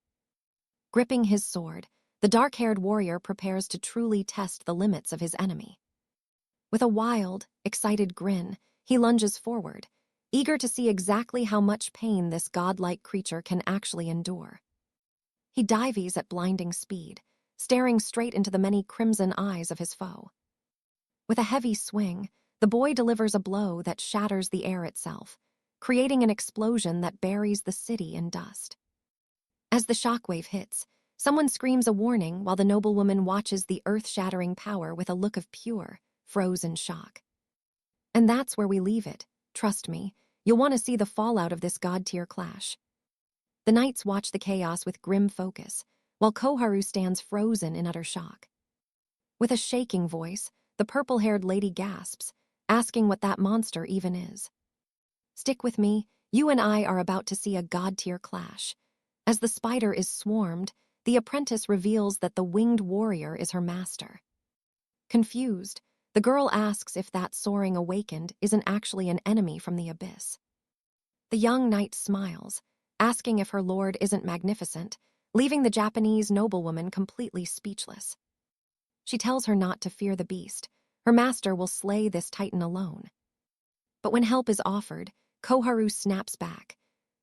Gripping his sword, the dark-haired warrior prepares to truly test the limits of his enemy. With a wild, excited grin, he lunges forward, eager to see exactly how much pain this godlike creature can actually endure. He dives at blinding speed, staring straight into the many crimson eyes of his foe. With a heavy swing, the boy delivers a blow that shatters the air itself, creating an explosion that buries the city in dust. As the shockwave hits, someone screams a warning while the noblewoman watches the earth-shattering power with a look of pure, frozen shock. And that's where we leave it. Trust me, you'll want to see the fallout of this god-tier clash. The knights watch the chaos with grim focus, while Koharu stands frozen in utter shock. With a shaking voice, the purple-haired lady gasps, asking what that monster even is. Stick with me, you and I are about to see a god-tier clash. As the spider is swarmed, the apprentice reveals that the winged warrior is her master. Confused, the girl asks if that soaring awakened isn't actually an enemy from the abyss. The young knight smiles, asking if her lord isn't magnificent, leaving the Japanese noblewoman completely speechless. She tells her not to fear the beast. Her master will slay this titan alone. But when help is offered, Koharu snaps back.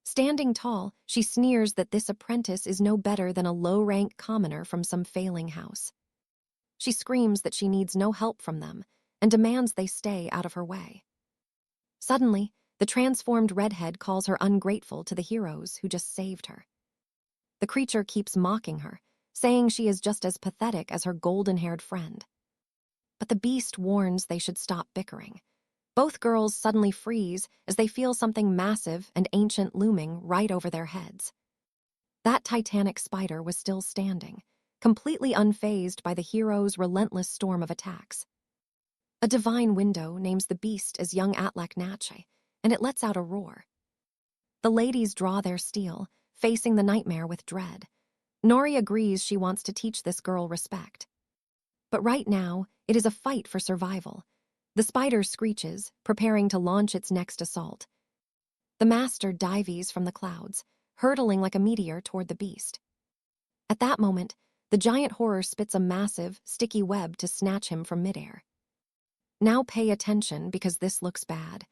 Standing tall, she sneers that this apprentice is no better than a low-rank commoner from some failing house. She screams that she needs no help from them and demands they stay out of her way. Suddenly, the transformed redhead calls her ungrateful to the heroes who just saved her. The creature keeps mocking her, saying she is just as pathetic as her golden-haired friend. But the beast warns they should stop bickering. Both girls suddenly freeze as they feel something massive and ancient looming right over their heads. That titanic spider was still standing, completely unfazed by the heroes' relentless storm of attacks. A divine window names the beast as young 𝒂𝒂𝒏𝒆𝒅, and it lets out a roar. The ladies draw their steel, facing the nightmare with dread. Nori agrees she wants to teach this girl respect. But right now, it is a fight for survival. The spider screeches, preparing to launch its next assault. The master dives from the clouds, hurtling like a meteor toward the beast. At that moment, the giant horror spits a massive, sticky web to snatch him from midair. Now pay attention because this looks bad.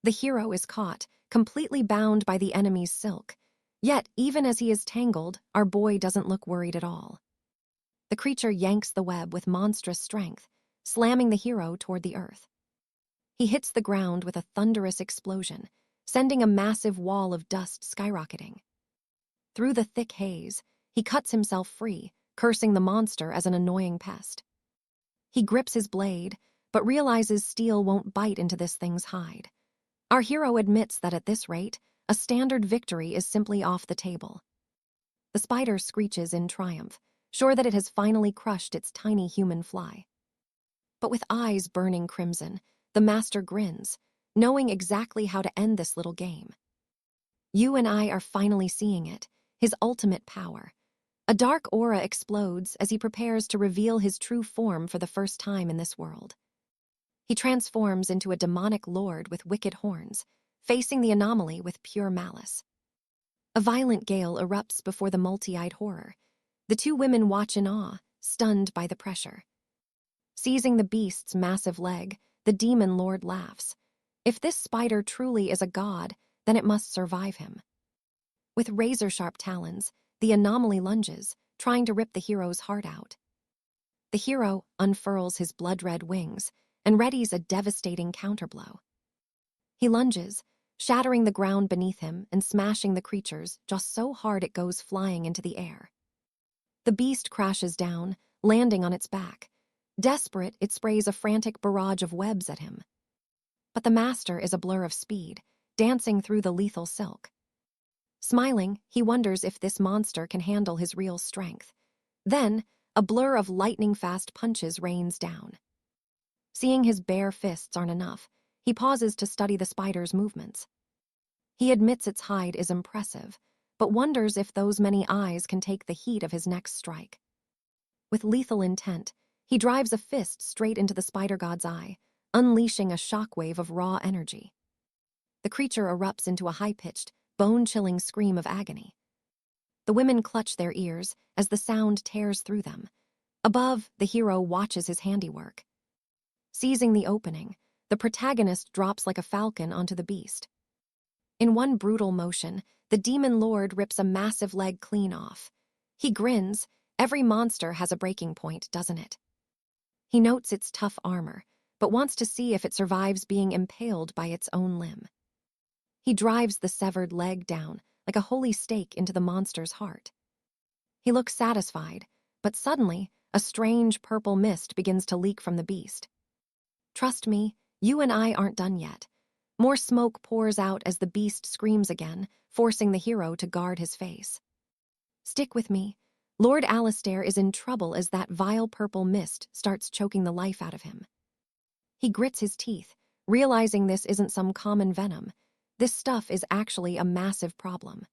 The hero is caught, completely bound by the enemy's silk. Yet, even as he is tangled, our boy doesn't look worried at all. The creature yanks the web with monstrous strength, slamming the hero toward the earth. He hits the ground with a thunderous explosion, sending a massive wall of dust skyrocketing. Through the thick haze, he cuts himself free, cursing the monster as an annoying pest. He grips his blade, but realizes steel won't bite into this thing's hide. Our hero admits that at this rate, a standard victory is simply off the table. The spider screeches in triumph, sure that it has finally crushed its tiny human fly. But with eyes burning crimson, the master grins, knowing exactly how to end this little game. You and I are finally seeing it, his ultimate power. A dark aura explodes as he prepares to reveal his true form for the first time in this world. He transforms into a demonic lord with wicked horns, facing the anomaly with pure malice. A violent gale erupts before the multi-eyed horror. The two women watch in awe, stunned by the pressure. Seizing the beast's massive leg, the demon lord laughs. If this spider truly is a god, then it must survive him. With razor-sharp talons, the anomaly lunges, trying to rip the hero's heart out. The hero unfurls his blood-red wings and readies a devastating counterblow. He lunges, shattering the ground beneath him and smashing the creature's jaw so hard it goes flying into the air. The beast crashes down, landing on its back. Desperate, it sprays a frantic barrage of webs at him. But the master is a blur of speed, dancing through the lethal silk. Smiling, he wonders if this monster can handle his real strength. Then, a blur of lightning-fast punches rains down. Seeing his bare fists aren't enough, he pauses to study the spider's movements. He admits its hide is impressive, but wonders if those many eyes can take the heat of his next strike. With lethal intent, he drives a fist straight into the spider god's eye, unleashing a shockwave of raw energy. The creature erupts into a high-pitched, bone-chilling scream of agony. The women clutch their ears as the sound tears through them. Above, the hero watches his handiwork. Seizing the opening, the protagonist drops like a falcon onto the beast. In one brutal motion, the demon lord rips a massive leg clean off. He grins. Every monster has a breaking point, doesn't it? He notes its tough armor, but wants to see if it survives being impaled by its own limb. He drives the severed leg down like a holy stake into the monster's heart. He looks satisfied, but suddenly, a strange purple mist begins to leak from the beast. Trust me, you and I aren't done yet. More smoke pours out as the beast screams again, forcing the hero to guard his face. Stick with me. Lord Alistair is in trouble as that vile purple mist starts choking the life out of him. He grits his teeth, realizing this isn't some common venom. This stuff is actually a massive problem.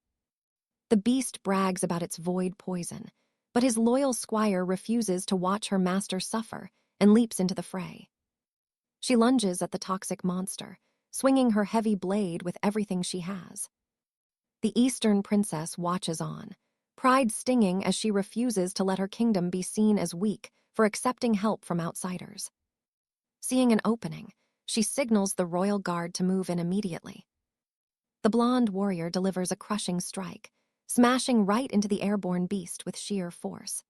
The beast brags about its void poison, but his loyal squire refuses to watch her master suffer and leaps into the fray. She lunges at the toxic monster, swinging her heavy blade with everything she has. The Eastern princess watches on, pride stinging as she refuses to let her kingdom be seen as weak for accepting help from outsiders. Seeing an opening, she signals the royal guard to move in immediately. The blonde warrior delivers a crushing strike, smashing right into the airborne beast with sheer force.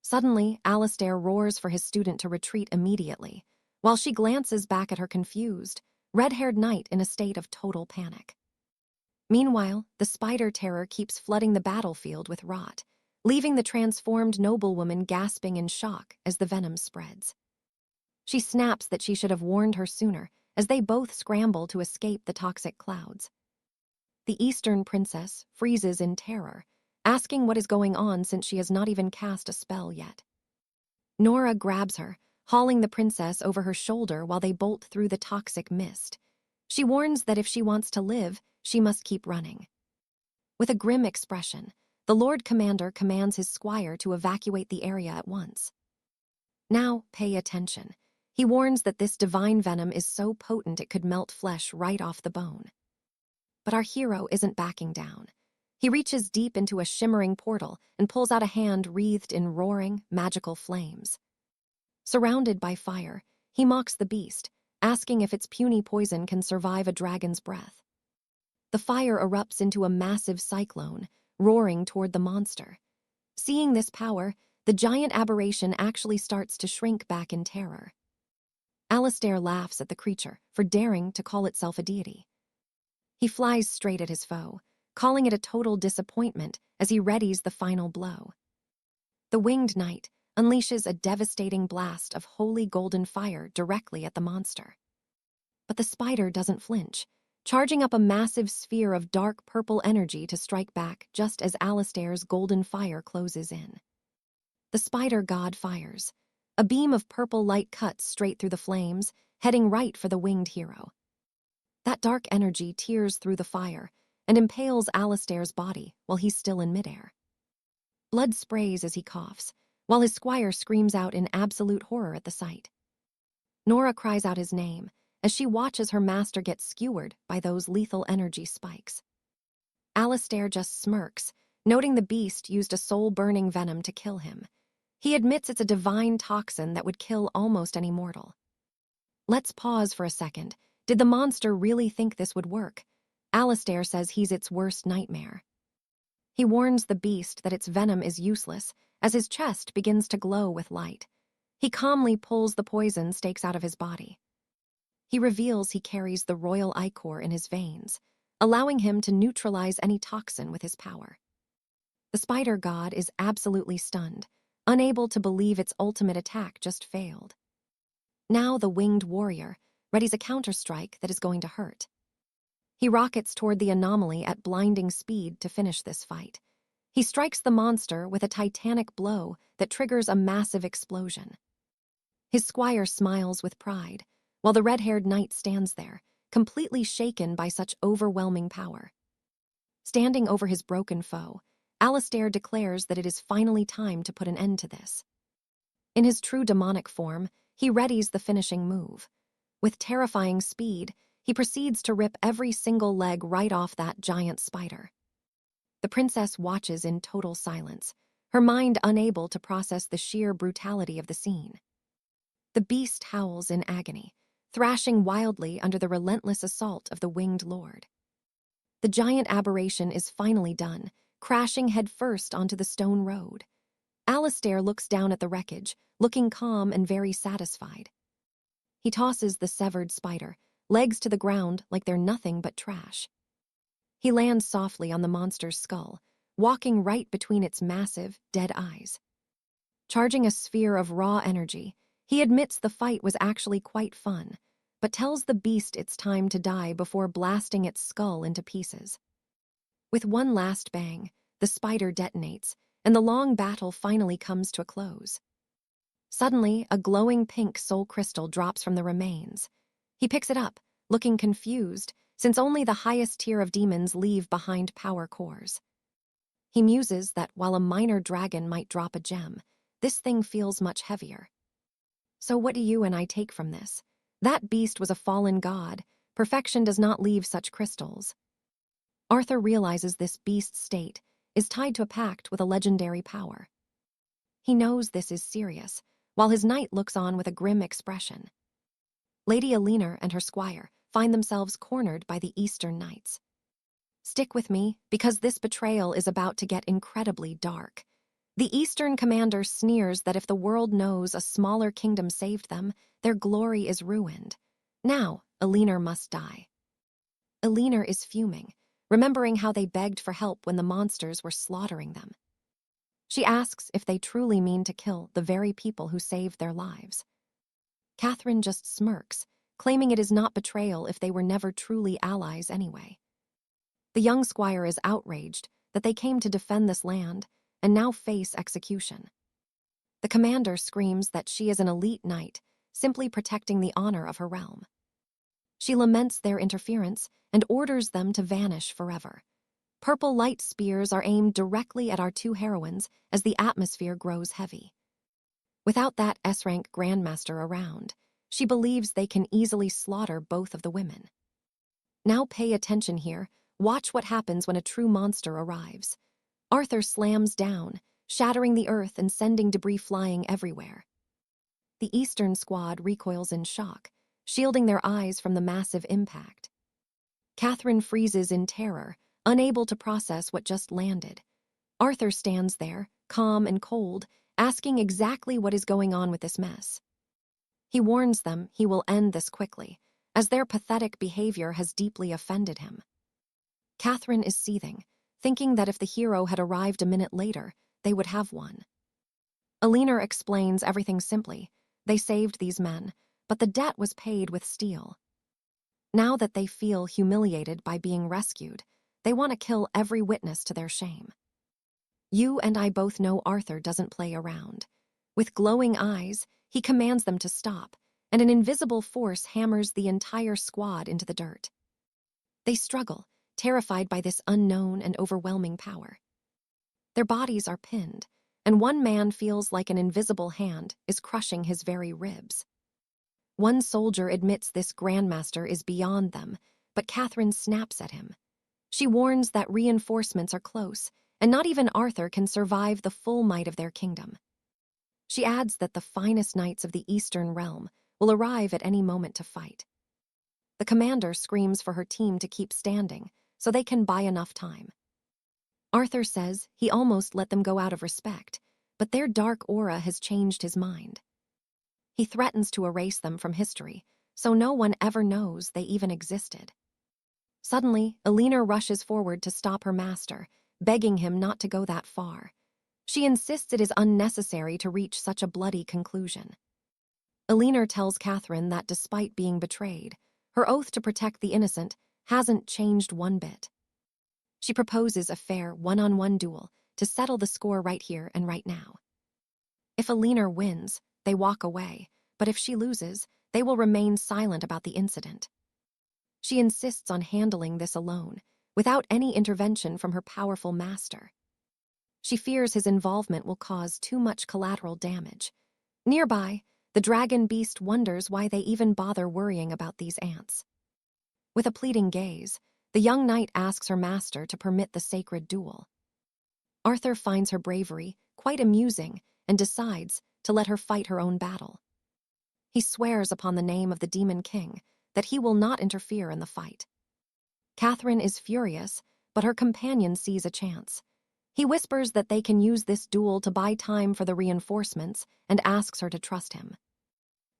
Suddenly, Alastair roars for his student to retreat immediately, while she glances back at her confused, red-haired knight in a state of total panic. Meanwhile, the spider terror keeps flooding the battlefield with rot, leaving the transformed noblewoman gasping in shock as the venom spreads. She snaps that she should have warned her sooner as they both scramble to escape the toxic clouds. The Eastern princess freezes in terror, asking what is going on since she has not even cast a spell yet. Nora grabs her, hauling the princess over her shoulder while they bolt through the toxic mist. She warns that if she wants to live, she must keep running. With a grim expression, the Lord Commander commands his squire to evacuate the area at once. Now, pay attention. He warns that this divine venom is so potent it could melt flesh right off the bone. But our hero isn't backing down. He reaches deep into a shimmering portal and pulls out a hand wreathed in roaring, magical flames. Surrounded by fire, he mocks the beast, asking if its puny poison can survive a dragon's breath. The fire erupts into a massive cyclone, roaring toward the monster. Seeing this power, the giant aberration actually starts to shrink back in terror. Alastair laughs at the creature for daring to call itself a deity. He flies straight at his foe, calling it a total disappointment as he readies the final blow. The winged knight unleashes a devastating blast of holy golden fire directly at the monster. But the spider doesn't flinch, charging up a massive sphere of dark purple energy to strike back just as Alastair's golden fire closes in. The spider god fires. A beam of purple light cuts straight through the flames, heading right for the winged hero. That dark energy tears through the fire and impales Alastair's body while he's still in midair. Blood sprays as he coughs, while his squire screams out in absolute horror at the sight. Nora cries out his name as she watches her master get skewered by those lethal energy spikes. Alastair just smirks, noting the beast used a soul-burning venom to kill him. He admits it's a divine toxin that would kill almost any mortal. Let's pause for a second. Did the monster really think this would work? Alastair says he's its worst nightmare. He warns the beast that its venom is useless as his chest begins to glow with light. He calmly pulls the poison stakes out of his body. He reveals he carries the royal ichor in his veins, allowing him to neutralize any toxin with his power. The spider god is absolutely stunned, unable to believe its ultimate attack just failed. Now the winged warrior readies a counterstrike that is going to hurt. He rockets toward the anomaly at blinding speed to finish this fight. He strikes the monster with a titanic blow that triggers a massive explosion. His squire smiles with pride, while the red-haired knight stands there, completely shaken by such overwhelming power. Standing over his broken foe, Alastair declares that it is finally time to put an end to this. In his true demonic form, he readies the finishing move. With terrifying speed, he proceeds to rip every single leg right off that giant spider. The princess watches in total silence, her mind unable to process the sheer brutality of the scene. The beast howls in agony, thrashing wildly under the relentless assault of the winged lord. The giant aberration is finally done, crashing headfirst onto the stone road. Alastair looks down at the wreckage, looking calm and very satisfied. He tosses the severed spider, legs to the ground like they're nothing but trash. He lands softly on the monster's skull, walking right between its massive, dead eyes. Charging a sphere of raw energy, he admits the fight was actually quite fun, but tells the beast it's time to die before blasting its skull into pieces. With one last bang, the spider detonates, and the long battle finally comes to a close. Suddenly, a glowing pink soul crystal drops from the remains. He picks it up, looking confused, since only the highest tier of demons leave behind power cores. He muses that while a minor dragon might drop a gem, this thing feels much heavier. So what do you and I take from this? That beast was a fallen god. Perfection does not leave such crystals. Arthur realizes this beast's state is tied to a pact with a legendary power. He knows this is serious, while his knight looks on with a grim expression. Lady Alenar and her squire find themselves cornered by the Eastern Knights. Stick with me, because this betrayal is about to get incredibly dark. The Eastern commander sneers that if the world knows a smaller kingdom saved them, their glory is ruined. Now, Alenar must die. Alenar is fuming, remembering how they begged for help when the monsters were slaughtering them. She asks if they truly mean to kill the very people who saved their lives. Catherine just smirks, claiming it is not betrayal if they were never truly allies anyway. The young squire is outraged that they came to defend this land and now face execution. The commander screams that she is an elite knight, simply protecting the honor of her realm. She laments their interference and orders them to vanish forever. Purple light spears are aimed directly at our two heroines as the atmosphere grows heavy. Without that S-rank grandmaster around, she believes they can easily slaughter both of the women. Now pay attention here. Watch what happens when a true monster arrives. Arthur slams down, shattering the earth and sending debris flying everywhere. The Eastern squad recoils in shock, shielding their eyes from the massive impact. Catherine freezes in terror, unable to process what just landed. Arthur stands there, calm and cold, asking exactly what is going on with this mess. He warns them he will end this quickly, as their pathetic behavior has deeply offended him. Catherine is seething, thinking that if the hero had arrived a minute later, they would have won. Alenar explains everything simply. They saved these men, but the debt was paid with steel. Now that they feel humiliated by being rescued, they want to kill every witness to their shame. You and I both know Arthur doesn't play around. With glowing eyes, he commands them to stop, and an invisible force hammers the entire squad into the dirt. They struggle, terrified by this unknown and overwhelming power. Their bodies are pinned, and one man feels like an invisible hand is crushing his very ribs. One soldier admits this grandmaster is beyond them, but Catherine snaps at him. She warns that reinforcements are close, and not even Arthur can survive the full might of their kingdom. She adds that the finest knights of the Eastern realm will arrive at any moment to fight. The commander screams for her team to keep standing, so they can buy enough time. Arthur says he almost let them go out of respect, but their dark aura has changed his mind. He threatens to erase them from history, so no one ever knows they even existed. Suddenly, Alenar rushes forward to stop her master, begging him not to go that far. She insists it is unnecessary to reach such a bloody conclusion. Alenar tells Catherine that despite being betrayed, her oath to protect the innocent hasn't changed one bit. She proposes a fair one-on-one duel to settle the score right here and right now. If Alenar wins, they walk away, but if she loses, they will remain silent about the incident. She insists on handling this alone, without any intervention from her powerful master. She fears his involvement will cause too much collateral damage. Nearby, the dragon beast wonders why they even bother worrying about these ants. With a pleading gaze, the young knight asks her master to permit the sacred duel. Arthur finds her bravery quite amusing and decides to let her fight her own battle. He swears upon the name of the Demon King that he will not interfere in the fight. Catherine is furious, but her companion sees a chance. He whispers that they can use this duel to buy time for the reinforcements and asks her to trust him.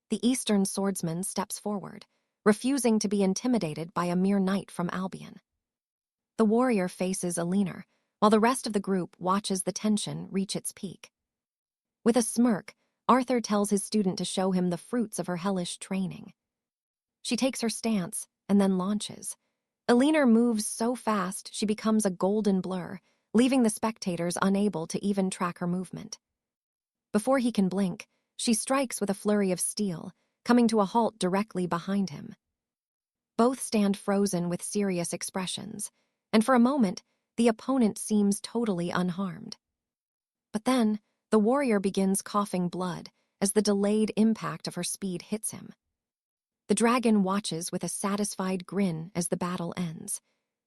The Eastern swordsman steps forward, refusing to be intimidated by a mere knight from Albion. The warrior faces Alenar, while the rest of the group watches the tension reach its peak. With a smirk, Arthur tells his student to show him the fruits of her hellish training. She takes her stance and then launches. Alenar moves so fast she becomes a golden blur, leaving the spectators unable to even track her movement. Before he can blink, she strikes with a flurry of steel, coming to a halt directly behind him. Both stand frozen with serious expressions, and for a moment, the opponent seems totally unharmed. But then, the warrior begins coughing blood as the delayed impact of her speed hits him. The dragon watches with a satisfied grin as the battle ends.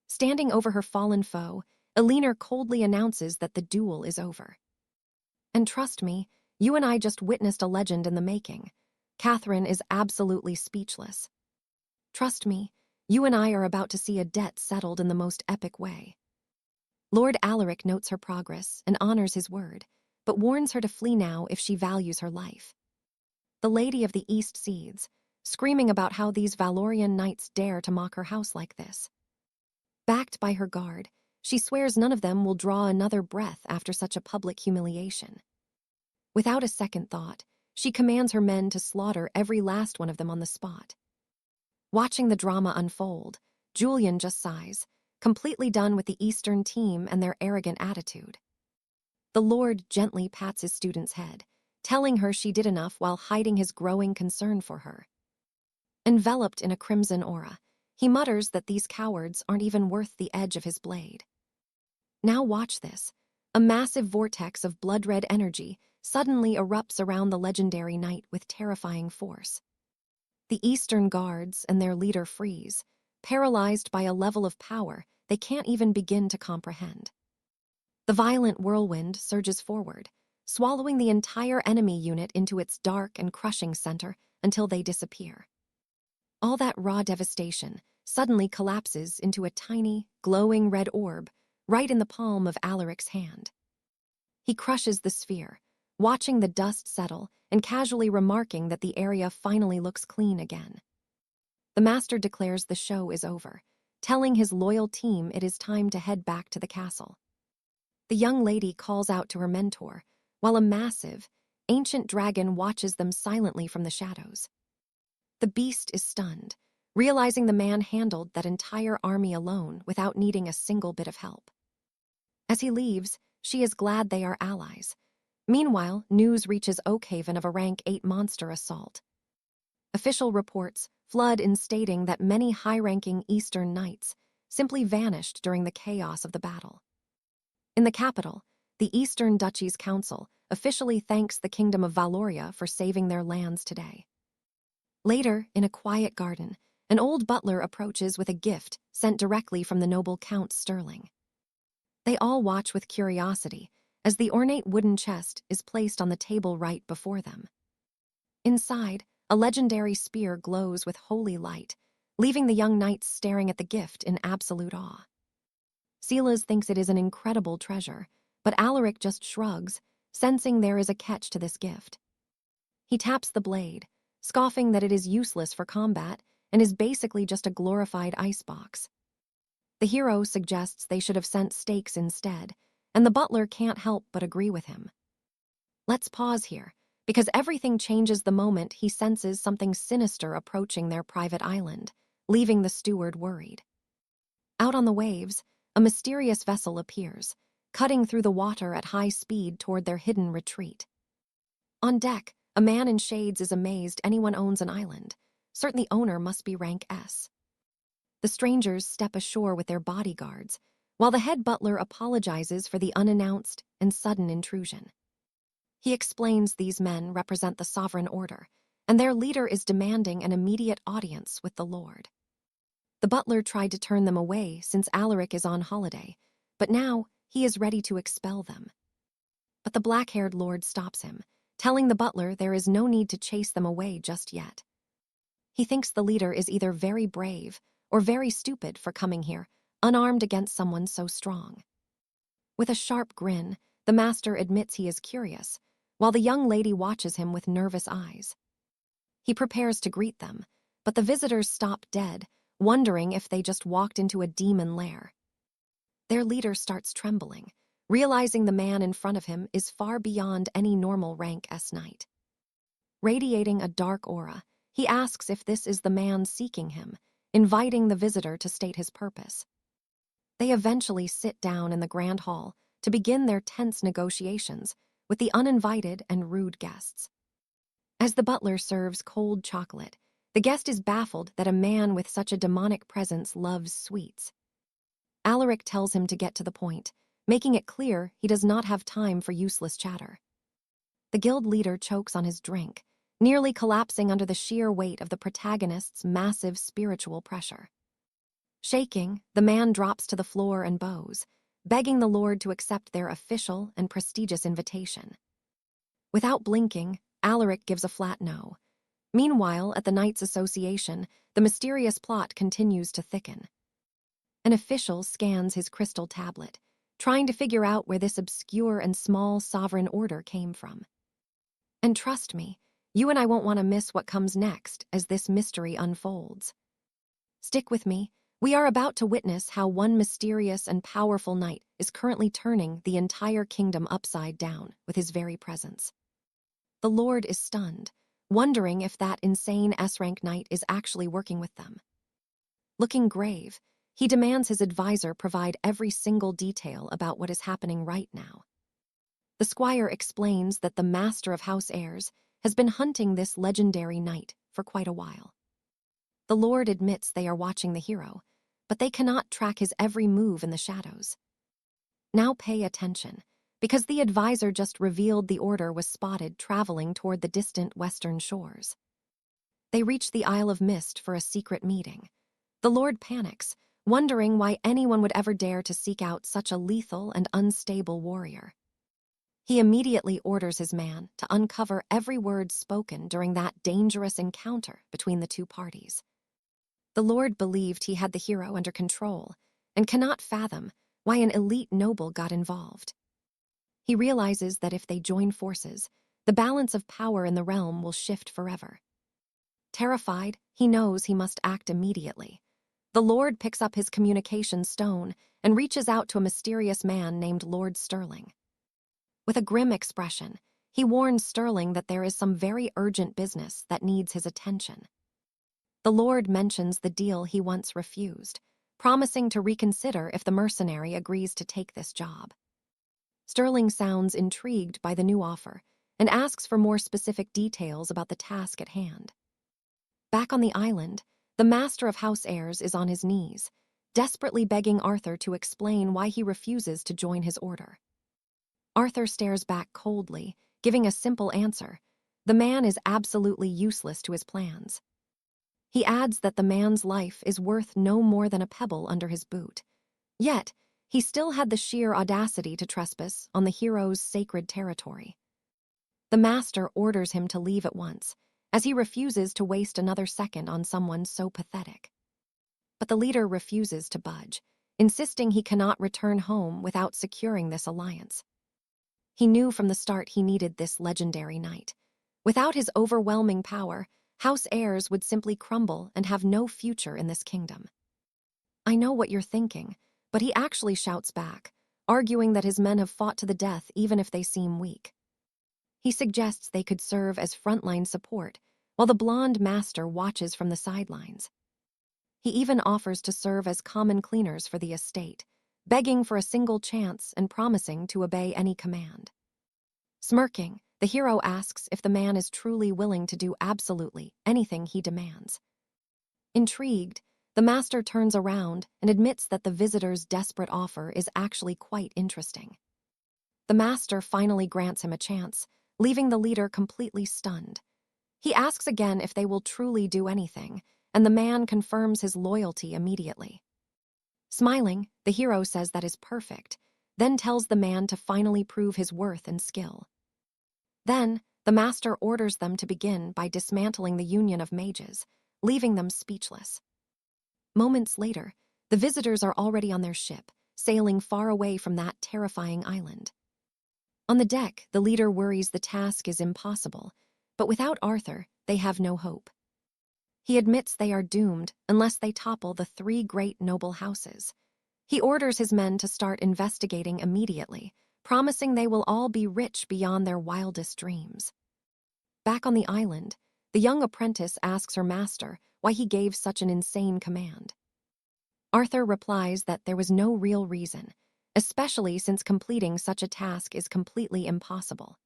Standing over her fallen foe, Elinor coldly announces that the duel is over. And trust me, you and I just witnessed a legend in the making. Catherine is absolutely speechless. Trust me, you and I are about to see a debt settled in the most epic way. Lord Alaric notes her progress and honors his word, but warns her to flee now if she values her life. The Lady of the East seethes, screaming about how these Valorian knights dare to mock her house like this. Backed by her guard, she swears none of them will draw another breath after such a public humiliation. Without a second thought, she commands her men to slaughter every last one of them on the spot. Watching the drama unfold, Julian just sighs, completely done with the Eastern team and their arrogant attitude. The Lord gently pats his student's head, telling her she did enough while hiding his growing concern for her. Enveloped in a crimson aura, he mutters that these cowards aren't even worth the edge of his blade. Now watch this. A massive vortex of blood-red energy suddenly erupts around the legendary knight with terrifying force. The Eastern Guards and their leader freeze, paralyzed by a level of power they can't even begin to comprehend. The violent whirlwind surges forward, swallowing the entire enemy unit into its dark and crushing center until they disappear. All that raw devastation suddenly collapses into a tiny, glowing red orb right in the palm of Alaric's hand. He crushes the sphere, watching the dust settle and casually remarking that the area finally looks clean again. The master declares the show is over, telling his loyal team it is time to head back to the castle. The young lady calls out to her mentor, while a massive, ancient dragon watches them silently from the shadows. The beast is stunned, realizing the man handled that entire army alone without needing a single bit of help. As he leaves, she is glad they are allies. Meanwhile, news reaches Oakhaven of a rank 8 monster assault. Official reports flood in stating that many high-ranking Eastern knights simply vanished during the chaos of the battle. In the capital, the Eastern Duchy's council officially thanks the Kingdom of Valoria for saving their lands today. Later, in a quiet garden, an old butler approaches with a gift sent directly from the noble Count Sterling. They all watch with curiosity as the ornate wooden chest is placed on the table right before them. Inside, a legendary spear glows with holy light, leaving the young knights staring at the gift in absolute awe. Silas thinks it is an incredible treasure, but Alaric just shrugs, sensing there is a catch to this gift. He taps the blade, scoffing that it is useless for combat and is basically just a glorified icebox. The hero suggests they should have sent stakes instead, and the butler can't help but agree with him. Let's pause here, because everything changes the moment he senses something sinister approaching their private island, leaving the steward worried. Out on the waves, a mysterious vessel appears, cutting through the water at high speed toward their hidden retreat. On deck, a man in shades is amazed anyone owns an island. Certain the owner must be rank S. The strangers step ashore with their bodyguards, while the head butler apologizes for the unannounced and sudden intrusion. He explains these men represent the sovereign order, and their leader is demanding an immediate audience with the Lord. The butler tried to turn them away since Alaric is on holiday, but now he is ready to expel them. But the black-haired lord stops him, telling the butler there is no need to chase them away just yet. He thinks the leader is either very brave or very stupid for coming here, unarmed against someone so strong. With a sharp grin, the master admits he is curious, while the young lady watches him with nervous eyes. He prepares to greet them, but the visitors stop dead, wondering if they just walked into a demon lair. Their leader starts trembling, realizing the man in front of him is far beyond any normal rank S knight. Radiating a dark aura, he asks if this is the man seeking him, inviting the visitor to state his purpose. They eventually sit down in the grand hall to begin their tense negotiations with the uninvited and rude guests. As the butler serves cold chocolate, the guest is baffled that a man with such a demonic presence loves sweets. Alaric tells him to get to the point, making it clear he does not have time for useless chatter. The guild leader chokes on his drink, nearly collapsing under the sheer weight of the protagonist's massive spiritual pressure. Shaking, the man drops to the floor and bows, begging the Lord to accept their official and prestigious invitation. Without blinking, Alaric gives a flat no. Meanwhile, at the Knights' Association, the mysterious plot continues to thicken. An official scans his crystal tablet, trying to figure out where this obscure and small sovereign order came from. And trust me, you and I won't want to miss what comes next as this mystery unfolds. Stick with me. We are about to witness how one mysterious and powerful knight is currently turning the entire kingdom upside down with his very presence. The Lord is stunned, wondering if that insane S-rank knight is actually working with them. Looking grave, he demands his advisor provide every single detail about what is happening right now. The squire explains that the master of House Heirs has been hunting this legendary knight for quite a while. The Lord admits they are watching the hero, but they cannot track his every move in the shadows. Now pay attention, because the advisor just revealed the order was spotted traveling toward the distant western shores. They reach the Isle of Mist for a secret meeting. The Lord panics, wondering why anyone would ever dare to seek out such a lethal and unstable warrior. He immediately orders his man to uncover every word spoken during that dangerous encounter between the two parties. The Lord believed he had the hero under control and cannot fathom why an elite noble got involved. He realizes that if they join forces, the balance of power in the realm will shift forever. Terrified, he knows he must act immediately. The Lord picks up his communication stone and reaches out to a mysterious man named Lord Sterling. With a grim expression, he warns Sterling that there is some very urgent business that needs his attention. The Lord mentions the deal he once refused, promising to reconsider if the mercenary agrees to take this job. Sterling sounds intrigued by the new offer and asks for more specific details about the task at hand. Back on the island, the master of House Heirs is on his knees, desperately begging Arthur to explain why he refuses to join his order. Arthur stares back coldly, giving a simple answer. The man is absolutely useless to his plans. He adds that the man's life is worth no more than a pebble under his boot. Yet, he still had the sheer audacity to trespass on the hero's sacred territory. The master orders him to leave at once, as he refuses to waste another second on someone so pathetic. But the leader refuses to budge, insisting he cannot return home without securing this alliance. He knew from the start he needed this legendary knight. Without his overwhelming power, House Heirs would simply crumble and have no future in this kingdom. I know what you're thinking, but he actually shouts back, arguing that his men have fought to the death even if they seem weak. He suggests they could serve as frontline support, while the blonde master watches from the sidelines. He even offers to serve as common cleaners for the estate, begging for a single chance and promising to obey any command. Smirking, the hero asks if the man is truly willing to do absolutely anything he demands. Intrigued, the master turns around and admits that the visitor's desperate offer is actually quite interesting. The master finally grants him a chance, leaving the leader completely stunned. He asks again if they will truly do anything, and the man confirms his loyalty immediately. Smiling, the hero says that is perfect, then tells the man to finally prove his worth and skill. Then, the master orders them to begin by dismantling the Union of Mages, leaving them speechless. Moments later, the visitors are already on their ship, sailing far away from that terrifying island. On the deck, the leader worries the task is impossible, but without Arthur, they have no hope. He admits they are doomed unless they topple the 3 great noble houses. He orders his men to start investigating immediately, promising they will all be rich beyond their wildest dreams. Back on the island, the young apprentice asks her master why he gave such an insane command. Arthur replies that there was no real reason, especially since completing such a task is completely impossible.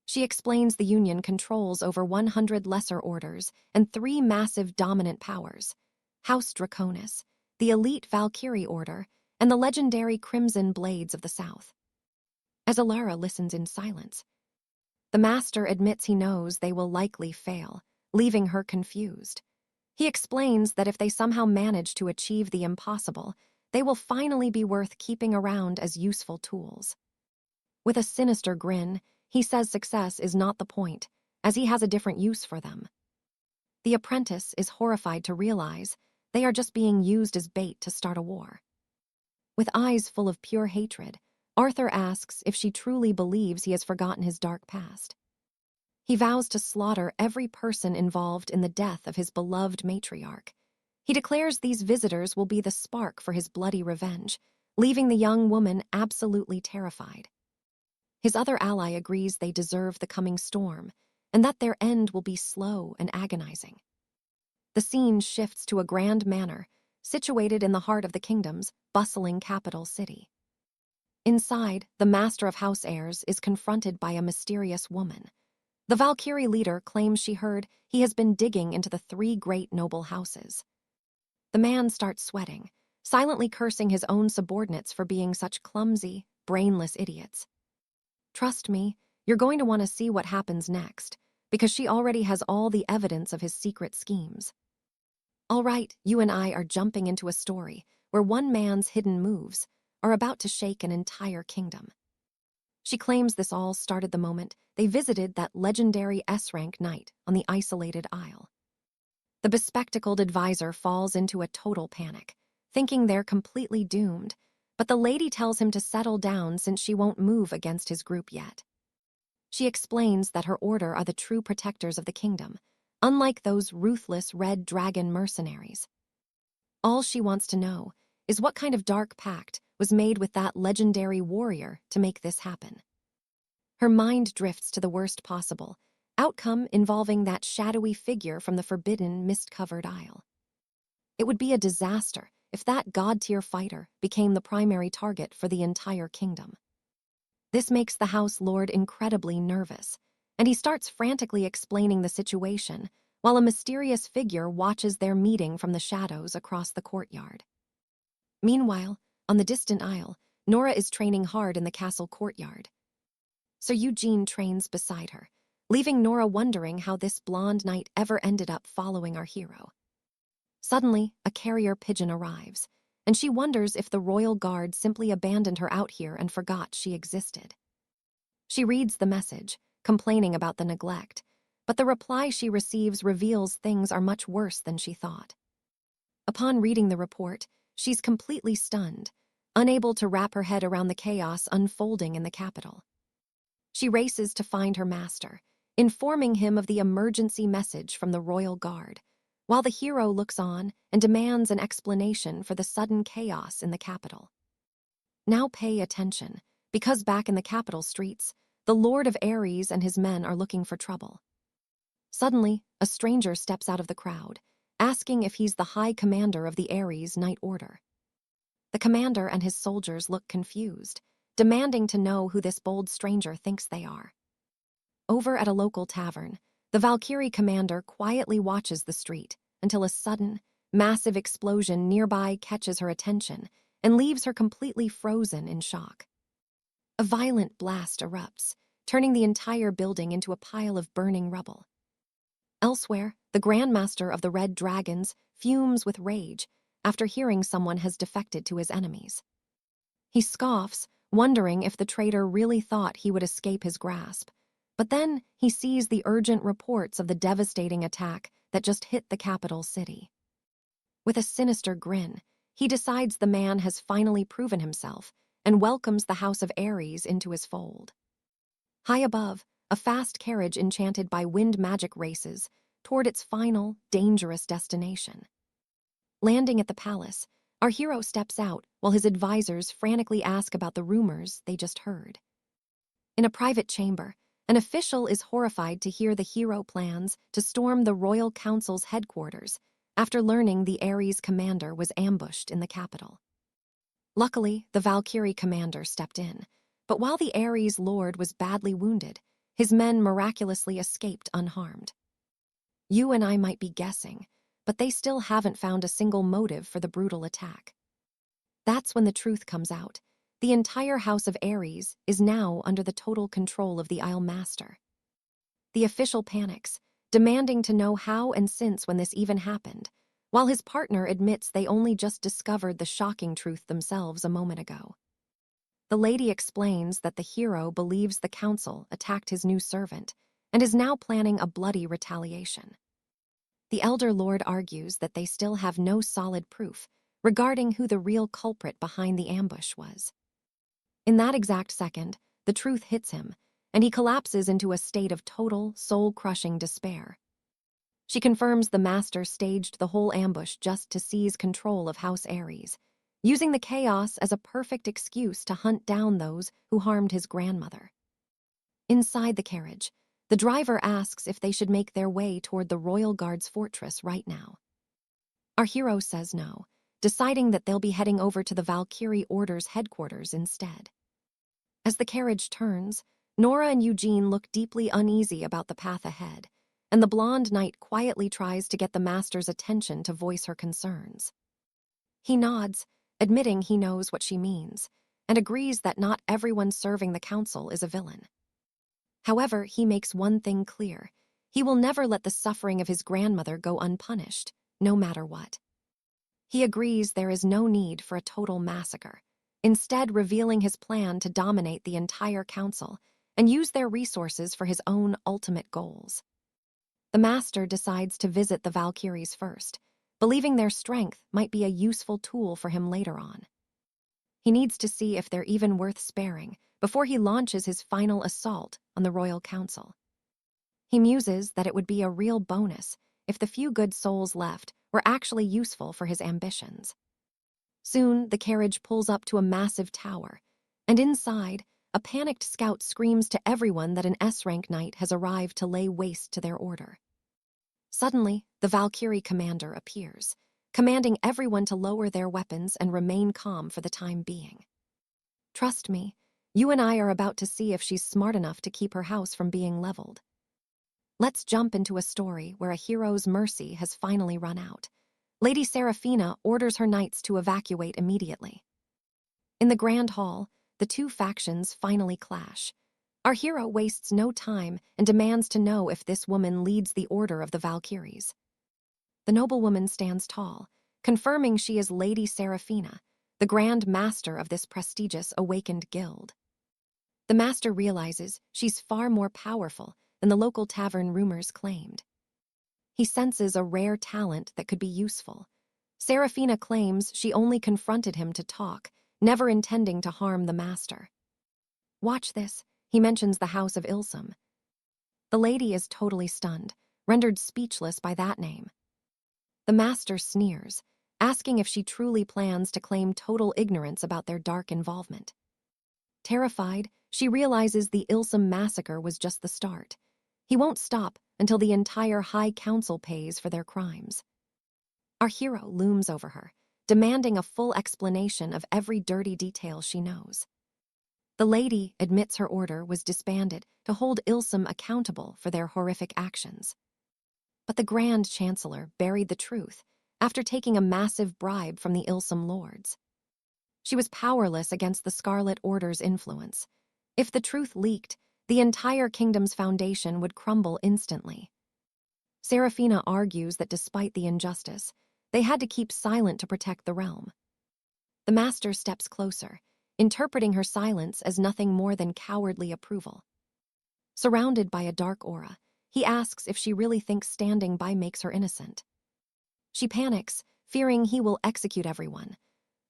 She explains the Union controls over 100 lesser orders and 3 massive dominant powers: House Draconis, the elite Valkyrie Order, and the legendary Crimson Blades of the South. As Alara listens in silence, the master admits he knows they will likely fail, leaving her confused. He explains that if they somehow manage to achieve the impossible, they will finally be worth keeping around as useful tools. With a sinister grin, he says success is not the point, as he has a different use for them. The apprentice is horrified to realize they are just being used as bait to start a war. With eyes full of pure hatred, Arthur asks if she truly believes he has forgotten his dark past. He vows to slaughter every person involved in the death of his beloved matriarch. He declares these visitors will be the spark for his bloody revenge, leaving the young woman absolutely terrified. His other ally agrees they deserve the coming storm, and that their end will be slow and agonizing. The scene shifts to a grand manor, situated in the heart of the kingdom's bustling capital city. Inside, the master of house heirs is confronted by a mysterious woman. The Valkyrie leader claims she heard he has been digging into the 3 great noble houses. The man starts sweating, silently cursing his own subordinates for being such clumsy, brainless idiots. Trust me, you're going to want to see what happens next, because she already has all the evidence of his secret schemes. All right, you and I are jumping into a story where one man's hidden moves are about to shake an entire kingdom. She claims this all started the moment they visited that legendary S-rank knight on the isolated isle. The bespectacled advisor falls into a total panic, thinking they're completely doomed, but the lady tells him to settle down since she won't move against his group yet. She explains that her order are the true protectors of the kingdom, unlike those ruthless red dragon mercenaries. All she wants to know is what kind of dark pact was made with that legendary warrior to make this happen. Her mind drifts to the worst possible outcome involving that shadowy figure from the forbidden mist-covered isle. It would be a disaster if that god-tier fighter became the primary target for the entire kingdom. This makes the House Lord incredibly nervous, and he starts frantically explaining the situation while a mysterious figure watches their meeting from the shadows across the courtyard. Meanwhile, on the distant isle, Nora is training hard in the castle courtyard. Sir Eugene trains beside her, leaving Nora wondering how this blonde knight ever ended up following our hero. Suddenly, a carrier pigeon arrives, and she wonders if the royal guard simply abandoned her out here and forgot she existed. She reads the message, complaining about the neglect, but the reply she receives reveals things are much worse than she thought. Upon reading the report, she's completely stunned, unable to wrap her head around the chaos unfolding in the capital. She races to find her master, informing him of the emergency message from the royal guard, while the hero looks on and demands an explanation for the sudden chaos in the capital. Now pay attention, because back in the capital streets, the Lord of Ares and his men are looking for trouble. Suddenly, a stranger steps out of the crowd, asking if he's the High Commander of the Ares Knight Order. The commander and his soldiers look confused, demanding to know who this bold stranger thinks they are. Over at a local tavern, the Valkyrie commander quietly watches the street until a sudden, massive explosion nearby catches her attention and leaves her completely frozen in shock. A violent blast erupts, turning the entire building into a pile of burning rubble. Elsewhere, the Grandmaster of the Red Dragons fumes with rage after hearing someone has defected to his enemies. He scoffs, wondering if the traitor really thought he would escape his grasp, but then he sees the urgent reports of the devastating attack that just hit the capital city. With a sinister grin, he decides the man has finally proven himself and welcomes the House of Ares into his fold. High above, a fast carriage enchanted by wind magic races toward its final, dangerous destination. Landing at the palace, our hero steps out while his advisors frantically ask about the rumors they just heard. In a private chamber, an official is horrified to hear the hero plans to storm the royal council's headquarters after learning the Ares commander was ambushed in the capital. Luckily, the Valkyrie commander stepped in, but while the Ares lord was badly wounded, his men miraculously escaped unharmed. You and I might be guessing, but they still haven't found a single motive for the brutal attack. That's when the truth comes out. The entire House of Ares is now under the total control of the Isle Master. The official panics, demanding to know how and since when this even happened, while his partner admits they only just discovered the shocking truth themselves a moment ago. The lady explains that the hero believes the council attacked his new servant and is now planning a bloody retaliation. The elder lord argues that they still have no solid proof regarding who the real culprit behind the ambush was. In that exact second, the truth hits him, and he collapses into a state of total, soul-crushing despair. She confirms the master staged the whole ambush just to seize control of House Ares, using the chaos as a perfect excuse to hunt down those who harmed his grandmother. Inside the carriage, the driver asks if they should make their way toward the Royal Guard's fortress right now. Our hero says no, deciding that they'll be heading over to the Valkyrie Order's headquarters instead. As the carriage turns, Nora and Eugene look deeply uneasy about the path ahead, and the blonde knight quietly tries to get the master's attention to voice her concerns. He nods, admitting he knows what she means, and agrees that not everyone serving the council is a villain. However, he makes one thing clear: he will never let the suffering of his grandmother go unpunished, no matter what. He agrees there is no need for a total massacre, instead revealing his plan to dominate the entire council and use their resources for his own ultimate goals. The master decides to visit the Valkyries first, believing their strength might be a useful tool for him later on. He needs to see if they're even worth sparing before he launches his final assault on the Royal Council. He muses that it would be a real bonus if the few good souls left were actually useful for his ambitions. Soon, the carriage pulls up to a massive tower, and inside, a panicked scout screams to everyone that an S-rank knight has arrived to lay waste to their order. Suddenly, the Valkyrie commander appears, commanding everyone to lower their weapons and remain calm for the time being. "Trust me, you and I are about to see if she's smart enough to keep her house from being leveled." Let's jump into a story where a hero's mercy has finally run out. Lady Seraphina orders her knights to evacuate immediately. In the Grand Hall, the two factions finally clash. Our hero wastes no time and demands to know if this woman leads the Order of the Valkyries. The noblewoman stands tall, confirming she is Lady Seraphina, the Grand Master of this prestigious awakened guild. The master realizes she's far more powerful than the local tavern rumors claimed. He senses a rare talent that could be useful. Seraphina claims she only confronted him to talk, never intending to harm the master. "Watch this," he mentions the House of 𝒀𝒏𝒄𝒄. The lady is totally stunned, rendered speechless by that name. The master sneers, asking if she truly plans to claim total ignorance about their dark involvement. Terrified, she realizes the 𝒀𝒏𝒄𝒄 massacre was just the start. He won't stop until the entire High Council pays for their crimes. Our hero looms over her, demanding a full explanation of every dirty detail she knows. The lady admits her order was disbanded to hold 𝒀𝒏𝒄𝒄 accountable for their horrific actions. But the Grand Chancellor buried the truth after taking a massive bribe from the 𝒀𝒏𝒄𝒄 lords. She was powerless against the Scarlet Order's influence. If the truth leaked, the entire kingdom's foundation would crumble instantly. Seraphina argues that despite the injustice, they had to keep silent to protect the realm. The master steps closer, interpreting her silence as nothing more than cowardly approval. Surrounded by a dark aura, he asks if she really thinks standing by makes her innocent. She panics, fearing he will execute everyone.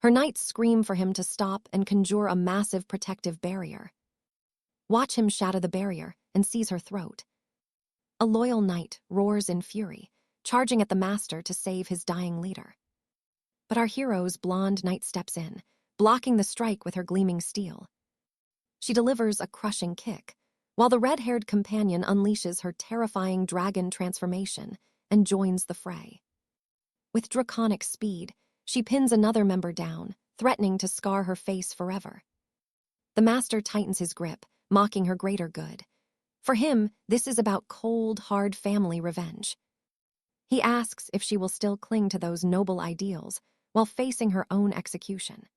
Her knights scream for him to stop and conjure a massive protective barrier. Watch him shatter the barrier and seize her throat. A loyal knight roars in fury, charging at the master to save his dying leader. But our hero's blonde knight steps in, blocking the strike with her gleaming steel. She delivers a crushing kick, while the red-haired companion unleashes her terrifying dragon transformation and joins the fray. With draconic speed, she pins another member down, threatening to scar her face forever. The master tightens his grip, mocking her greater good. For him, this is about cold, hard family revenge. He asks if she will still cling to those noble ideals while facing her own execution.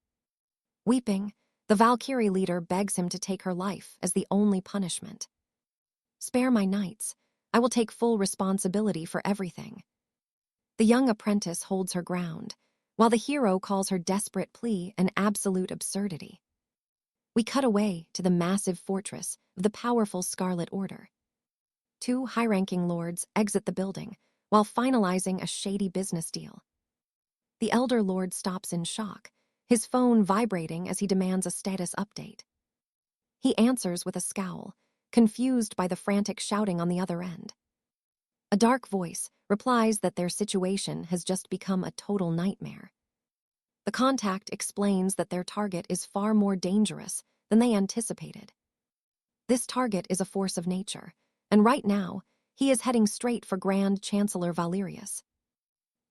Weeping, the Valkyrie leader begs him to take her life as the only punishment. "Spare my knights. I will take full responsibility for everything." The young apprentice holds her ground, while the hero calls her desperate plea an absolute absurdity. We cut away to the massive fortress of the powerful Scarlet Order. Two high-ranking lords exit the building while finalizing a shady business deal. The elder lord stops in shock, his phone vibrating as he demands a status update. He answers with a scowl, confused by the frantic shouting on the other end. A dark voice replies that their situation has just become a total nightmare. The contact explains that their target is far more dangerous than they anticipated. This target is a force of nature, and right now, he is heading straight for Grand Chancellor Valerius.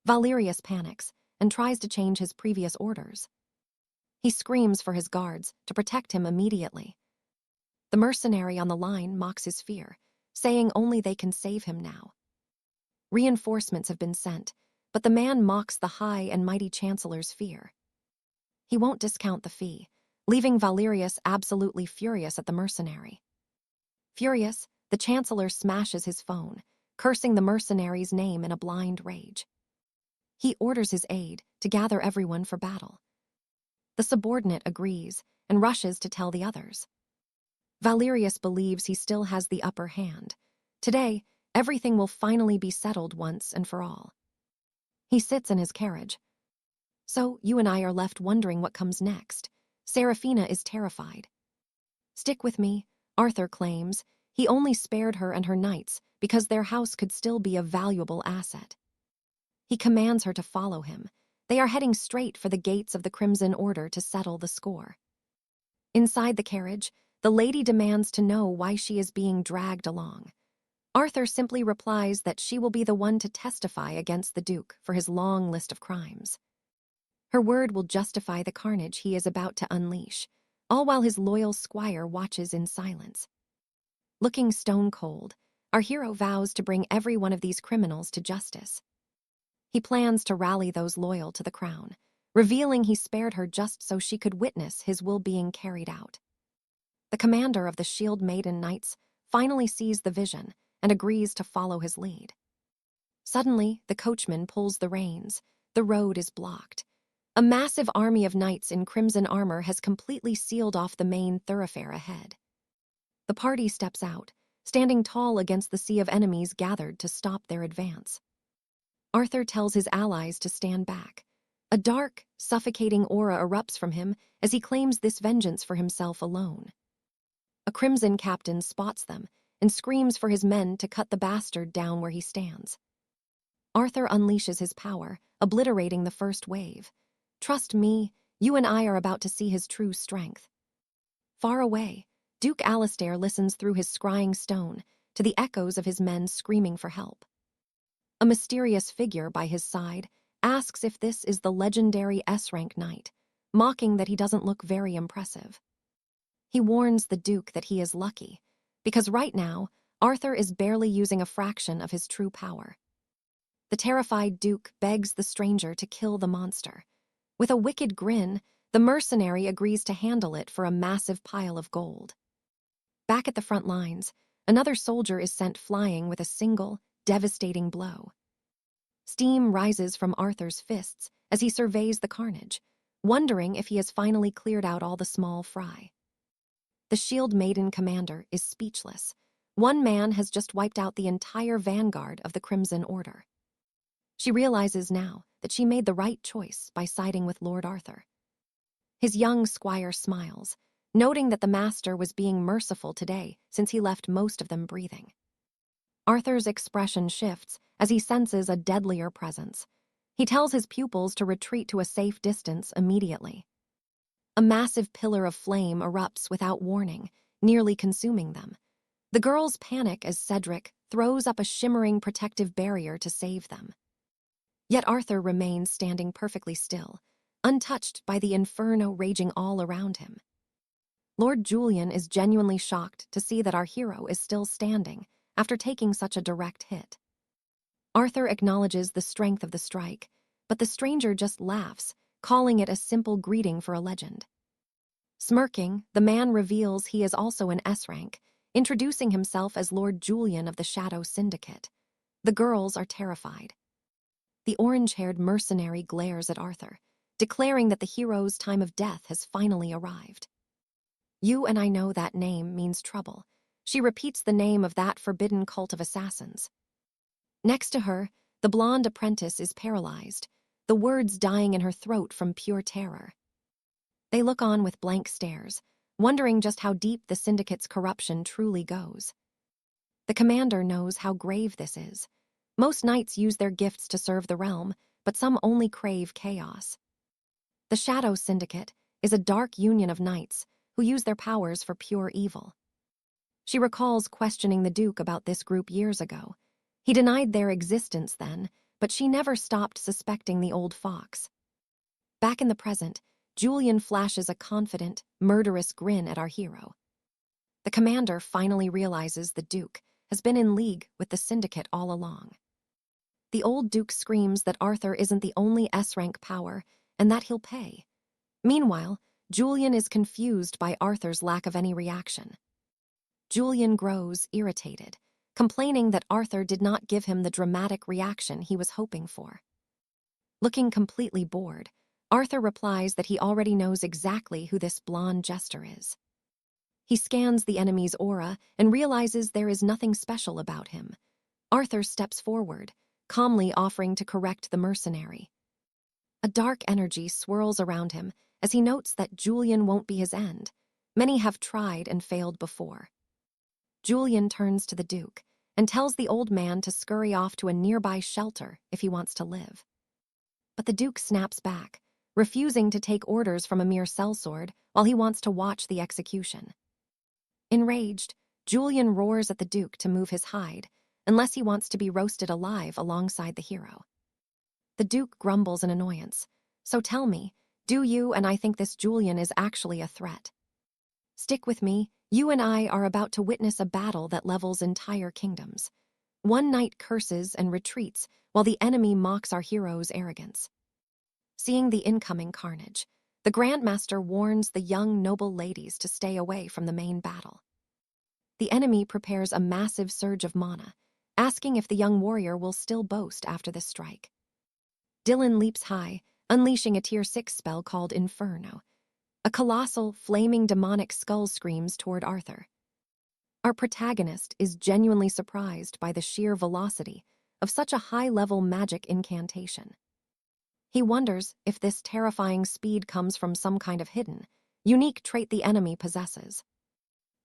Valerius panics and tries to change his previous orders. He screams for his guards to protect him immediately. The mercenary on the line mocks his fear, saying only they can save him now. Reinforcements have been sent, but the man mocks the high and mighty chancellor's fear. He won't discount the fee, leaving Valerius absolutely furious at the mercenary. Furious, the chancellor smashes his phone, cursing the mercenary's name in a blind rage. He orders his aide to gather everyone for battle. The subordinate agrees and rushes to tell the others. Valerius believes he still has the upper hand. Today, everything will finally be settled once and for all. He sits in his carriage. So, you and I are left wondering what comes next. Seraphina is terrified. Stick with me, Arthur claims. He only spared her and her knights because their house could still be a valuable asset. He commands her to follow him. They are heading straight for the gates of the Crimson Order to settle the score. Inside the carriage, the lady demands to know why she is being dragged along. Arthur simply replies that she will be the one to testify against the Duke for his long list of crimes. Her word will justify the carnage he is about to unleash, all while his loyal squire watches in silence. Looking stone cold, our hero vows to bring every one of these criminals to justice. He plans to rally those loyal to the crown, revealing he spared her just so she could witness his will being carried out. The commander of the Shield Maiden Knights finally sees the vision and agrees to follow his lead. Suddenly, the coachman pulls the reins. The road is blocked. A massive army of knights in crimson armor has completely sealed off the main thoroughfare ahead. The party steps out, standing tall against the sea of enemies gathered to stop their advance. Arthur tells his allies to stand back. A dark, suffocating aura erupts from him as he claims this vengeance for himself alone. A crimson captain spots them and screams for his men to cut the bastard down where he stands. Arthur unleashes his power, obliterating the first wave. Trust me, you and I are about to see his true strength. Far away, Duke Alistair listens through his scrying stone to the echoes of his men screaming for help. A mysterious figure by his side asks if this is the legendary S-rank knight, mocking that he doesn't look very impressive. He warns the Duke that he is lucky, because right now, Arthur is barely using a fraction of his true power. The terrified Duke begs the stranger to kill the monster. With a wicked grin, the mercenary agrees to handle it for a massive pile of gold. Back at the front lines, another soldier is sent flying with a single, devastating blow. Steam rises from Arthur's fists as he surveys the carnage, wondering if he has finally cleared out all the small fry. The Shield Maiden commander is speechless. One man has just wiped out the entire vanguard of the Crimson Order. She realizes now that she made the right choice by siding with Lord Arthur. His young squire smiles, noting that the master was being merciful today since he left most of them breathing. Arthur's expression shifts as he senses a deadlier presence. He tells his pupils to retreat to a safe distance immediately. A massive pillar of flame erupts without warning, nearly consuming them. The girls panic as Cedric throws up a shimmering protective barrier to save them. Yet Arthur remains standing perfectly still, untouched by the inferno raging all around him. Lord Julian is genuinely shocked to see that our hero is still standing after taking such a direct hit. Arthur acknowledges the strength of the strike, but the stranger just laughs, calling it a simple greeting for a legend. Smirking, the man reveals he is also an S-rank, introducing himself as Lord Julian of the Shadow Syndicate. The girls are terrified. The orange-haired mercenary glares at Arthur, declaring that the hero's time of death has finally arrived. "You and I know that name means trouble." She repeats the name of that forbidden cult of assassins. Next to her, the blonde apprentice is paralyzed, the words dying in her throat from pure terror. They look on with blank stares, wondering just how deep the syndicate's corruption truly goes. The commander knows how grave this is. Most knights use their gifts to serve the realm, but some only crave chaos. The Shadow Syndicate is a dark union of knights who use their powers for pure evil. She recalls questioning the Duke about this group years ago. He denied their existence then, but she never stopped suspecting the old fox. Back in the present, Julian flashes a confident, murderous grin at our hero. The commander finally realizes the Duke has been in league with the Syndicate all along. The old Duke screams that Arthur isn't the only S-rank power and that he'll pay. Meanwhile, Julian is confused by Arthur's lack of any reaction. Julian grows irritated, complaining that Arthur did not give him the dramatic reaction he was hoping for. Looking completely bored, Arthur replies that he already knows exactly who this blonde jester is. He scans the enemy's aura and realizes there is nothing special about him. Arthur steps forward, calmly offering to correct the mercenary. A dark energy swirls around him as he notes that Julian won't be his end. Many have tried and failed before. Julian turns to the Duke and tells the old man to scurry off to a nearby shelter if he wants to live. But the Duke snaps back, refusing to take orders from a mere sellsword while he wants to watch the execution. Enraged, Julian roars at the Duke to move his hide, unless he wants to be roasted alive alongside the hero. The Duke grumbles in annoyance. "So tell me, do you and I think this Julian is actually a threat? Stick with me, you and I are about to witness a battle that levels entire kingdoms." One knight curses and retreats while the enemy mocks our hero's arrogance. Seeing the incoming carnage, the Grandmaster warns the young noble ladies to stay away from the main battle. The enemy prepares a massive surge of mana, asking if the young warrior will still boast after this strike. Dylan leaps high, unleashing a Tier 6 spell called Inferno. A colossal, flaming demonic skull screams toward Arthur. Our protagonist is genuinely surprised by the sheer velocity of such a high-level magic incantation. He wonders if this terrifying speed comes from some kind of hidden, unique trait the enemy possesses.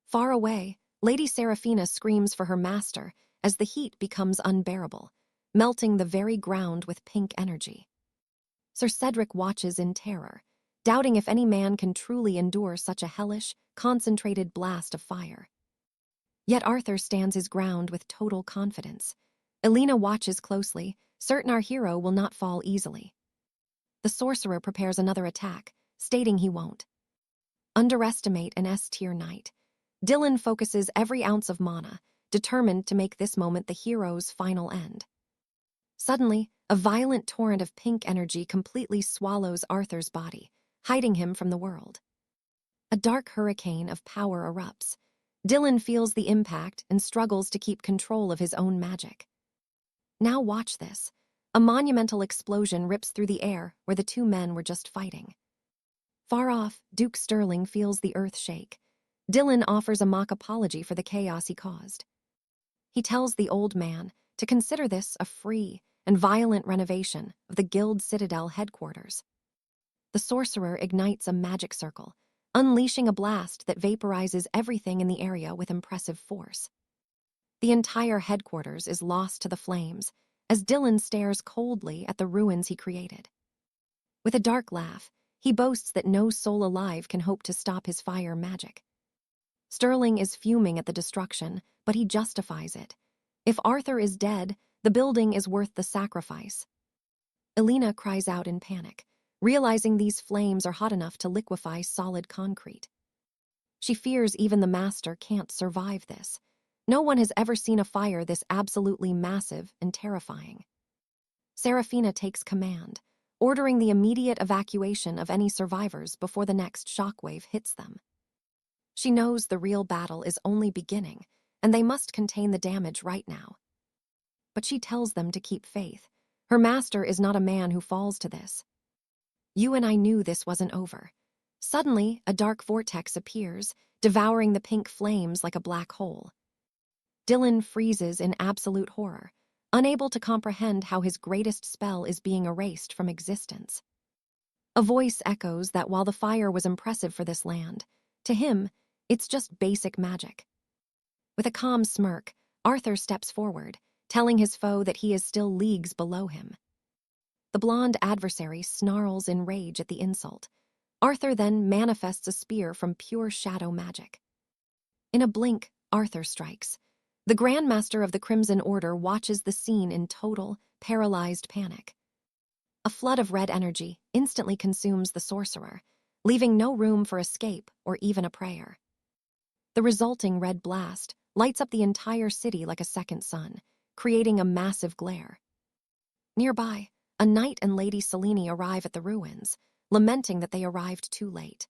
Far away, Lady Seraphina screams for her master as the heat becomes unbearable, melting the very ground with pink energy. Sir Cedric watches in terror, doubting if any man can truly endure such a hellish, concentrated blast of fire. Yet Arthur stands his ground with total confidence. Elena watches closely, certain our hero will not fall easily. The sorcerer prepares another attack, stating he won't underestimate an S-tier knight. Dylan focuses every ounce of mana, determined to make this moment the hero's final end. Suddenly, a violent torrent of pink energy completely swallows Arthur's body, hiding him from the world. A dark hurricane of power erupts. Dylan feels the impact and struggles to keep control of his own magic. Now watch this. A monumental explosion rips through the air where the two men were just fighting. Far off, Duke Sterling feels the earth shake. Dylan offers a mock apology for the chaos he caused. He tells the old man to consider this a free and violent renovation of the Guild Citadel headquarters. The sorcerer ignites a magic circle, unleashing a blast that vaporizes everything in the area with impressive force. The entire headquarters is lost to the flames as Dylan stares coldly at the ruins he created. With a dark laugh, he boasts that no soul alive can hope to stop his fire magic. Sterling is fuming at the destruction, but he justifies it. If Arthur is dead, the building is worth the sacrifice. Elena cries out in panic, realizing these flames are hot enough to liquefy solid concrete. She fears even the master can't survive this. No one has ever seen a fire this absolutely massive and terrifying. Seraphina takes command, ordering the immediate evacuation of any survivors before the next shockwave hits them. She knows the real battle is only beginning, and they must contain the damage right now. But she tells them to keep faith, Her master is not a man who falls to this. You and I knew this wasn't over. Suddenly, a dark vortex appears, devouring the pink flames like a black hole. Dylan freezes in absolute horror, unable to comprehend how his greatest spell is being erased from existence. A voice echoes that while the fire was impressive for this land, to him, it's just basic magic. With a calm smirk, Arthur steps forward, telling his foe that he is still leagues below him. The blonde adversary snarls in rage at the insult. Arthur then manifests a spear from pure shadow magic. In a blink, Arthur strikes. The Grandmaster of the Crimson Order watches the scene in total, paralyzed panic. A flood of red energy instantly consumes the sorcerer, leaving no room for escape or even a prayer. The resulting red blast lights up the entire city like a second sun, creating a massive glare. Nearby, a knight and Lady Selene arrive at the ruins, lamenting that they arrived too late.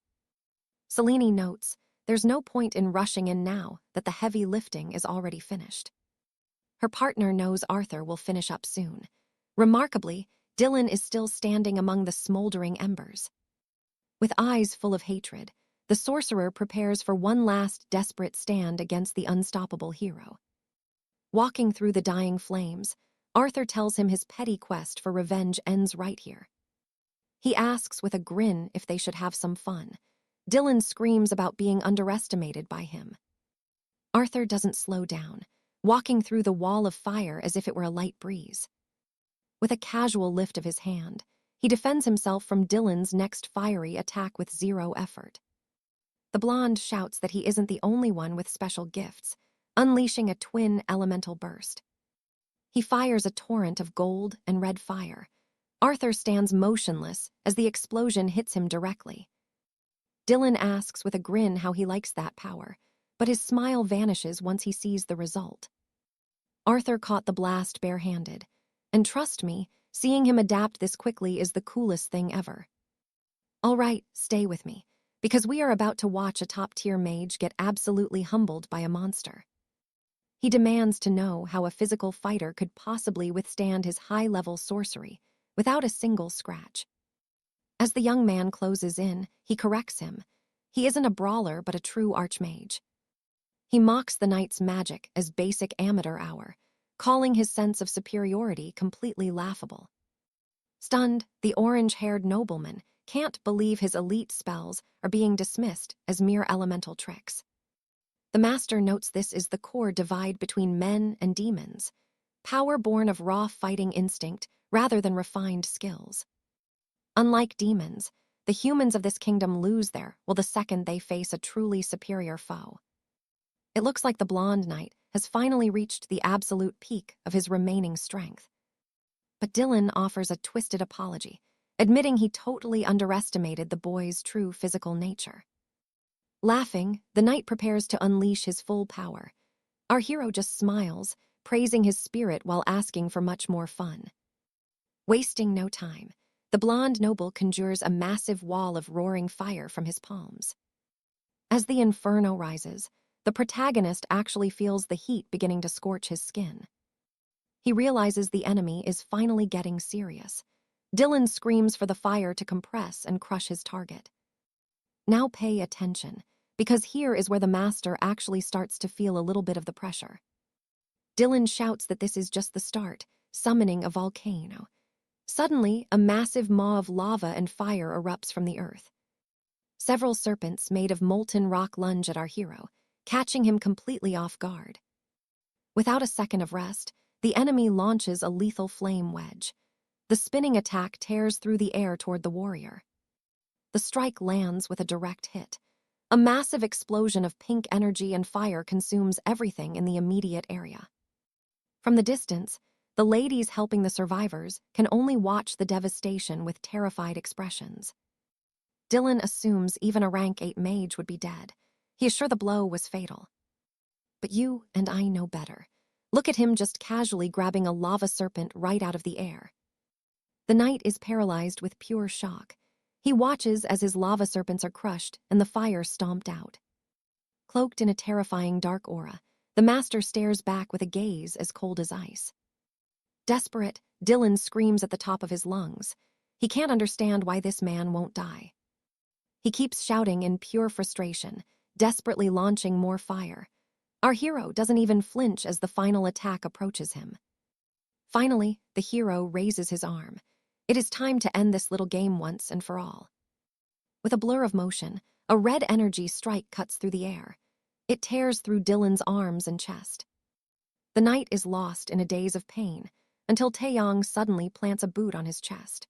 Selene notes, there's no point in rushing in now that the heavy lifting is already finished. Her partner knows Arthur will finish up soon. Remarkably, Dylan is still standing among the smoldering embers. With eyes full of hatred, the sorcerer prepares for one last desperate stand against the unstoppable hero. Walking through the dying flames, Arthur tells him his petty quest for revenge ends right here. He asks with a grin if they should have some fun. Dylan screams about being underestimated by him. Arthur doesn't slow down, walking through the wall of fire as if it were a light breeze. With a casual lift of his hand, he defends himself from Dylan's next fiery attack with zero effort. The blonde shouts that he isn't the only one with special gifts, unleashing a twin elemental burst. He fires a torrent of gold and red fire. Arthur stands motionless as the explosion hits him directly. Dylan asks with a grin how he likes that power, but his smile vanishes once he sees the result. Arthur caught the blast barehanded, and trust me, seeing him adapt this quickly is the coolest thing ever. All right, stay with me, because we are about to watch a top-tier mage get absolutely humbled by a monster. He demands to know how a physical fighter could possibly withstand his high-level sorcery without a single scratch. As the young man closes in, he corrects him. He isn't a brawler but a true archmage. He mocks the knight's magic as basic amateur hour, calling his sense of superiority completely laughable. Stunned, the orange-haired nobleman can't believe his elite spells are being dismissed as mere elemental tricks. The master notes this is the core divide between men and demons, power born of raw fighting instinct rather than refined skills. Unlike demons, the humans of this kingdom lose their will the second they face a truly superior foe. It looks like the blonde knight has finally reached the absolute peak of his remaining strength. But Dylan offers a twisted apology, admitting he totally underestimated the boy's true physical nature. Laughing, the knight prepares to unleash his full power. Our hero just smiles, praising his spirit while asking for much more fun. Wasting no time, the blonde noble conjures a massive wall of roaring fire from his palms. As the inferno rises, the protagonist actually feels the heat beginning to scorch his skin. He realizes the enemy is finally getting serious. Dylan screams for the fire to compress and crush his target. Now pay attention, because here is where the master actually starts to feel a little bit of the pressure. Dylan shouts that this is just the start, summoning a volcano. Suddenly, a massive maw of lava and fire erupts from the earth. Several serpents made of molten rock lunge at our hero, catching him completely off guard. Without a second of rest, the enemy launches a lethal flame wedge. The spinning attack tears through the air toward the warrior. The strike lands with a direct hit. A massive explosion of pink energy and fire consumes everything in the immediate area. From the distance, the ladies helping the survivors can only watch the devastation with terrified expressions. Dylan assumes even a rank 8 mage would be dead. He is sure the blow was fatal. But you and I know better. Look at him just casually grabbing a lava serpent right out of the air. The knight is paralyzed with pure shock. He watches as his lava serpents are crushed and the fire stomped out. Cloaked in a terrifying dark aura, the master stares back with a gaze as cold as ice. Desperate, Dylan screams at the top of his lungs. He can't understand why this man won't die. He keeps shouting in pure frustration, desperately launching more fire. Our hero doesn't even flinch as the final attack approaches him. Finally, the hero raises his arm. It is time to end this little game once and for all. With a blur of motion, a red energy strike cuts through the air. It tears through Dylan's arms and chest. The knight is lost in a daze of pain until Taeyong suddenly plants a boot on his chest.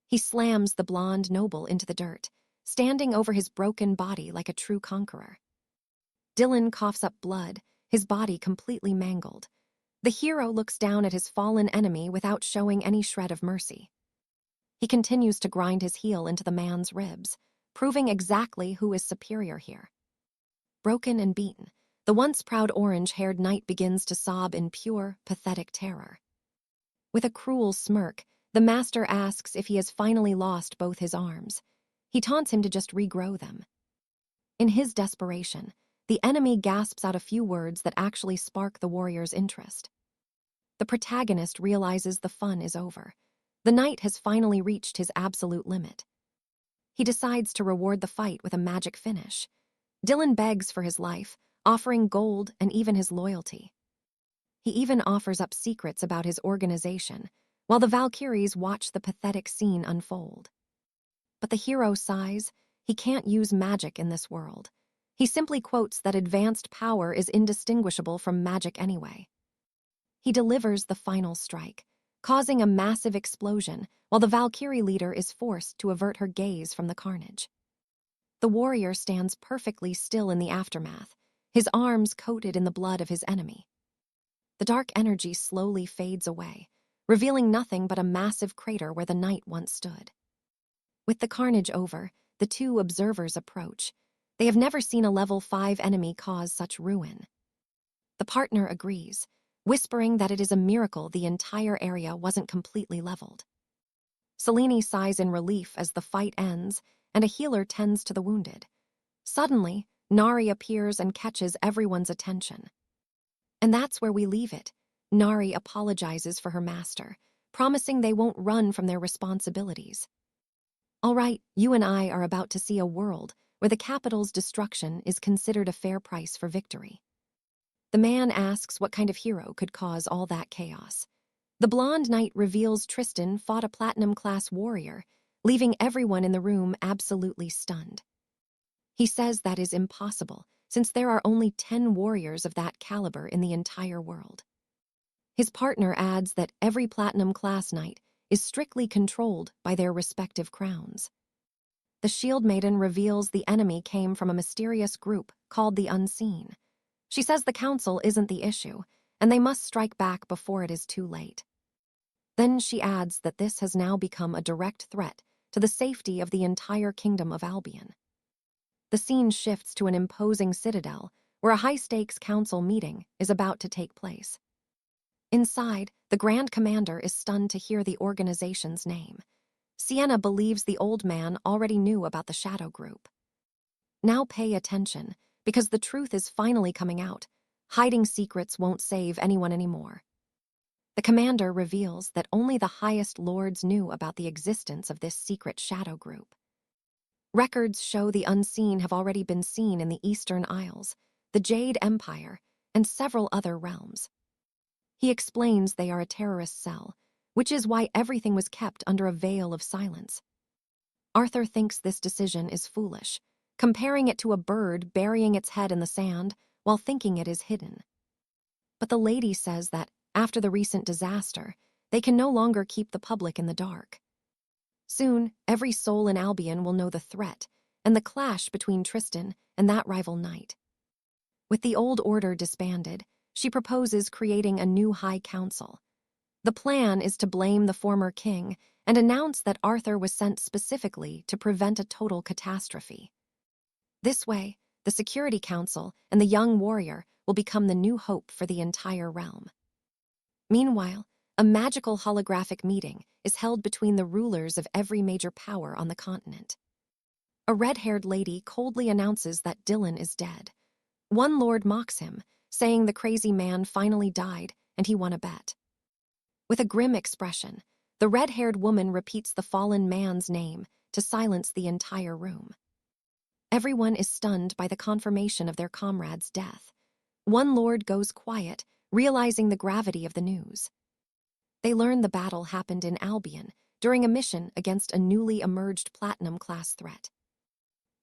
He slams the blonde noble into the dirt, standing over his broken body like a true conqueror. Dylan coughs up blood, his body completely mangled. The hero looks down at his fallen enemy without showing any shred of mercy. He continues to grind his heel into the man's ribs, proving exactly who is superior here. Broken and beaten, the once proud orange-haired knight begins to sob in pure, pathetic terror. With a cruel smirk, the master asks if he has finally lost both his arms. He taunts him to just regrow them. In his desperation, the enemy gasps out a few words that actually spark the warrior's interest. The protagonist realizes the fun is over. The knight has finally reached his absolute limit. He decides to reward the fight with a magic finish. Dylan begs for his life, offering gold and even his loyalty. He even offers up secrets about his organization, while the Valkyries watch the pathetic scene unfold. But the hero sighs. He can't use magic in this world. He simply quotes that advanced power is indistinguishable from magic anyway. He delivers the final strike, causing a massive explosion while the Valkyrie leader is forced to avert her gaze from the carnage. The warrior stands perfectly still in the aftermath, his arms coated in the blood of his enemy. The dark energy slowly fades away, revealing nothing but a massive crater where the knight once stood. With the carnage over, the two observers approach. They have never seen a level 5 enemy cause such ruin. The partner agrees, whispering that it is a miracle the entire area wasn't completely leveled. Selene sighs in relief as the fight ends and a healer tends to the wounded. Suddenly, Nari appears and catches everyone's attention. And that's where we leave it. Nari apologizes for her master, promising they won't run from their responsibilities. All right, you and I are about to see a world where the capital's destruction is considered a fair price for victory. The man asks what kind of hero could cause all that chaos. The blonde knight reveals Tristan fought a platinum-class warrior, leaving everyone in the room absolutely stunned. He says that is impossible, since there are only 10 warriors of that caliber in the entire world. His partner adds that every platinum-class knight is strictly controlled by their respective crowns. The Shield Maiden reveals the enemy came from a mysterious group called the Unseen. She says the council isn't the issue, and they must strike back before it is too late. Then she adds that this has now become a direct threat to the safety of the entire kingdom of Albion. The scene shifts to an imposing citadel where a high-stakes council meeting is about to take place. Inside, the Grand Commander is stunned to hear the organization's name. Sienna believes the old man already knew about the Shadow Group. Now pay attention, because the truth is finally coming out. Hiding secrets won't save anyone anymore. The commander reveals that only the highest lords knew about the existence of this secret Shadow Group. Records show the Unseen have already been seen in the Eastern Isles, the Jade Empire, and several other realms. He explains they are a terrorist cell, which is why everything was kept under a veil of silence. Arthur thinks this decision is foolish, comparing it to a bird burying its head in the sand while thinking it is hidden. But the lady says that, after the recent disaster, they can no longer keep the public in the dark. Soon, every soul in Albion will know the threat and the clash between Tristan and that rival knight. With the old order disbanded, she proposes creating a new High Council. The plan is to blame the former king and announce that Arthur was sent specifically to prevent a total catastrophe. This way, the Security Council and the young warrior will become the new hope for the entire realm. Meanwhile, a magical holographic meeting is held between the rulers of every major power on the continent. A red-haired lady coldly announces that Dylan is dead. One lord mocks him, saying the crazy man finally died and he won a bet. With a grim expression, the red-haired woman repeats the fallen man's name to silence the entire room. Everyone is stunned by the confirmation of their comrade's death. One lord goes quiet, realizing the gravity of the news. They learn the battle happened in Albion during a mission against a newly emerged platinum-class threat.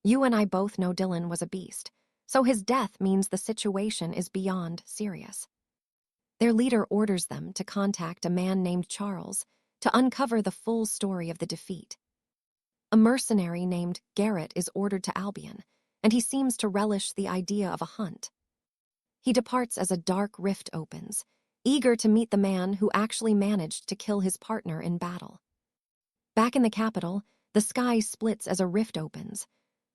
You and I both know Dylan was a beast, so his death means the situation is beyond serious. Their leader orders them to contact a man named Charles to uncover the full story of the defeat. A mercenary named Garrett is ordered to Albion, and he seems to relish the idea of a hunt. He departs as a dark rift opens, eager to meet the man who actually managed to kill his partner in battle. Back in the capital, the sky splits as a rift opens.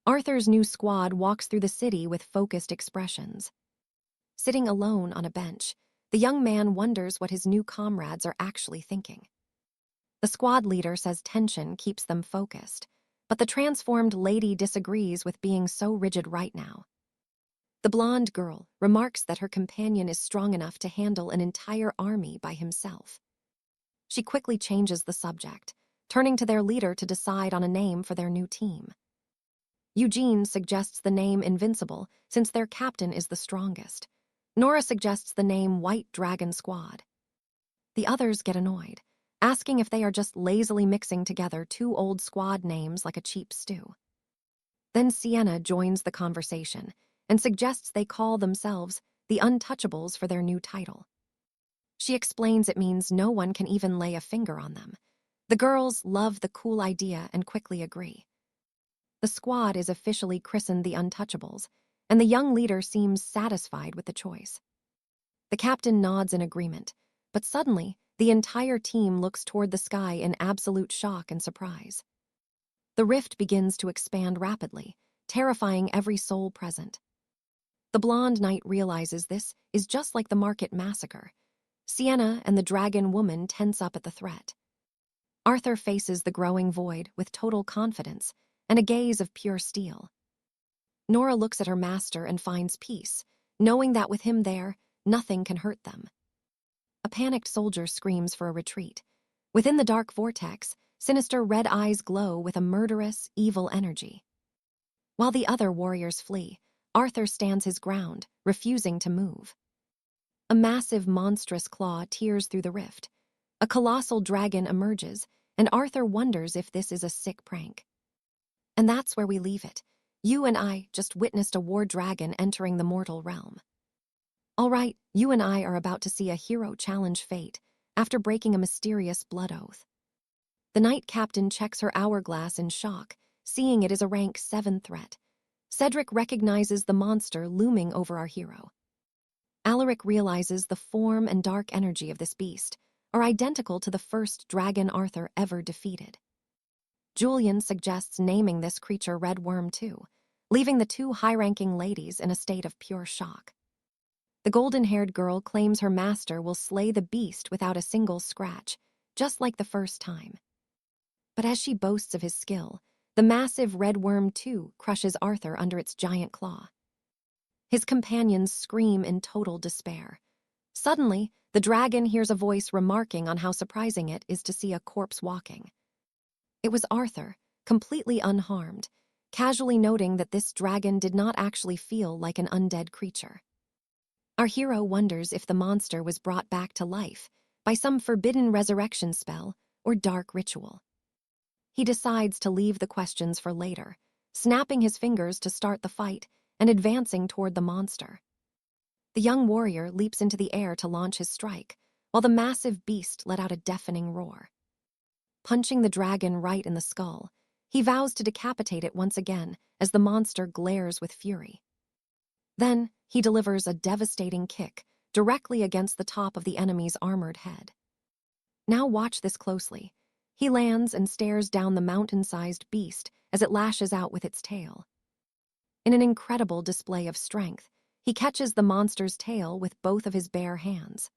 Arthur's new squad walks through the city with focused expressions. Sitting alone on a bench, the young man wonders what his new comrades are actually thinking. The squad leader says tension keeps them focused, but the transformed lady disagrees with being so rigid right now. The blonde girl remarks that her companion is strong enough to handle an entire army by himself. She quickly changes the subject, turning to their leader to decide on a name for their new team. Eugene suggests the name Invincible since their captain is the strongest. Nora suggests the name White Dragon Squad. The others get annoyed, asking if they are just lazily mixing together two old squad names like a cheap stew. Then Sienna joins the conversation and suggests they call themselves the Untouchables for their new title. She explains it means no one can even lay a finger on them. The girls love the cool idea and quickly agree. The squad is officially christened the Untouchables, and the young leader seems satisfied with the choice. The captain nods in agreement, but suddenly, the entire team looks toward the sky in absolute shock and surprise. The rift begins to expand rapidly, terrifying every soul present. The blonde knight realizes this is just like the market massacre. Sienna and the dragon woman tense up at the threat. Arthur faces the growing void with total confidence and a gaze of pure steel. Nora looks at her master and finds peace, knowing that with him there, nothing can hurt them. A panicked soldier screams for a retreat. Within the dark vortex, sinister red eyes glow with a murderous, evil energy. While the other warriors flee, Arthur stands his ground, refusing to move. A massive, monstrous claw tears through the rift. A colossal dragon emerges, and Arthur wonders if this is a sick prank. And that's where we leave it. You and I just witnessed a war dragon entering the mortal realm. All right, you and I are about to see a hero challenge fate after breaking a mysterious blood oath. The knight captain checks her hourglass in shock, seeing it is a rank 7 threat. Cedric recognizes the monster looming over our hero. Alaric realizes the form and dark energy of this beast are identical to the first dragon Arthur ever defeated. Julian suggests naming this creature Red Worm too, leaving the two high-ranking ladies in a state of pure shock. The golden-haired girl claims her master will slay the beast without a single scratch, just like the first time. But as she boasts of his skill, the massive red worm too crushes Arthur under its giant claw. His companions scream in total despair. Suddenly, the dragon hears a voice remarking on how surprising it is to see a corpse walking. It was Arthur, completely unharmed, casually noting that this dragon did not actually feel like an undead creature. Our hero wonders if the monster was brought back to life by some forbidden resurrection spell or dark ritual. He decides to leave the questions for later, snapping his fingers to start the fight and advancing toward the monster. The young warrior leaps into the air to launch his strike, while the massive beast let out a deafening roar. Punching the dragon right in the skull, he vows to decapitate it once again as the monster glares with fury. Then, he delivers a devastating kick directly against the top of the enemy's armored head. Now watch this closely. He lands and stares down the mountain-sized beast as it lashes out with its tail. In an incredible display of strength, he catches the monster's tail with both of his bare hands.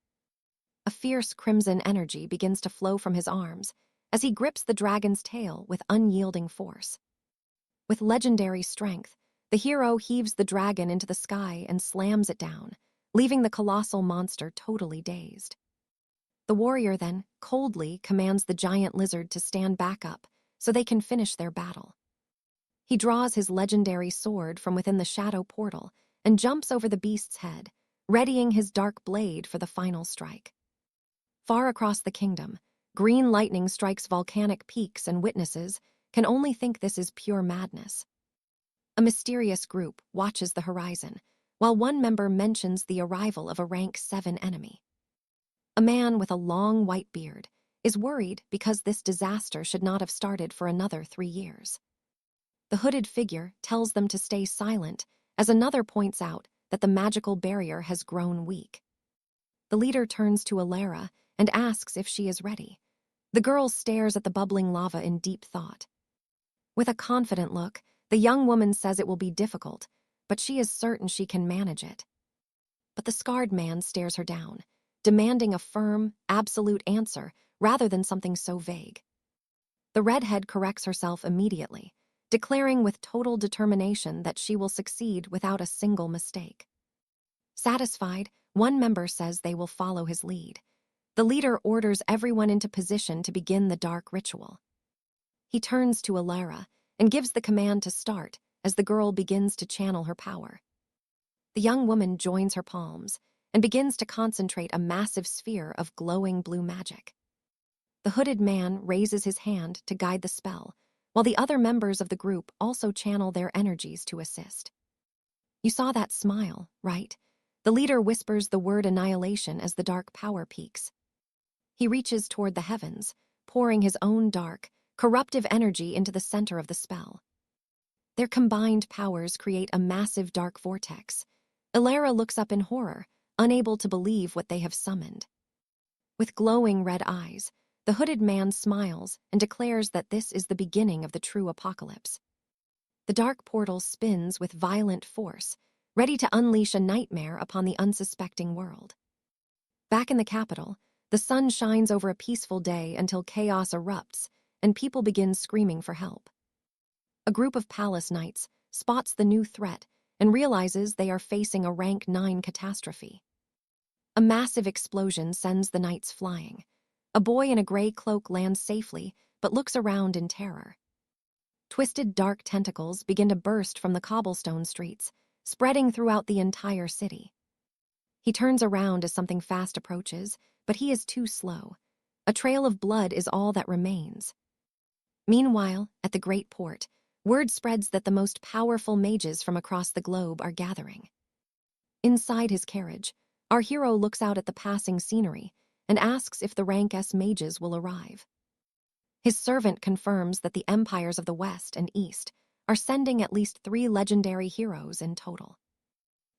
A fierce crimson energy begins to flow from his arms as he grips the dragon's tail with unyielding force. With legendary strength, the hero heaves the dragon into the sky and slams it down, leaving the colossal monster totally dazed. The warrior then coldly commands the giant lizard to stand back up so they can finish their battle. He draws his legendary sword from within the shadow portal and jumps over the beast's head, readying his dark blade for the final strike. Far across the kingdom, green lightning strikes volcanic peaks, and witnesses can only think this is pure madness. A mysterious group watches the horizon, while one member mentions the arrival of a rank 7 enemy. A man with a long white beard is worried because this disaster should not have started for another 3 years. The hooded figure tells them to stay silent, as another points out that the magical barrier has grown weak. The leader turns to 𝒂𝒂𝒏𝒆𝒅 and asks if she is ready. The girl stares at the bubbling lava in deep thought. With a confident look, the young woman says it will be difficult, but she is certain she can manage it. But the scarred man stares her down, demanding a firm, absolute answer rather than something so vague. The redhead corrects herself immediately, declaring with total determination that she will succeed without a single mistake. Satisfied, one member says they will follow his lead. The leader orders everyone into position to begin the dark ritual. He turns to 𝒂𝒂𝒏𝒆𝒅 and gives the command to start as the girl begins to channel her power. The young woman joins her palms and begins to concentrate a massive sphere of glowing blue magic. The hooded man raises his hand to guide the spell, while the other members of the group also channel their energies to assist. You saw that smile, right? The leader whispers the word annihilation as the dark power peaks. He reaches toward the heavens, pouring his own dark, corruptive energy into the center of the spell. Their combined powers create a massive dark vortex. 𝒂𝒂𝒏𝒆𝒅 looks up in horror, unable to believe what they have summoned. With glowing red eyes, the hooded man smiles and declares that this is the beginning of the true apocalypse. The dark portal spins with violent force, ready to unleash a nightmare upon the unsuspecting world. Back in the capital, the sun shines over a peaceful day until chaos erupts and people begin screaming for help. A group of palace knights spots the new threat and realizes they are facing a rank 9 catastrophe. A massive explosion sends the knights flying. A boy in a gray cloak lands safely, but looks around in terror. Twisted dark tentacles begin to burst from the cobblestone streets, spreading throughout the entire city. He turns around as something fast approaches, but he is too slow. A trail of blood is all that remains. Meanwhile, at the Great Port, word spreads that the most powerful mages from across the globe are gathering. Inside his carriage, our hero looks out at the passing scenery and asks if the rank S mages will arrive. His servant confirms that the empires of the West and East are sending at least 3 legendary heroes in total.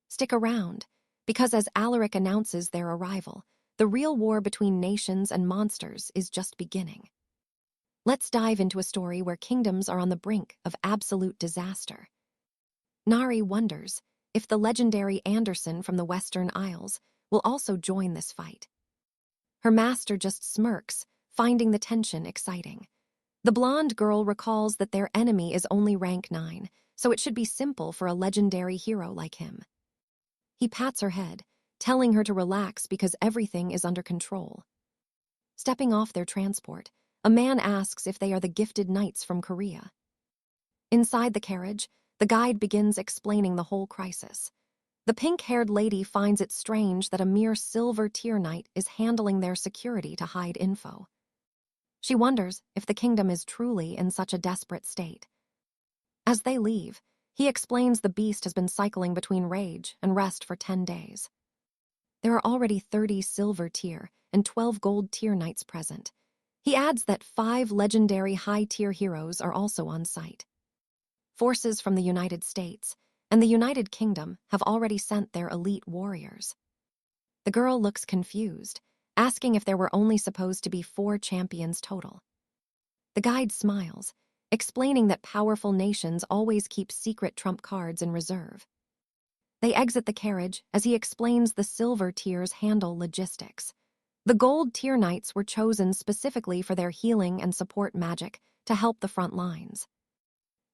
Stick around, because as 𝒂𝒂𝒏𝒆𝒅 announces their arrival, the real war between nations and monsters is just beginning. Let's dive into a story where kingdoms are on the brink of absolute disaster. Nari wonders if the legendary Anderson from the Western Isles will also join this fight. Her master just smirks, finding the tension exciting. The blonde girl recalls that their enemy is only rank 9, so it should be simple for a legendary hero like him. He pats her head, telling her to relax because everything is under control. Stepping off their transport, a man asks if they are the gifted knights from Korea. Inside the carriage, the guide begins explaining the whole crisis. The pink-haired lady finds it strange that a mere silver tier knight is handling their security to hide info. She wonders if the kingdom is truly in such a desperate state. As they leave, he explains the beast has been cycling between rage and rest for 10 days. There are already 30 silver tier and 12 gold tier knights present. He adds that 5 legendary high-tier heroes are also on site. Forces from the United States and the United Kingdom have already sent their elite warriors. The girl looks confused, asking if there were only supposed to be 4 champions total. The guide smiles, explaining that powerful nations always keep secret trump cards in reserve. They exit the carriage as he explains the silver tiers handle logistics. The gold tier knights were chosen specifically for their healing and support magic to help the front lines.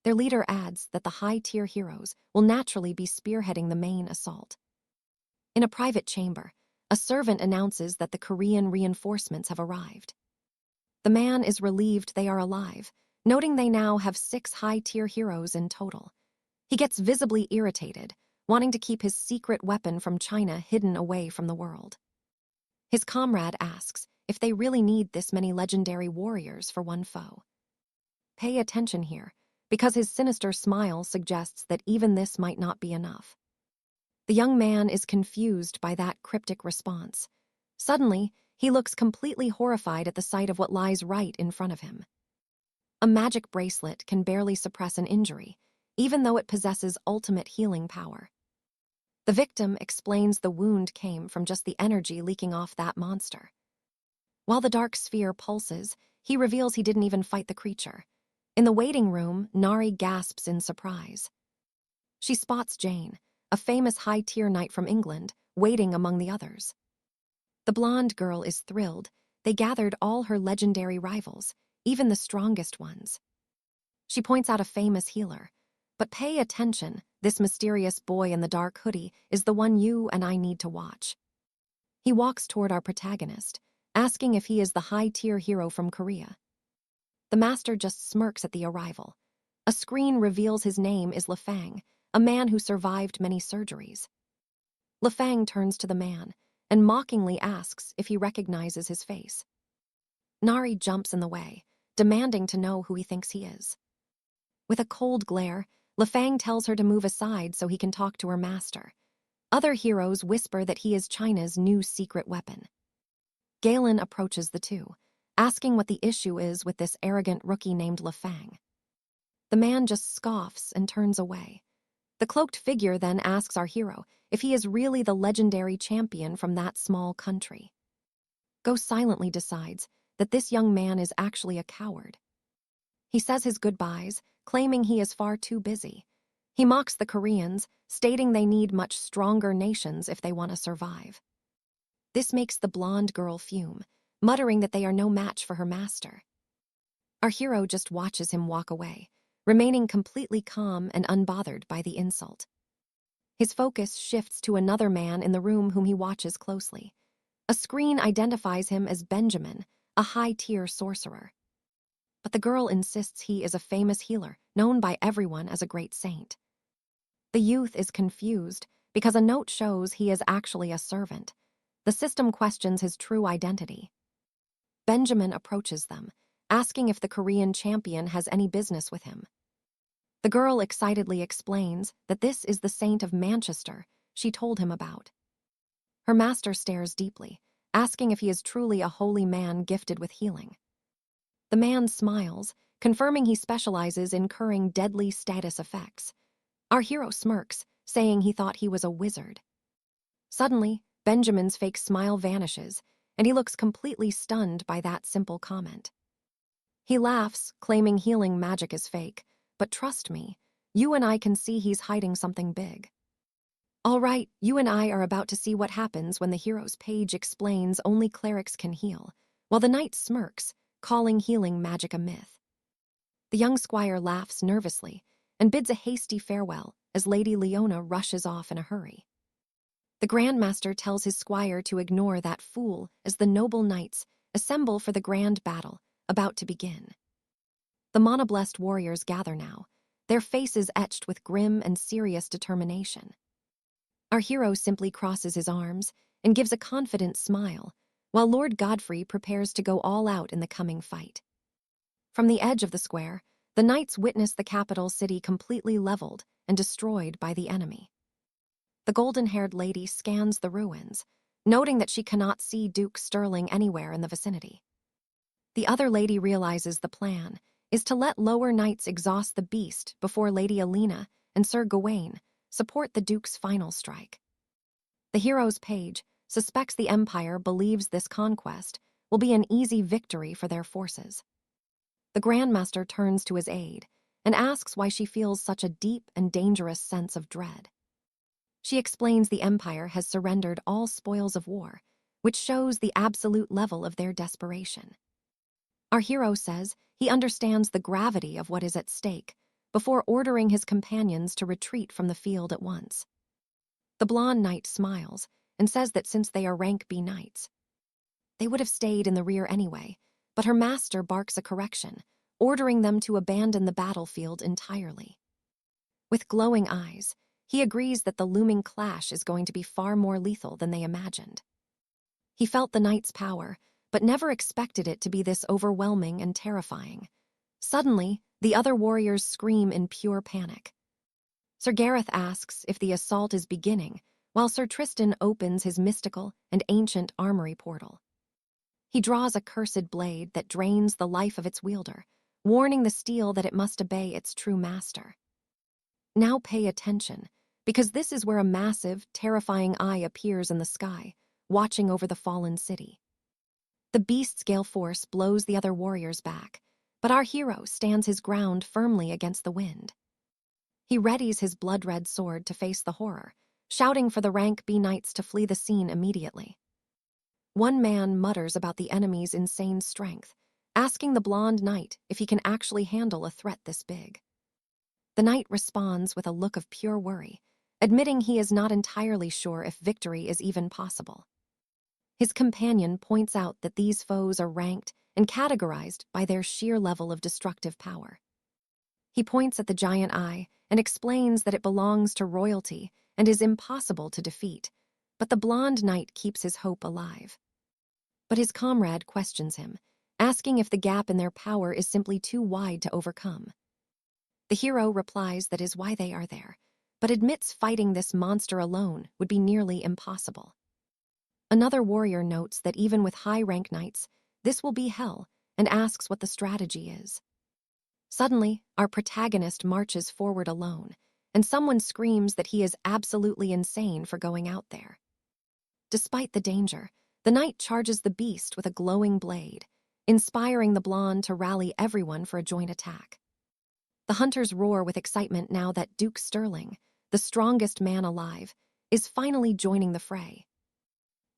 Their leader adds that the high-tier heroes will naturally be spearheading the main assault. In a private chamber, a servant announces that the Korean reinforcements have arrived. The man is relieved they are alive, noting they now have 6 high-tier heroes in total. He gets visibly irritated, wanting to keep his secret weapon from China hidden away from the world. His comrade asks if they really need this many legendary warriors for one foe. Pay attention here, because his sinister smile suggests that even this might not be enough. The young man is confused by that cryptic response. Suddenly, he looks completely horrified at the sight of what lies right in front of him. A magic bracelet can barely suppress an injury, even though it possesses ultimate healing power. The victim explains the wound came from just the energy leaking off that monster. While the dark sphere pulses, he reveals he didn't even fight the creature. In the waiting room, Nari gasps in surprise. She spots Jane, a famous high-tier knight from England, waiting among the others. The blonde girl is thrilled. They gathered all her legendary rivals, even the strongest ones. She points out a famous healer. But pay attention, this mysterious boy in the dark hoodie is the one you and I need to watch. He walks toward our protagonist, asking if he is the high-tier hero from Korea. The master just smirks at the arrival. A screen reveals his name is 𝒂𝒂𝒂𝒔, a man who survived many surgeries. 𝒂𝒂𝒂𝒔 turns to the man and mockingly asks if he recognizes his face. Nari jumps in the way, demanding to know who he thinks he is. With a cold glare, 𝒂𝒂𝒂𝒔 tells her to move aside so he can talk to her master. Other heroes whisper that he is China's new secret weapon. Galen approaches the two, asking what the issue is with this arrogant rookie named 𝒂𝒂𝒂𝒔. The man just scoffs and turns away. The cloaked figure then asks our hero if he is really the legendary champion from that small country. Go silently decides that this young man is actually a coward. He says his goodbyes, claiming he is far too busy. He mocks the Koreans, stating they need much stronger nations if they want to survive. This makes the blonde girl fume, muttering that they are no match for her master. Our hero just watches him walk away, remaining completely calm and unbothered by the insult. His focus shifts to another man in the room whom he watches closely. A screen identifies him as Benjamin, a high-tier sorcerer. But the girl insists he is a famous healer, known by everyone as a great saint. The youth is confused because a note shows he is actually a servant. The system questions his true identity. Benjamin approaches them, asking if the Korean champion has any business with him. The girl excitedly explains that this is the Saint of Manchester she told him about. Her master stares deeply, asking if he is truly a holy man gifted with healing. The man smiles, confirming he specializes in curing deadly status effects. Our hero smirks, saying he thought he was a wizard. Suddenly, Benjamin's fake smile vanishes, and he looks completely stunned by that simple comment. He laughs, claiming healing magic is fake, but trust me, you and I can see he's hiding something big. All right, you and I are about to see what happens when the hero's page explains only clerics can heal, while the knight smirks, calling healing magic a myth. The young squire laughs nervously and bids a hasty farewell as Lady Leona rushes off in a hurry. The Grandmaster tells his squire to ignore that fool as the noble knights assemble for the grand battle about to begin. The monoblessed warriors gather now, their faces etched with grim and serious determination. Our hero simply crosses his arms and gives a confident smile, while Lord Godfrey prepares to go all out in the coming fight. From the edge of the square, the knights witness the capital city completely leveled and destroyed by the enemy. The golden-haired lady scans the ruins, noting that she cannot see Duke Sterling anywhere in the vicinity. The other lady realizes the plan is to let lower knights exhaust the beast before Lady Alina and Sir Gawain support the Duke's final strike. The hero's page suspects the Empire believes this conquest will be an easy victory for their forces. The Grandmaster turns to his aide and asks why she feels such a deep and dangerous sense of dread. She explains the Empire has surrendered all spoils of war, which shows the absolute level of their desperation. Our hero says he understands the gravity of what is at stake before ordering his companions to retreat from the field at once. The blonde knight smiles, and says that since they are rank B knights, they would have stayed in the rear anyway, but her master barks a correction, ordering them to abandon the battlefield entirely. With glowing eyes, he agrees that the looming clash is going to be far more lethal than they imagined. He felt the knight's power, but never expected it to be this overwhelming and terrifying. Suddenly, the other warriors scream in pure panic. Sir Gareth asks if the assault is beginning, while Sir Tristan opens his mystical and ancient armory portal. He draws a cursed blade that drains the life of its wielder, warning the steel that it must obey its true master. Now pay attention, because this is where a massive, terrifying eye appears in the sky, watching over the fallen city. The beast's gale force blows the other warriors back, but our hero stands his ground firmly against the wind. He readies his blood-red sword to face the horror, shouting for the rank B knights to flee the scene immediately. One man mutters about the enemy's insane strength, asking the blonde knight if he can actually handle a threat this big. The knight responds with a look of pure worry, admitting he is not entirely sure if victory is even possible. His companion points out that these foes are ranked and categorized by their sheer level of destructive power. He points at the giant eye and explains that it belongs to royalty and is impossible to defeat, but the blonde knight keeps his hope alive. But his comrade questions him, asking if the gap in their power is simply too wide to overcome. The hero replies that is why they are there, but admits fighting this monster alone would be nearly impossible. Another warrior notes that even with high-rank knights, this will be hell, and asks what the strategy is. Suddenly, our protagonist marches forward alone, and someone screams that he is absolutely insane for going out there. Despite the danger, the knight charges the beast with a glowing blade, inspiring the blonde to rally everyone for a joint attack. The hunters roar with excitement now that Duke Sterling, the strongest man alive, is finally joining the fray.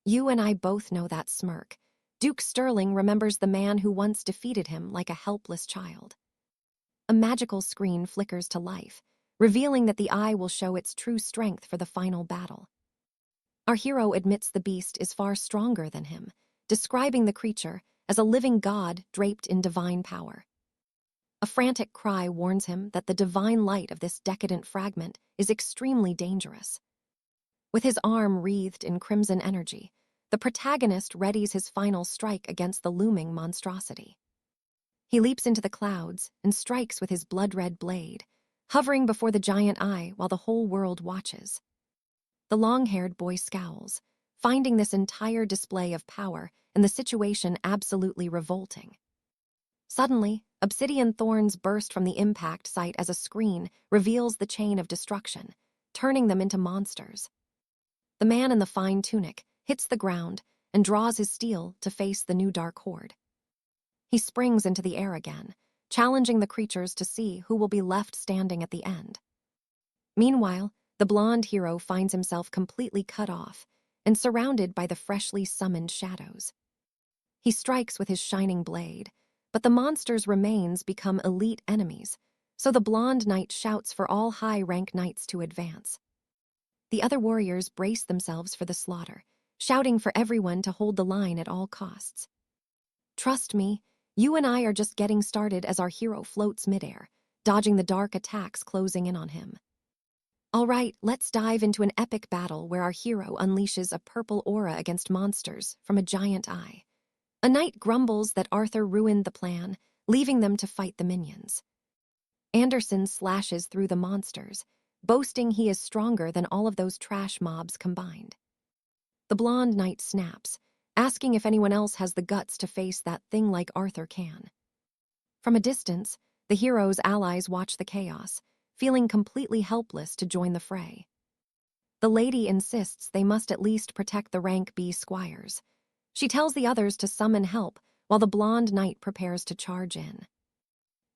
You and I both know that smirk. Duke Sterling remembers the man who once defeated him like a helpless child. A magical screen flickers to life, revealing that the eye will show its true strength for the final battle. Our hero admits the beast is far stronger than him, describing the creature as a living god draped in divine power. A frantic cry warns him that the divine light of this decadent fragment is extremely dangerous. With his arm wreathed in crimson energy, the protagonist readies his final strike against the looming monstrosity. He leaps into the clouds and strikes with his blood-red blade, hovering before the giant eye while the whole world watches. The long-haired boy scowls, finding this entire display of power and the situation absolutely revolting. Suddenly, obsidian thorns burst from the impact site as a screen reveals the chain of destruction, turning them into monsters. The man in the fine tunic hits the ground and draws his steel to face the new dark horde. He springs into the air again, challenging the creatures to see who will be left standing at the end. Meanwhile, the blonde hero finds himself completely cut off and surrounded by the freshly summoned shadows. He strikes with his shining blade, but the monster's remains become elite enemies, so the blonde knight shouts for all high-rank knights to advance. The other warriors brace themselves for the slaughter, shouting for everyone to hold the line at all costs. Trust me, you and I are just getting started as our hero floats midair, dodging the dark attacks closing in on him. All right, let's dive into an epic battle where our hero unleashes a purple aura against monsters from a giant eye. A knight grumbles that Arthur ruined the plan, leaving them to fight the minions. Anderson slashes through the monsters, boasting he is stronger than all of those trash mobs combined. The blonde knight snaps, asking if anyone else has the guts to face that thing like Arthur can. From a distance, the hero's allies watch the chaos, feeling completely helpless to join the fray. The lady insists they must at least protect the rank B squires. She tells the others to summon help while the blonde knight prepares to charge in.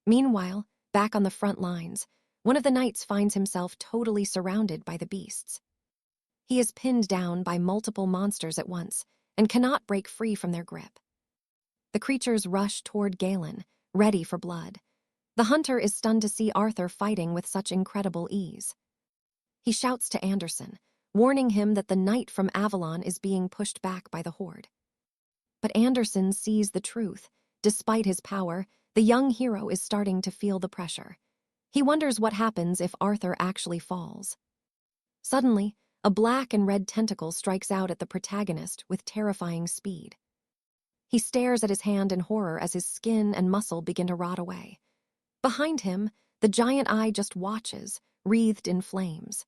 Meanwhile, back on the front lines, one of the knights finds himself totally surrounded by the beasts. He is pinned down by multiple monsters at once and cannot break free from their grip. The creatures rush toward Galen, ready for blood. The hunter is stunned to see Arthur fighting with such incredible ease. He shouts to Anderson, warning him that the knight from Avalon is being pushed back by the horde. But Anderson sees the truth. Despite his power, the young hero is starting to feel the pressure. He wonders what happens if Arthur actually falls. Suddenly, a black and red tentacle strikes out at the protagonist with terrifying speed. He stares at his hand in horror as his skin and muscle begin to rot away. Behind him, the giant eye just watches, wreathed in flames.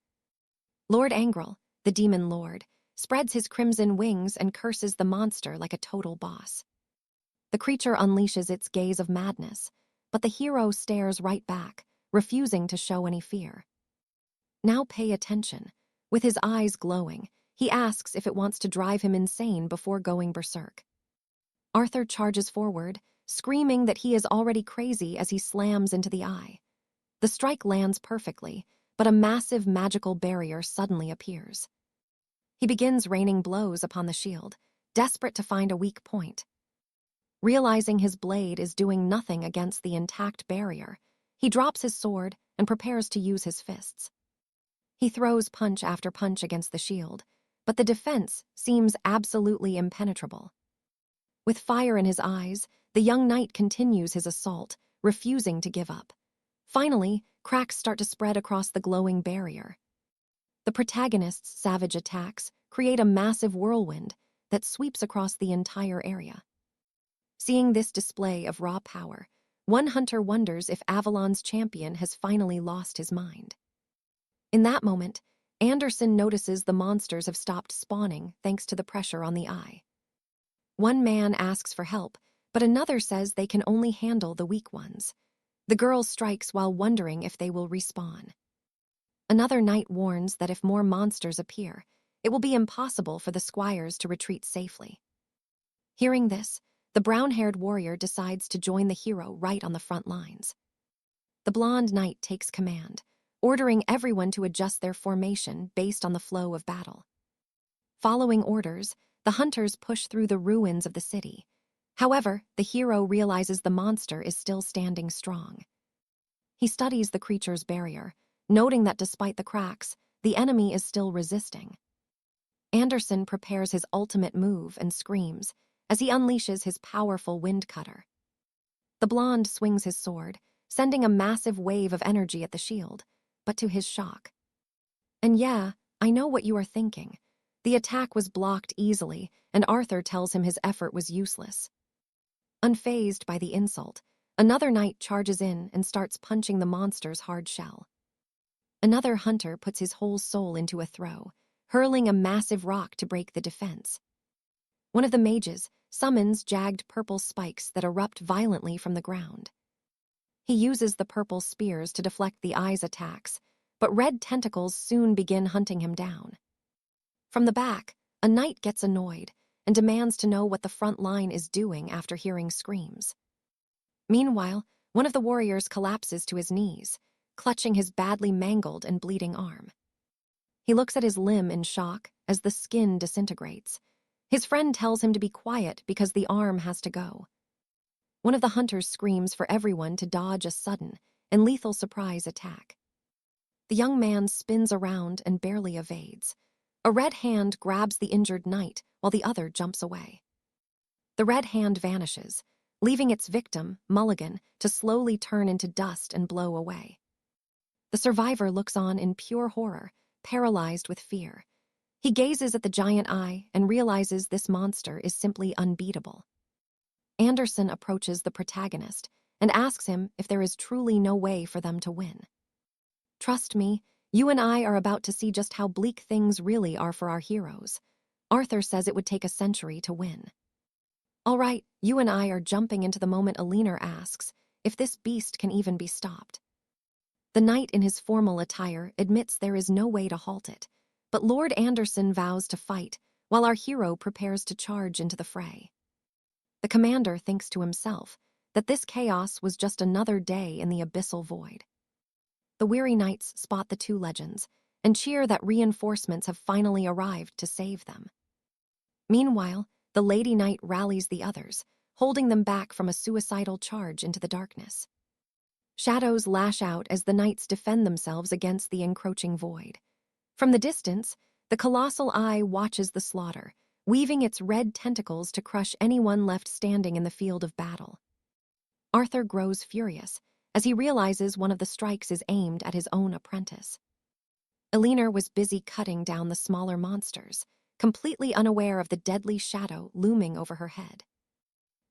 Lord 𝒂𝒔𝒊, the demon lord, spreads his crimson wings and curses the monster like a total boss. The creature unleashes its gaze of madness, but the hero stares right back, refusing to show any fear. Now pay attention. With his eyes glowing, he asks if it wants to drive him insane before going berserk. Arthur charges forward, screaming that he is already crazy as he slams into the eye. The strike lands perfectly, but a massive magical barrier suddenly appears. He begins raining blows upon the shield, desperate to find a weak point. Realizing his blade is doing nothing against the intact barrier, he drops his sword and prepares to use his fists. He throws punch after punch against the shield, but the defense seems absolutely impenetrable. With fire in his eyes, the young knight continues his assault, refusing to give up. Finally, cracks start to spread across the glowing barrier. The protagonist's savage attacks create a massive whirlwind that sweeps across the entire area. Seeing this display of raw power, one hunter wonders if Avalon's champion has finally lost his mind. In that moment, Anderson notices the monsters have stopped spawning thanks to the pressure on the eye. One man asks for help, but another says they can only handle the weak ones. The girl strikes while wondering if they will respawn. Another knight warns that if more monsters appear, it will be impossible for the squires to retreat safely. Hearing this, the brown-haired warrior decides to join the hero right on the front lines. The blonde knight takes command, ordering everyone to adjust their formation based on the flow of battle. Following orders, the hunters push through the ruins of the city. However, the hero realizes the monster is still standing strong. He studies the creature's barrier, noting that despite the cracks, the enemy is still resisting. Anderson prepares his ultimate move and screams as he unleashes his powerful wind cutter. The blonde swings his sword, sending a massive wave of energy at the shield, but to his shock. And yeah, I know what you are thinking. The attack was blocked easily, and Arthur tells him his effort was useless. Unfazed by the insult, another knight charges in and starts punching the monster's hard shell. Another hunter puts his whole soul into a throw, hurling a massive rock to break the defense. One of the mages summons jagged purple spikes that erupt violently from the ground. He uses the purple spears to deflect the eye's attacks, but red tentacles soon begin hunting him down. From the back, a knight gets annoyed and demands to know what the front line is doing after hearing screams. Meanwhile, one of the warriors collapses to his knees, clutching his badly mangled and bleeding arm. He looks at his limb in shock as the skin disintegrates. His friend tells him to be quiet because the arm has to go. One of the hunters screams for everyone to dodge a sudden and lethal surprise attack. The young man spins around and barely evades. A red hand grabs the injured knight while the other jumps away. The red hand vanishes, leaving its victim, Mulligan, to slowly turn into dust and blow away. The survivor looks on in pure horror, paralyzed with fear. He gazes at the giant eye and realizes this monster is simply unbeatable. Anderson approaches the protagonist and asks him if there is truly no way for them to win. Trust me, you and I are about to see just how bleak things really are for our heroes. Arthur says it would take a century to win. All right, you and I are jumping into the moment Aliner asks if this beast can even be stopped. The knight in his formal attire admits there is no way to halt it, but Lord Anderson vows to fight while our hero prepares to charge into the fray. The commander thinks to himself that this chaos was just another day in the abyssal void. The weary knights spot the two legends and cheer that reinforcements have finally arrived to save them. Meanwhile, the lady knight rallies the others, holding them back from a suicidal charge into the darkness. Shadows lash out as the knights defend themselves against the encroaching void. From the distance, The colossal eye watches the slaughter, weaving its red tentacles to crush anyone left standing in the field of battle. Arthur grows furious as he realizes one of the strikes is aimed at his own apprentice. Elinor was busy cutting down the smaller monsters, completely unaware of the deadly shadow looming over her head.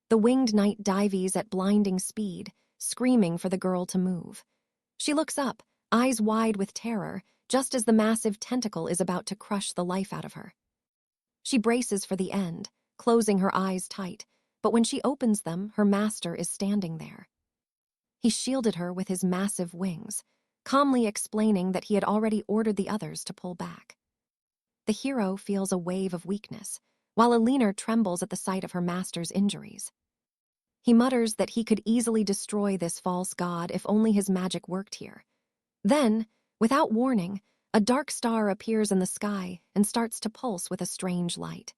The winged knight dives at blinding speed, screaming for the girl to move. She looks up, eyes wide with terror, just as the massive tentacle is about to crush the life out of her. She braces for the end, closing her eyes tight, but when she opens them, her master is standing there. He shielded her with his massive wings, calmly explaining that he had already ordered the others to pull back. The hero feels a wave of weakness, while Elinor trembles at the sight of her master's injuries. He mutters that he could easily destroy this false god if only his magic worked here. Then, without warning, a dark star appears in the sky and starts to pulse with a strange light.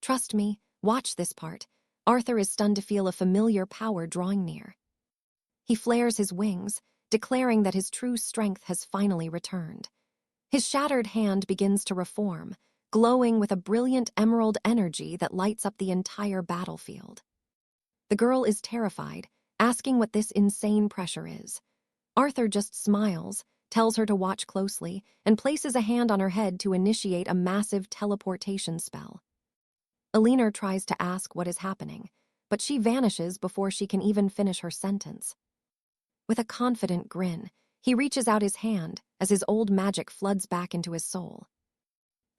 Trust me, watch this part. Arthur is stunned to feel a familiar power drawing near. He flares his wings, declaring that his true strength has finally returned. His shattered hand begins to reform, glowing with a brilliant emerald energy that lights up the entire battlefield. The girl is terrified, asking what this insane pressure is. Arthur just smiles, tells her to watch closely, and places a hand on her head to initiate a massive teleportation spell. Elinor tries to ask what is happening, but she vanishes before she can even finish her sentence. With a confident grin, he reaches out his hand as his old magic floods back into his soul.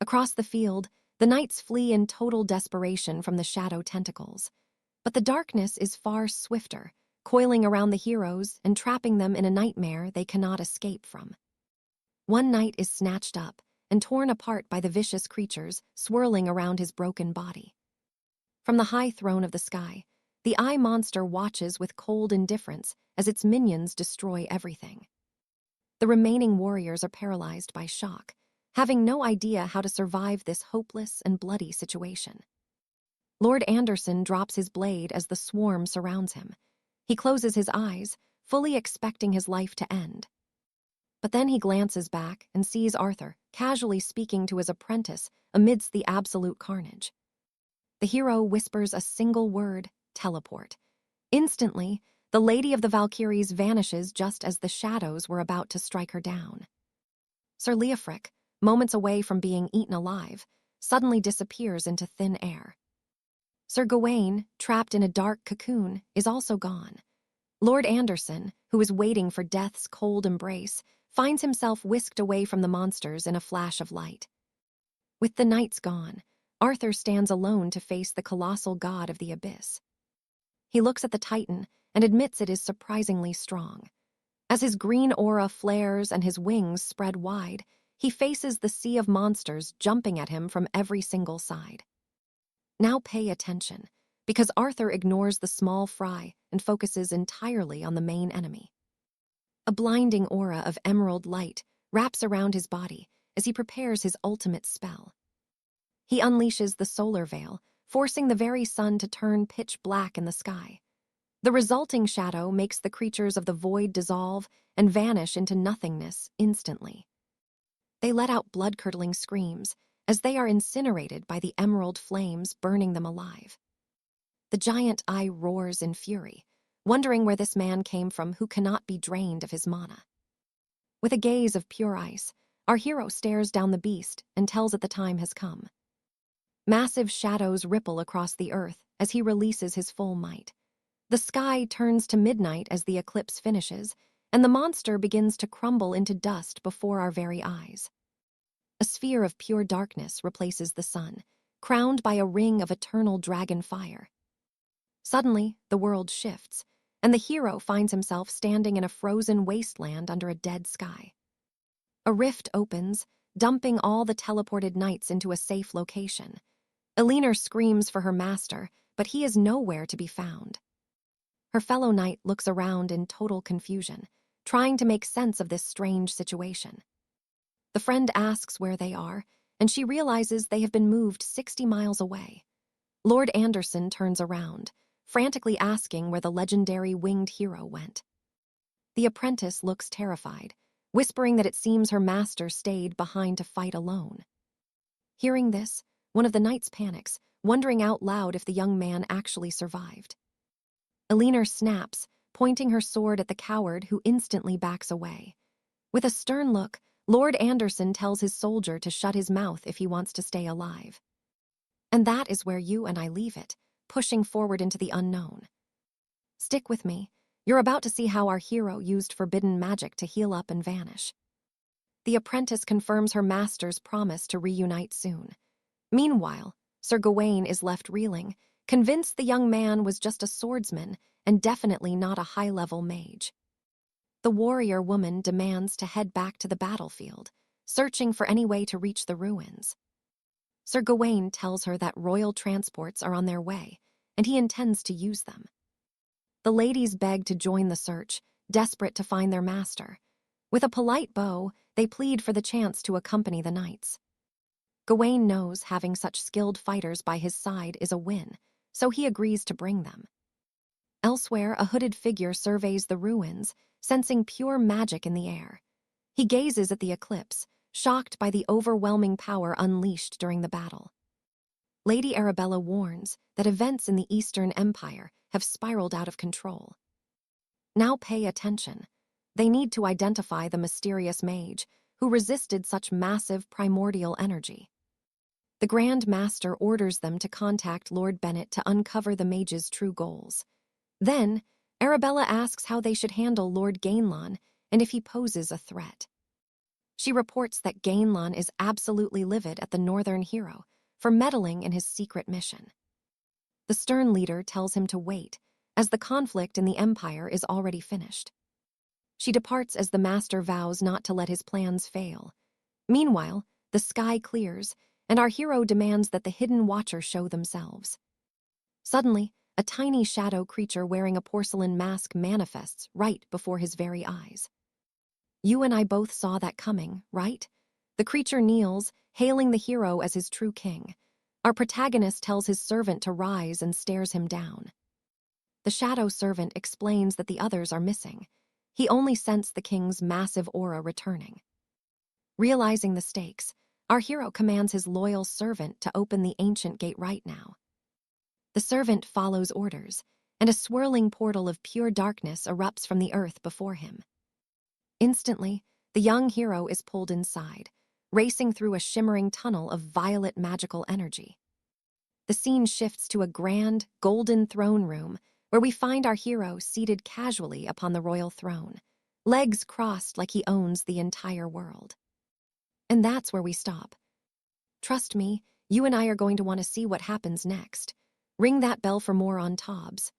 Across the field, the knights flee in total desperation from the shadow tentacles. But the darkness is far swifter, coiling around the heroes and trapping them in a nightmare they cannot escape from. One knight is snatched up and torn apart by the vicious creatures swirling around his broken body. From the high throne of the sky, the eye monster watches with cold indifference as its minions destroy everything. The remaining warriors are paralyzed by shock, having no idea how to survive this hopeless and bloody situation. Lord Anderson drops his blade as the swarm surrounds him. He closes his eyes, fully expecting his life to end. But then he glances back and sees Arthur casually speaking to his apprentice amidst the absolute carnage. The hero whispers a single word, teleport. Instantly, the Lady of the Valkyries vanishes just as the shadows were about to strike her down. Sir 𝒀𝒏𝒂𝒂𝒔, moments away from being eaten alive, suddenly disappears into thin air. Sir Gawain, trapped in a dark cocoon, is also gone. Lord Anderson, who is waiting for death's cold embrace, finds himself whisked away from the monsters in a flash of light. With the knights gone, Arthur stands alone to face the colossal god of the abyss. He looks at the Titan and admits it is surprisingly strong. As his green aura flares and his wings spread wide, he faces the sea of monsters jumping at him from every single side. Now pay attention, because Arthur ignores the small fry and focuses entirely on the main enemy. A blinding aura of emerald light wraps around his body as he prepares his ultimate spell. He unleashes the solar veil, forcing the very sun to turn pitch black in the sky. The resulting shadow makes the creatures of the void dissolve and vanish into nothingness instantly. They let out blood-curdling screams as they are incinerated by the emerald flames burning them alive. The giant eye roars in fury, wondering where this man came from who cannot be drained of his mana. With a gaze of pure ice, our hero stares down the beast and tells it the time has come. Massive shadows ripple across the earth as he releases his full might. The sky turns to midnight as the eclipse finishes, and the monster begins to crumble into dust before our very eyes. A sphere of pure darkness replaces the sun, crowned by a ring of eternal dragon fire. Suddenly, the world shifts, and the hero finds himself standing in a frozen wasteland under a dead sky. A rift opens, dumping all the teleported knights into a safe location. Elinor screams for her master, but he is nowhere to be found. Her fellow knight looks around in total confusion, trying to make sense of this strange situation. The friend asks where they are, and she realizes they have been moved 60 miles away. Lord Anderson turns around, frantically asking where the legendary winged hero went. The apprentice looks terrified, whispering that it seems her master stayed behind to fight alone. Hearing this, one of the knights panics, wondering out loud if the young man actually survived. Elinor snaps, pointing her sword at the coward who instantly backs away. With a stern look, Lord Anderson tells his soldier to shut his mouth if he wants to stay alive. And that is where you and I leave it, pushing forward into the unknown. Stick with me. You're about to see how our hero used forbidden magic to heal up and vanish. The apprentice confirms her master's promise to reunite soon. Meanwhile, Sir Gawain is left reeling, convinced the young man was just a swordsman and definitely not a high-level mage. The warrior woman demands to head back to the battlefield, searching for any way to reach the ruins. Sir Gawain tells her that royal transports are on their way, and he intends to use them. The ladies beg to join the search, desperate to find their master. With a polite bow, they plead for the chance to accompany the knights. Gawain knows having such skilled fighters by his side is a win, so he agrees to bring them. Elsewhere, a hooded figure surveys the ruins, sensing pure magic in the air. He gazes at the eclipse, shocked by the overwhelming power unleashed during the battle. Lady Arabella warns that events in the Eastern Empire have spiraled out of control. Now pay attention. They need to identify the mysterious mage who resisted such massive primordial energy. The Grand Master orders them to contact Lord Bennet to uncover the mage's true goals. Then, Arabella asks how they should handle Lord Gainlon and if he poses a threat. She reports that Gainlon is absolutely livid at the northern hero for meddling in his secret mission. The stern leader tells him to wait, as the conflict in the Empire is already finished. She departs as the master vows not to let his plans fail. Meanwhile, the sky clears, and our hero demands that the hidden watcher show themselves. Suddenly, a tiny shadow creature wearing a porcelain mask manifests right before his very eyes. You and I both saw that coming, right? The creature kneels, hailing the hero as his true king. Our protagonist tells his servant to rise and stares him down. The shadow servant explains that the others are missing. He only sensed the king's massive aura returning. Realizing the stakes, our hero commands his loyal servant to open the ancient gate right now. The servant follows orders, and a swirling portal of pure darkness erupts from the earth before him. Instantly, the young hero is pulled inside, racing through a shimmering tunnel of violet magical energy. The scene shifts to a grand, golden throne room where we find our hero seated casually upon the royal throne, legs crossed like he owns the entire world. And that's where we stop. Trust me, you and I are going to want to see what happens next. Ring that bell for more on 𝒂𝒏𝒆.